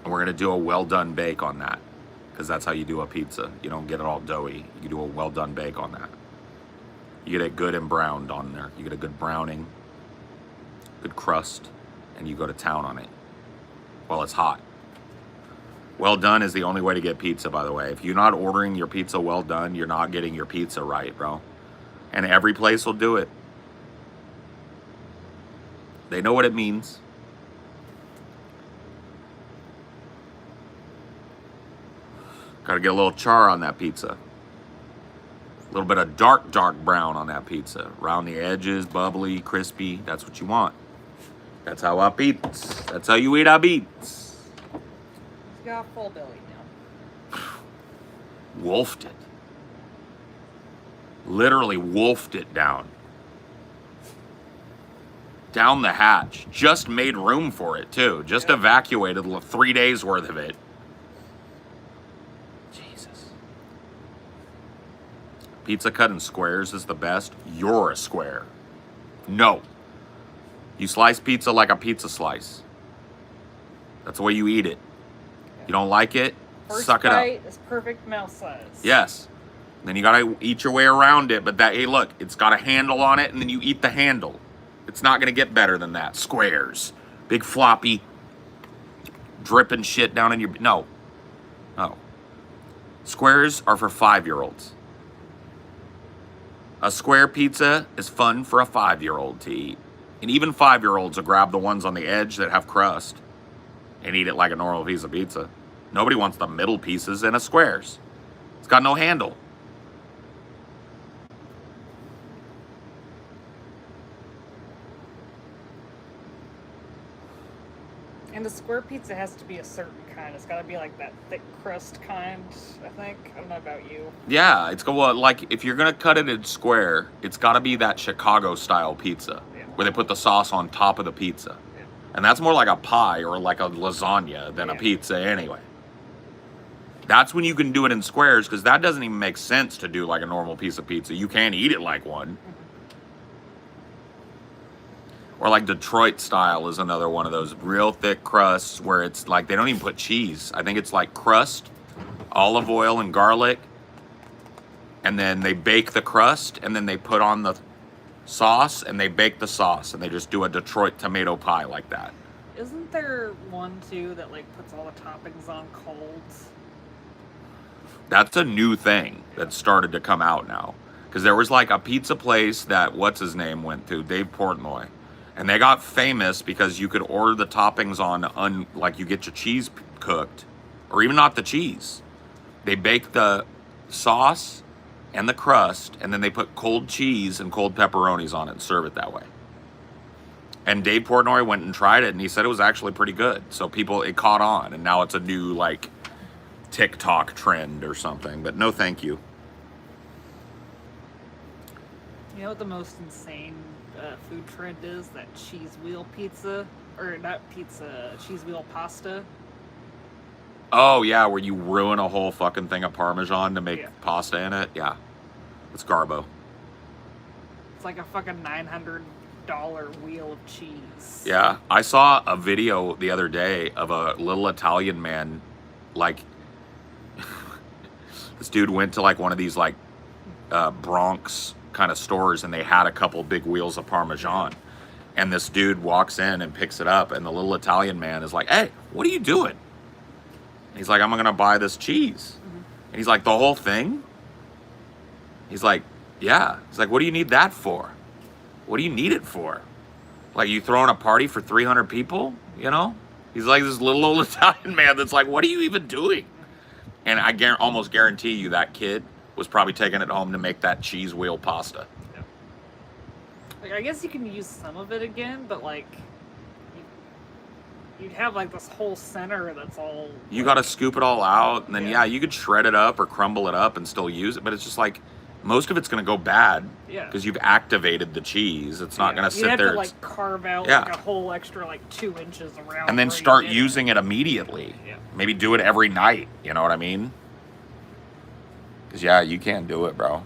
And we're gonna do a well done bake on that. Because that's how you do a pizza. You don't get it all doughy. You do a well done bake on that. You get it good and browned on there. You get a good browning, good crust, and you go to town on it while it's hot. Well done is the only way to get pizza, by the way. If you're not ordering your pizza well done, you're not getting your pizza right, bro. And every place will do it. They know what it means. Gotta get a little char on that pizza. A little bit of dark brown on that pizza. Around the edges, bubbly, crispy. That's what you want. That's how I eats. That's how you eat I eats. You got a full belly now. Wolfed it. Literally wolfed it down. Down the hatch. Just made room for it, too. Just evacuated 3 days worth of it. Pizza cut in squares is the best. You're a square. No. You slice pizza like a pizza slice. That's the way you eat it. You don't like it? Suck it up. First bite is perfect mouth size. Yes. Then you gotta eat your way around it, but hey, look, it's got a handle on it, and then you eat the handle. It's not gonna get better than that. Squares. Big floppy, dripping shit down in your... No. No. Squares are for 5-year-olds. A square pizza is fun for a 5-year-old to eat. And even 5-year-olds will grab the ones on the edge that have crust and eat it like a normal piece of pizza. Nobody wants the middle pieces in a squares. It's got no handle. And the square pizza has to be a certain kind. It's got to be like that thick crust kind, I think. I don't know about you. Yeah, it's well, like if you're gonna cut it in square, it's got to be that Chicago style pizza where they put the sauce on top of the pizza, and that's more like a pie or like a lasagna than a pizza anyway. That's when you can do it in squares because that doesn't even make sense to do like a normal piece of pizza. You can't eat it like one. Or like Detroit style is another one of those real thick crusts where it's like they don't even put cheese. I think it's like crust, olive oil and garlic, and then they bake the crust, and then they put on the sauce, and they bake the sauce, and they just do a Detroit tomato pie like that. Isn't there one too that like puts all the toppings on cold? That's a new thing that started to come out now. Because there was like a pizza place that what's his name went to, Dave Portnoy. And they got famous because you could order the toppings on, like you get your cheese cooked, or even not the cheese. They bake the sauce and the crust, and then they put cold cheese and cold pepperonis on it and serve it that way. And Dave Portnoy went and tried it, and he said it was actually pretty good. So it caught on, and now it's a new like TikTok trend or something. But no, thank you. You know what the most insane food trend is? That cheese wheel pizza, or not pizza, cheese wheel pasta. Oh yeah, where you ruin a whole fucking thing of Parmesan to make pasta in it. Yeah, it's garbo. It's like a fucking $900 wheel of cheese. Yeah, I saw a video the other day of a little Italian man, like this dude went to like one of these like Bronx kind of stores, and they had a couple big wheels of Parmesan, and this dude walks in and picks it up, and the little Italian man is like, "Hey, what are you doing?" And he's like, "I'm gonna buy this cheese." And he's like, "The whole thing?" He's like, "Yeah." He's like, "What do you need that for? What do you need it for? Like, you throwing a party for 300 people, you know?" He's like this little old Italian man that's like, what are you even doing? And I almost guarantee you that kid was probably taking it home to make that cheese wheel pasta. Yeah. Like, I guess you can use some of it again, but like, you'd have like this whole center that's all. You got to scoop it all out, and then Yeah. you could shred it up or crumble it up and still use it. But it's just like most of it's going to go bad because you've activated the cheese. It's not going to sit have there. To like carve out Yeah. like a whole extra like 2 inches around, and then where start you did using it immediately. Yeah. Maybe do it every night. You know what I mean? Because you can't do it, bro.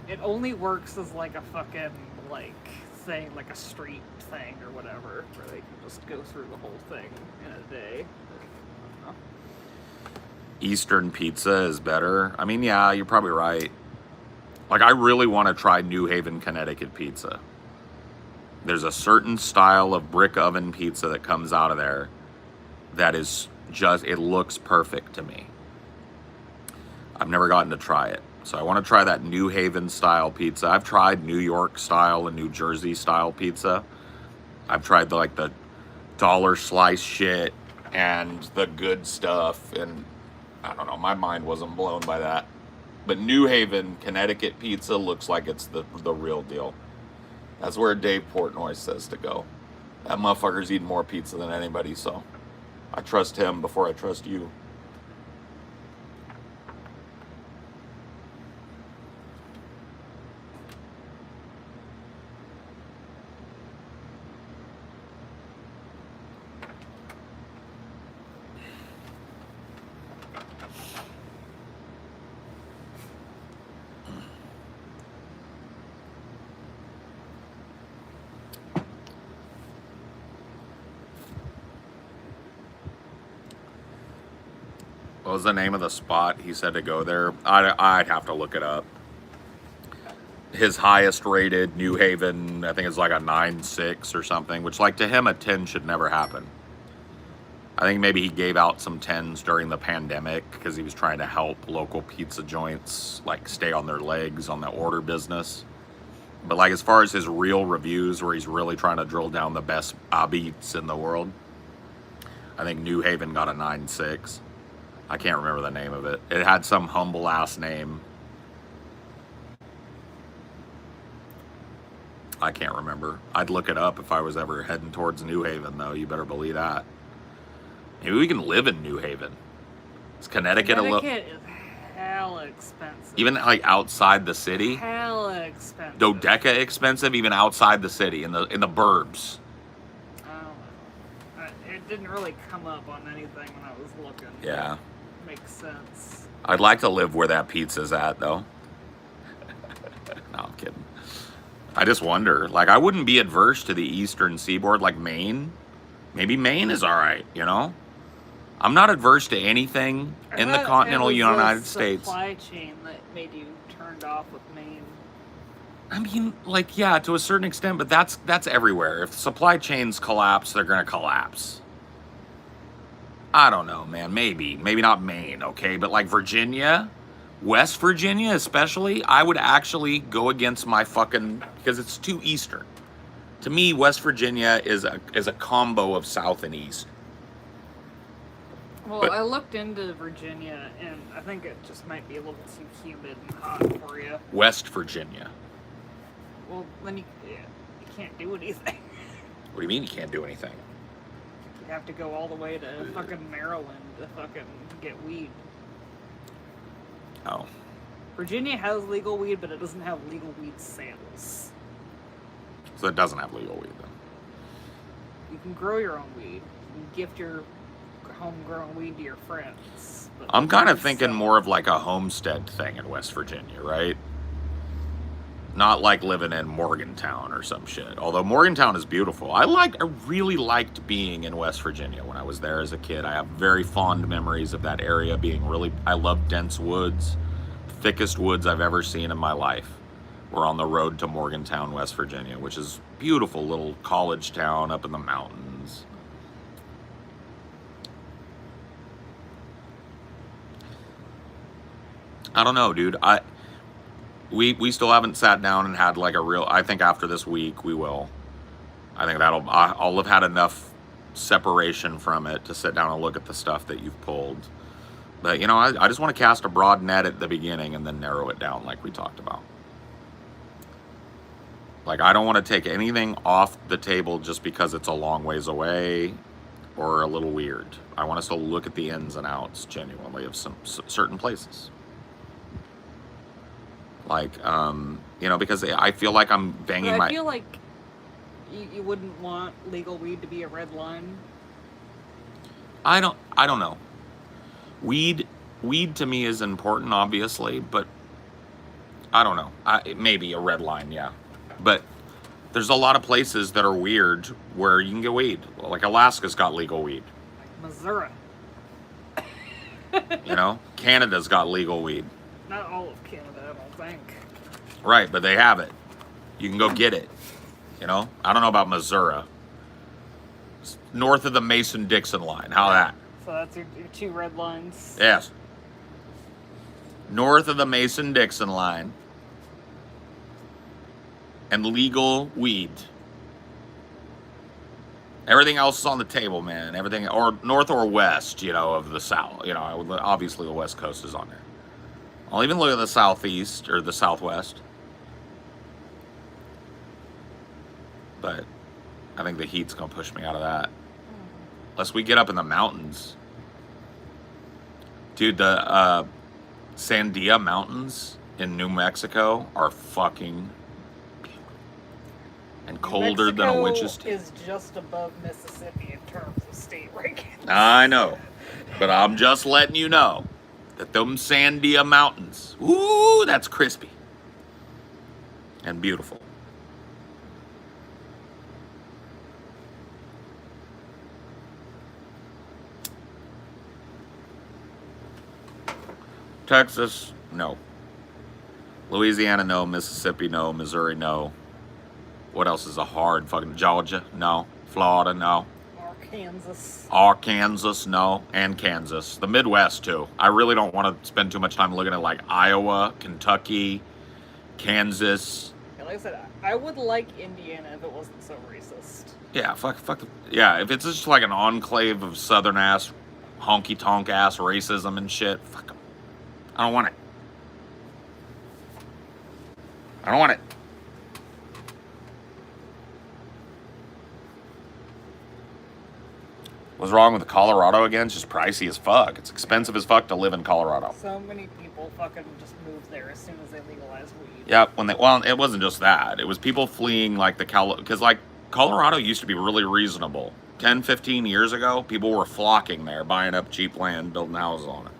It only works as like a fucking like thing, like a street thing or whatever, where they can just go through the whole thing in a day. Eastern pizza is better. I mean, yeah, you're probably right. Like, I really want to try New Haven, Connecticut pizza. There's a certain style of brick oven pizza that comes out of there that is just, it looks perfect to me. I've never gotten to try it. So I want to try that New Haven style pizza. I've tried New York style and New Jersey style pizza. I've tried the dollar slice shit and the good stuff, and I don't know, my mind wasn't blown by that. But New Haven, Connecticut pizza looks like it's the real deal. That's where Dave Portnoy says to go. That motherfucker's eating more pizza than anybody, so I trust him before I trust you. What was the name of the spot he said to go there? I'd have to look it up. His highest rated New Haven, I think it's like a 9.6 or something, which like to him a 10 should never happen. I think maybe he gave out some 10s during the pandemic because he was trying to help local pizza joints like stay on their legs on the order business. But like as far as his real reviews where he's really trying to drill down the best beats in the world, I think New Haven got a 9.6. I can't remember the name of it. It had some humble ass name. I can't remember. I'd look it up if I was ever heading towards New Haven, though. You better believe that. Maybe we can live in New Haven. Is Connecticut a little? Connecticut is hella expensive. Even like outside the city? Hella expensive. Dodeca expensive, even outside the city, in the burbs. I don't know. It didn't really come up on anything when I was looking. Yeah. Makes sense. I'd like to live where that pizza's at, though. No, I'm kidding. I just wonder. Like, I wouldn't be adverse to the eastern seaboard, like Maine. Maybe Maine is all right, you know? I'm not adverse to anything in the continental United States. Supply chain that made you turned off with Maine. I mean, like, yeah, to a certain extent, but that's everywhere. If supply chains collapse, they're going to collapse. I don't know, man. Maybe not Maine, okay? But like Virginia, West Virginia especially, I would actually go against my fucking, because it's too eastern. To me, West Virginia is a combo of South and East. Well, I looked into Virginia, and I think it just might be a little too humid and hot for you. West Virginia. Well, then you can't do anything. What do you mean you can't do anything? You have to go all the way to fucking Maryland to fucking get weed. Oh. Virginia has legal weed, but it doesn't have legal weed sales. So it doesn't have legal weed, then. You can grow your own weed. You can gift your homegrown weed to your friends. I'm kind of thinking more of like a homestead thing in West Virginia, right? Not like living in Morgantown or some shit. Although Morgantown is beautiful. I really liked being in West Virginia when I was there as a kid. I have very fond memories of that area being really, I love dense woods. Thickest woods I've ever seen in my life. We're on the road to Morgantown, West Virginia, which is beautiful little college town up in the mountains. I don't know, dude. We still haven't sat down and had like a real, I think after this week we will. I think I'll have had enough separation from it to sit down and look at the stuff that you've pulled. But, you know, I just want to cast a broad net at the beginning and then narrow it down like we talked about. Like, I don't want to take anything off the table just because it's a long ways away or a little weird. I want us to look at the ins and outs, genuinely, of some certain places. Like, you know, because I feel like I'm banging I feel like you wouldn't want legal weed to be a red line. I don't know. Weed to me is important, obviously, but I don't know. It may be a red line, yeah. But there's a lot of places that are weird where you can get weed. Like Alaska's got legal weed. Like Missouri. You know, Canada's got legal weed. Not all of Canada, I don't think. Right, but they have it. You can go get it. You know, I don't know about Missouri. It's north of the Mason-Dixon line. How that? So that's your two red lines. Yes. North of the Mason-Dixon line. And legal weed. Everything else is on the table, man. Everything, or north or west, you know, of the south. You know, obviously the west coast is on there. I'll even look at the southeast or the southwest. But I think the heat's going to push me out of that. Unless we get up in the mountains. Dude, the Sandia Mountains in New Mexico are fucking beautiful. And colder than a witch's tail. Is just above Mississippi in terms of state rankings. I know. But I'm just letting you know that them Sandia Mountains, ooh, that's crispy. And beautiful. Texas, no. Louisiana, no. Mississippi, no. Missouri, no. What else is a hard fucking Georgia? No. Florida, no. Arkansas, no. And Kansas. The Midwest, too. I really don't want to spend too much time looking at, like, Iowa, Kentucky, Kansas. Yeah, like I said, I would like Indiana if it wasn't so racist. Yeah, fuck. Yeah, if it's just like an enclave of southern-ass, honky-tonk-ass racism and shit, fuck them. I don't want it. I don't want it. What's wrong with Colorado again? It's just pricey as fuck. It's expensive as fuck to live in Colorado. So many people fucking just move there as soon as they legalize weed. Yep. Well, it wasn't just that. It was people fleeing like because like Colorado used to be really reasonable. 10, 15 years ago, people were flocking there, buying up cheap land, building houses on it.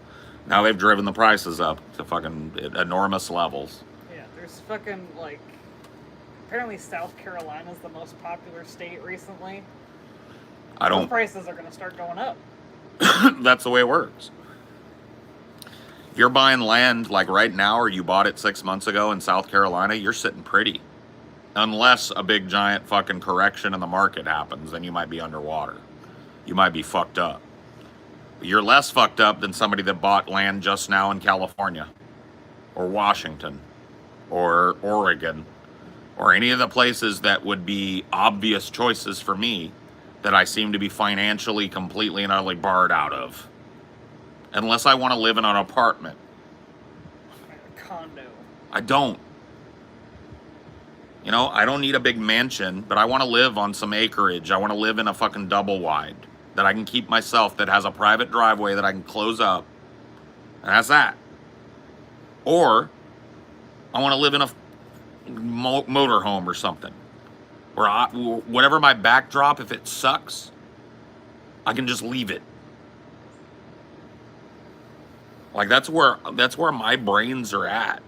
Now they've driven the prices up to fucking enormous levels. Yeah, there's fucking, like, apparently South Carolina's the most popular state recently. Those prices are going to start going up. That's the way it works. If you're buying land, like right now, or you bought it 6 months ago in South Carolina, you're sitting pretty. Unless a big giant fucking correction in the market happens, then you might be underwater. You might be fucked up. You're less fucked up than somebody that bought land just now in California, or Washington, or Oregon, or any of the places that would be obvious choices for me that I seem to be financially completely and utterly barred out of. Unless I want to live in an apartment. A condo. I don't. You know, I don't need a big mansion, but I want to live on some acreage. I want to live in a fucking double wide that I can keep myself, that has a private driveway that I can close up. And that's that. Or I want to live in a motorhome or something. Where whatever my backdrop, if it sucks, I can just leave it. Like that's where my brains are at.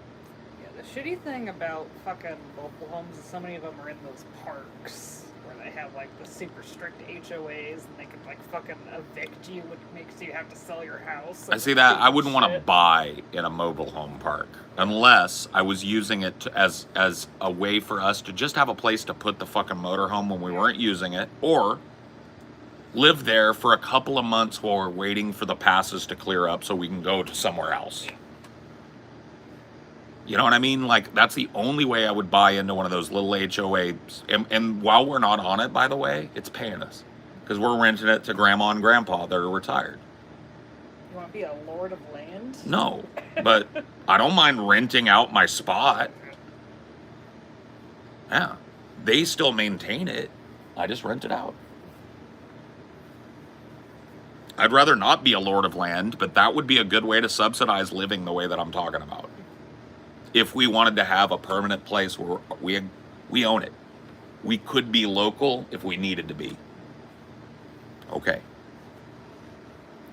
Yeah, the shitty thing about fucking mobile homes is so many of them are in those parks where they have like the super strict HOAs and they can like fucking evict you, which makes you have to sell your house. I see that. I wouldn't want to buy in a mobile home park unless I was using it as a way for us to just have a place to put the fucking motorhome when we weren't using it, or live there for a couple of months while we're waiting for the passes to clear up so we can go to somewhere else. You know what I mean? Like, that's the only way I would buy into one of those little HOAs. And while we're not on it, by the way, it's paying us. because we're renting it to grandma and grandpa that are retired. You want to be a lord of land? No, but I don't mind renting out my spot. Yeah, they still maintain it. I just rent it out. I'd rather not be a lord of land, but that would be a good way to subsidize living the way that I'm talking about. If we wanted to have a permanent place where we own it, we could be local if we needed to be. Okay.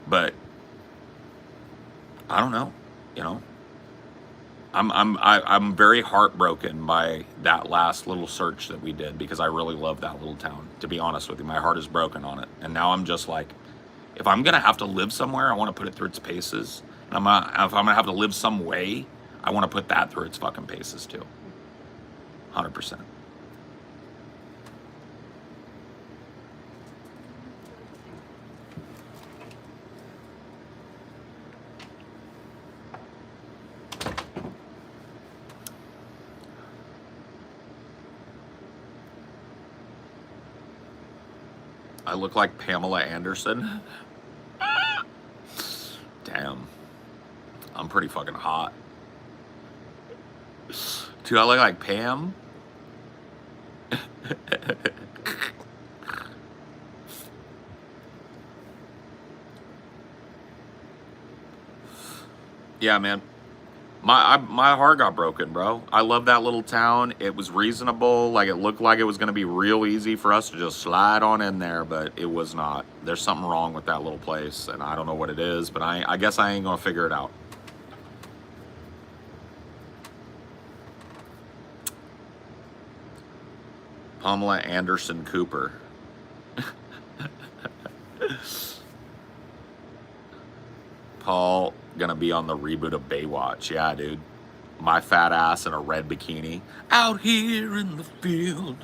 But I don't know, you know. I'm very heartbroken by that last little search that we did because I really love that little town. To be honest with you, my heart is broken on it, and now I'm just like, if I'm gonna have to live somewhere, I want to put it through its paces. And if I'm gonna have to live some way, I want to put that through its fucking paces too. 100%. I look like Pamela Anderson. Damn. I'm pretty fucking hot. Dude, I look like Pam. Yeah, man. My heart got broken, bro. I love that little town. It was reasonable. Like, it looked like it was going to be real easy for us to just slide on in there, but it was not. There's something wrong with that little place, and I don't know what it is, but I guess I ain't going to figure it out. Pamela Anderson Cooper. Paul gonna be on the reboot of Baywatch. Yeah, dude. My fat ass in a red bikini. Out here in the field.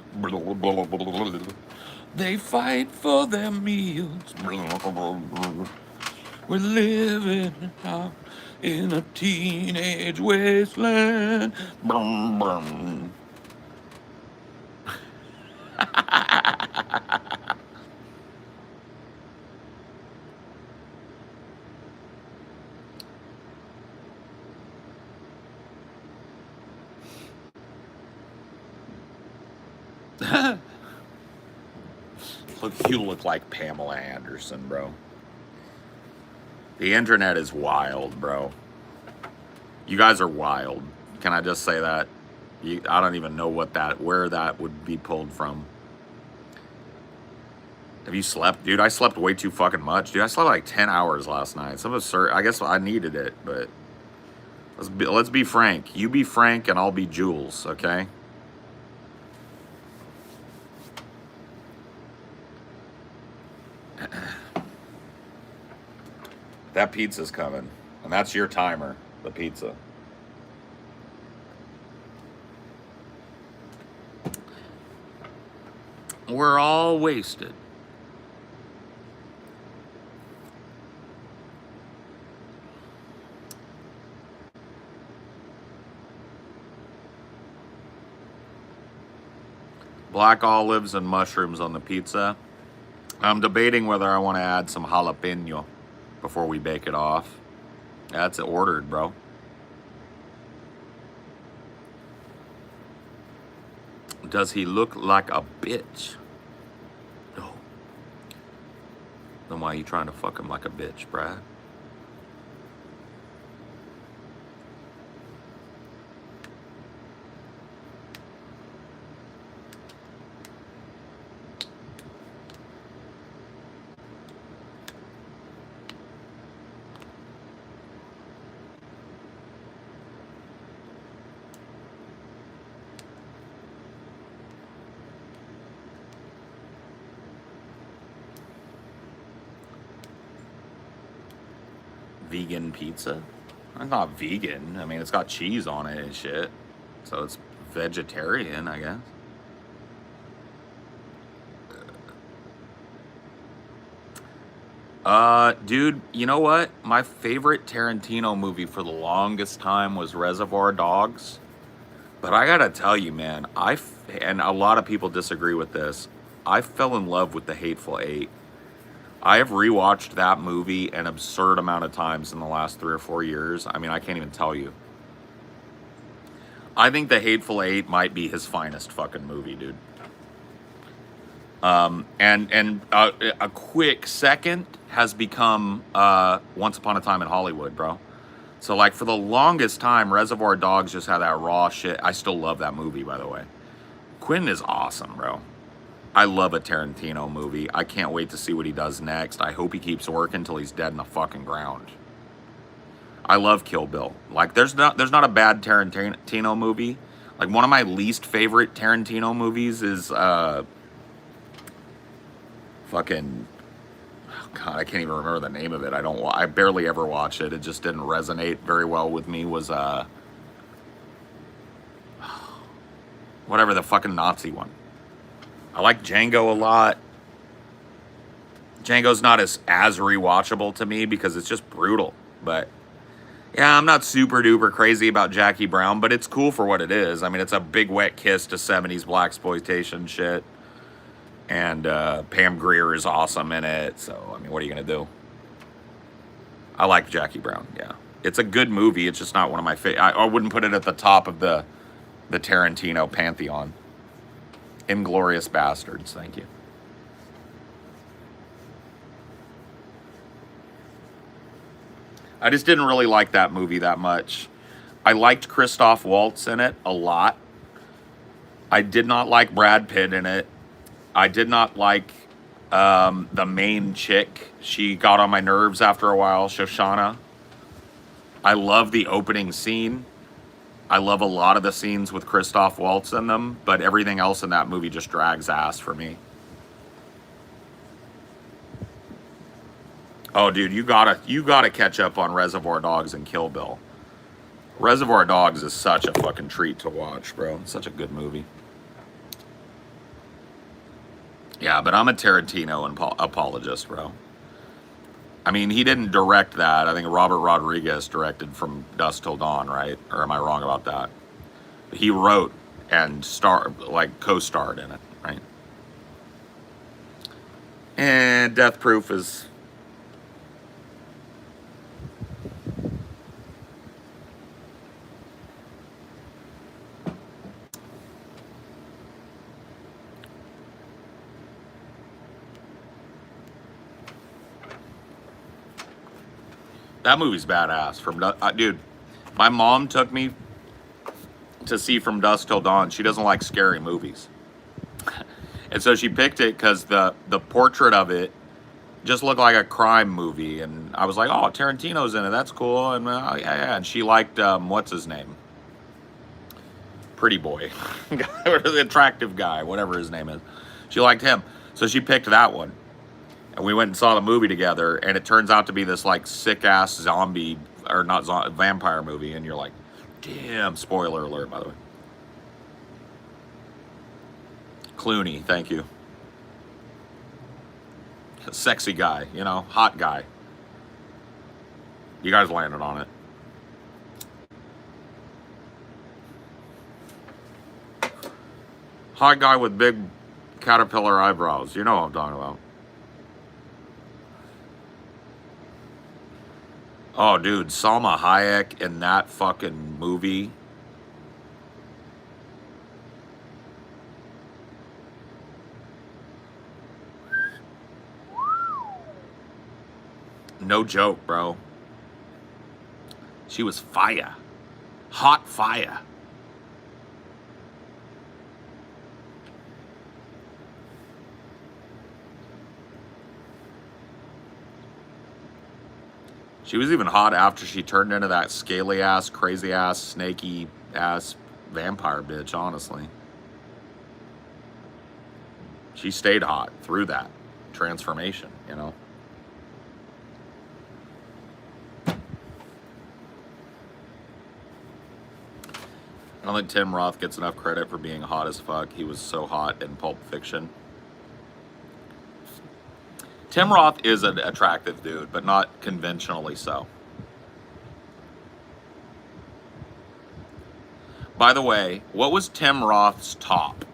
They fight for their meals. We're living out in a teenage wasteland. Look, you look like Pamela Anderson, bro. The internet is wild, bro. You guys are wild. Can I just say that? I don't even know where that would be pulled from. Have you slept? Dude, I slept way too fucking much. Dude, I slept like 10 hours last night. Some absurd. I guess I needed it, but let's be frank. You be Frank and I'll be Jules, okay? That pizza's coming, and that's your timer, the pizza. We're all wasted. Black olives and mushrooms on the pizza. I'm debating whether I want to add some jalapeno before we bake it off. That's ordered, bro. Does he look like a bitch? No. Then why are you trying to fuck him like a bitch, Brad? Vegan pizza? It's not vegan. I mean, it's got cheese on it and shit. So it's vegetarian, I guess. Dude, you know what? My favorite Tarantino movie for the longest time was Reservoir Dogs. But I gotta tell you, man, and a lot of people disagree with this. I fell in love with The Hateful Eight. I have rewatched that movie an absurd amount of times in the last 3 or 4 years. I mean, I can't even tell you. I think The Hateful Eight might be his finest fucking movie, dude. And a quick second has become Once Upon a Time in Hollywood, bro. So like for the longest time, Reservoir Dogs just had that raw shit. I still love that movie, by the way. Quentin is awesome, bro. I love a Tarantino movie. I can't wait to see what he does next. I hope he keeps working till he's dead in the fucking ground. I love Kill Bill. Like there's not a bad Tarantino movie. Like one of my least favorite Tarantino movies is fucking, oh God, I can't even remember the name of it. I barely ever watch it. It just didn't resonate very well with me. Was whatever, the fucking Nazi one. I like Django a lot. Django's not as rewatchable to me because it's just brutal. But yeah, I'm not super duper crazy about Jackie Brown, but it's cool for what it is. I mean, it's a big wet kiss to 70s blaxploitation shit. And Pam Grier is awesome in it. So, I mean, what are you going to do? I like Jackie Brown, yeah. It's a good movie. It's just not one of my favorite. I wouldn't put it at the top of the Tarantino pantheon. Inglourious Bastards, thank you. I just didn't really like that movie that much. I liked Christoph Waltz in it a lot. I did not like Brad Pitt in it. I did not like the main chick. She got on my nerves after a while, Shoshana. I love the opening scene. I love a lot of the scenes with Christoph Waltz in them, but everything else in that movie just drags ass for me. Oh, dude, you gotta catch up on Reservoir Dogs and Kill Bill. Reservoir Dogs is such a fucking treat to watch, bro. It's such a good movie. Yeah, but I'm a Tarantino apologist, bro. I mean, he didn't direct that. I think Robert Rodriguez directed From Dusk Till Dawn, right? Or am I wrong about that? He wrote and co-starred in it, right? And Death Proof is... That movie's badass. Dude, my mom took me to see From Dusk Till Dawn. She doesn't like scary movies. And so she picked it because the portrait of it just looked like a crime movie. And I was like, oh, Tarantino's in it. That's cool. And yeah. And she liked, what's his name? Pretty boy. The attractive guy, whatever his name is. She liked him. So she picked that one. And we went and saw the movie together, and it turns out to be this like sick-ass zombie, or not vampire movie, and you're like, damn, spoiler alert, by the way. Clooney, thank you. Sexy guy, you know, hot guy. You guys landed on it. Hot guy with big caterpillar eyebrows. You know what I'm talking about. Oh, dude, Salma Hayek in that fucking movie. No joke, bro. She was fire. Hot fire. She was even hot after she turned into that scaly ass, crazy ass, snaky ass vampire bitch, honestly. She stayed hot through that transformation, you know? I don't think Tim Roth gets enough credit for being hot as fuck. He was so hot in Pulp Fiction. Tim Roth is an attractive dude, but not conventionally so. By the way, what was Tim Roth's top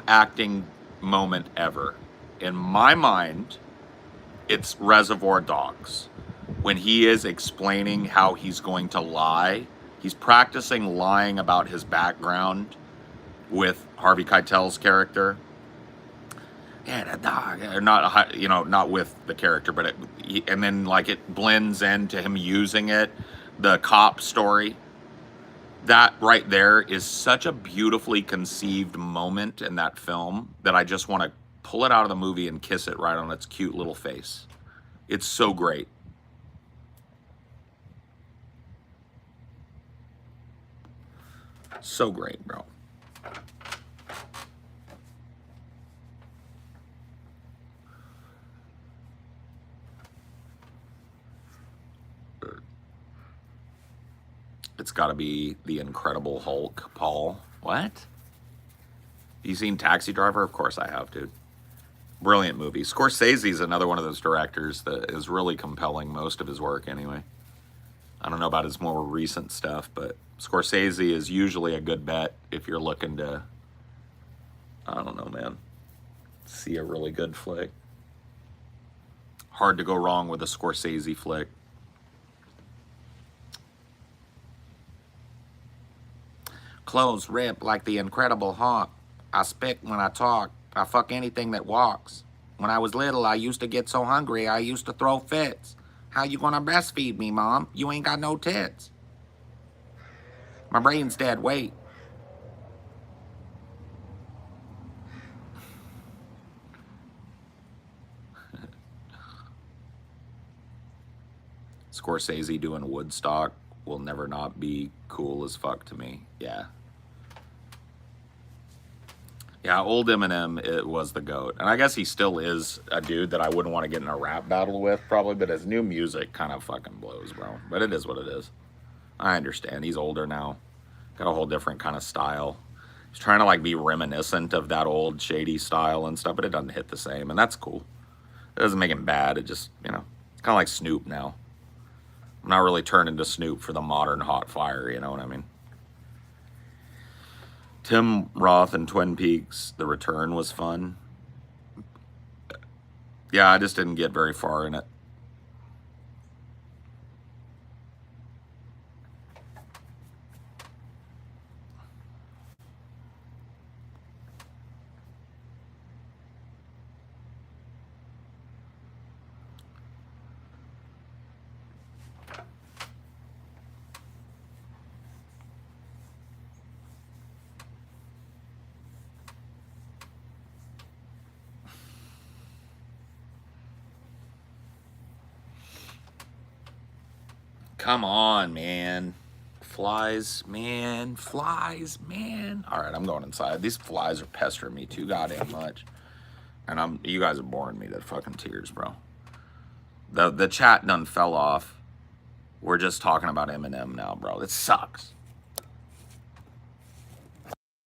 acting moment ever. In my mind, it's Reservoir Dogs. When he is explaining how he's going to lie, he's practicing lying about his background with Harvey Keitel's character. Yeah, the dog. Not, not with the character, but and then like it blends into him using it. The cop story. That right there is such a beautifully conceived moment in that film that I just want to pull it out of the movie and kiss it right on its cute little face. It's so great. So great, bro. It's got to be The Incredible Hulk, Paul. What? You seen Taxi Driver? Of course I have, dude. Brilliant movie. Scorsese's another one of those directors that is really compelling, most of his work anyway. I don't know about his more recent stuff, but Scorsese is usually a good bet if you're looking to, I don't know, man, see a really good flick. Hard to go wrong with a Scorsese flick. Clothes rip like the Incredible Hulk. I spit when I talk. I fuck anything that walks. When I was little, I used to get so hungry, I used to throw fits. How you gonna breastfeed me, Mom? You ain't got no tits. My brain's dead weight. Scorsese doing Woodstock will never not be cool as fuck to me. Yeah. Yeah, old Eminem, it was the GOAT. And I guess he still is a dude that I wouldn't want to get in a rap battle with, probably, but his new music kind of fucking blows, bro. But it is what it is. I understand. He's older now. Got a whole different kind of style. He's trying to, like, be reminiscent of that old shady style and stuff, but it doesn't hit the same, and that's cool. It doesn't make him bad. It just, it's kind of like Snoop now. I'm not really turning to Snoop for the modern hot fire, you know what I mean? Tim Roth and Twin Peaks, The Return was fun. Yeah, I just didn't get very far in it. Come on, man. Flies, man. Flies, man. All right, I'm going inside. These flies are pestering me too goddamn much. And you guys are boring me to fucking tears, bro. The chat done fell off. We're just talking about Eminem now, bro. It sucks.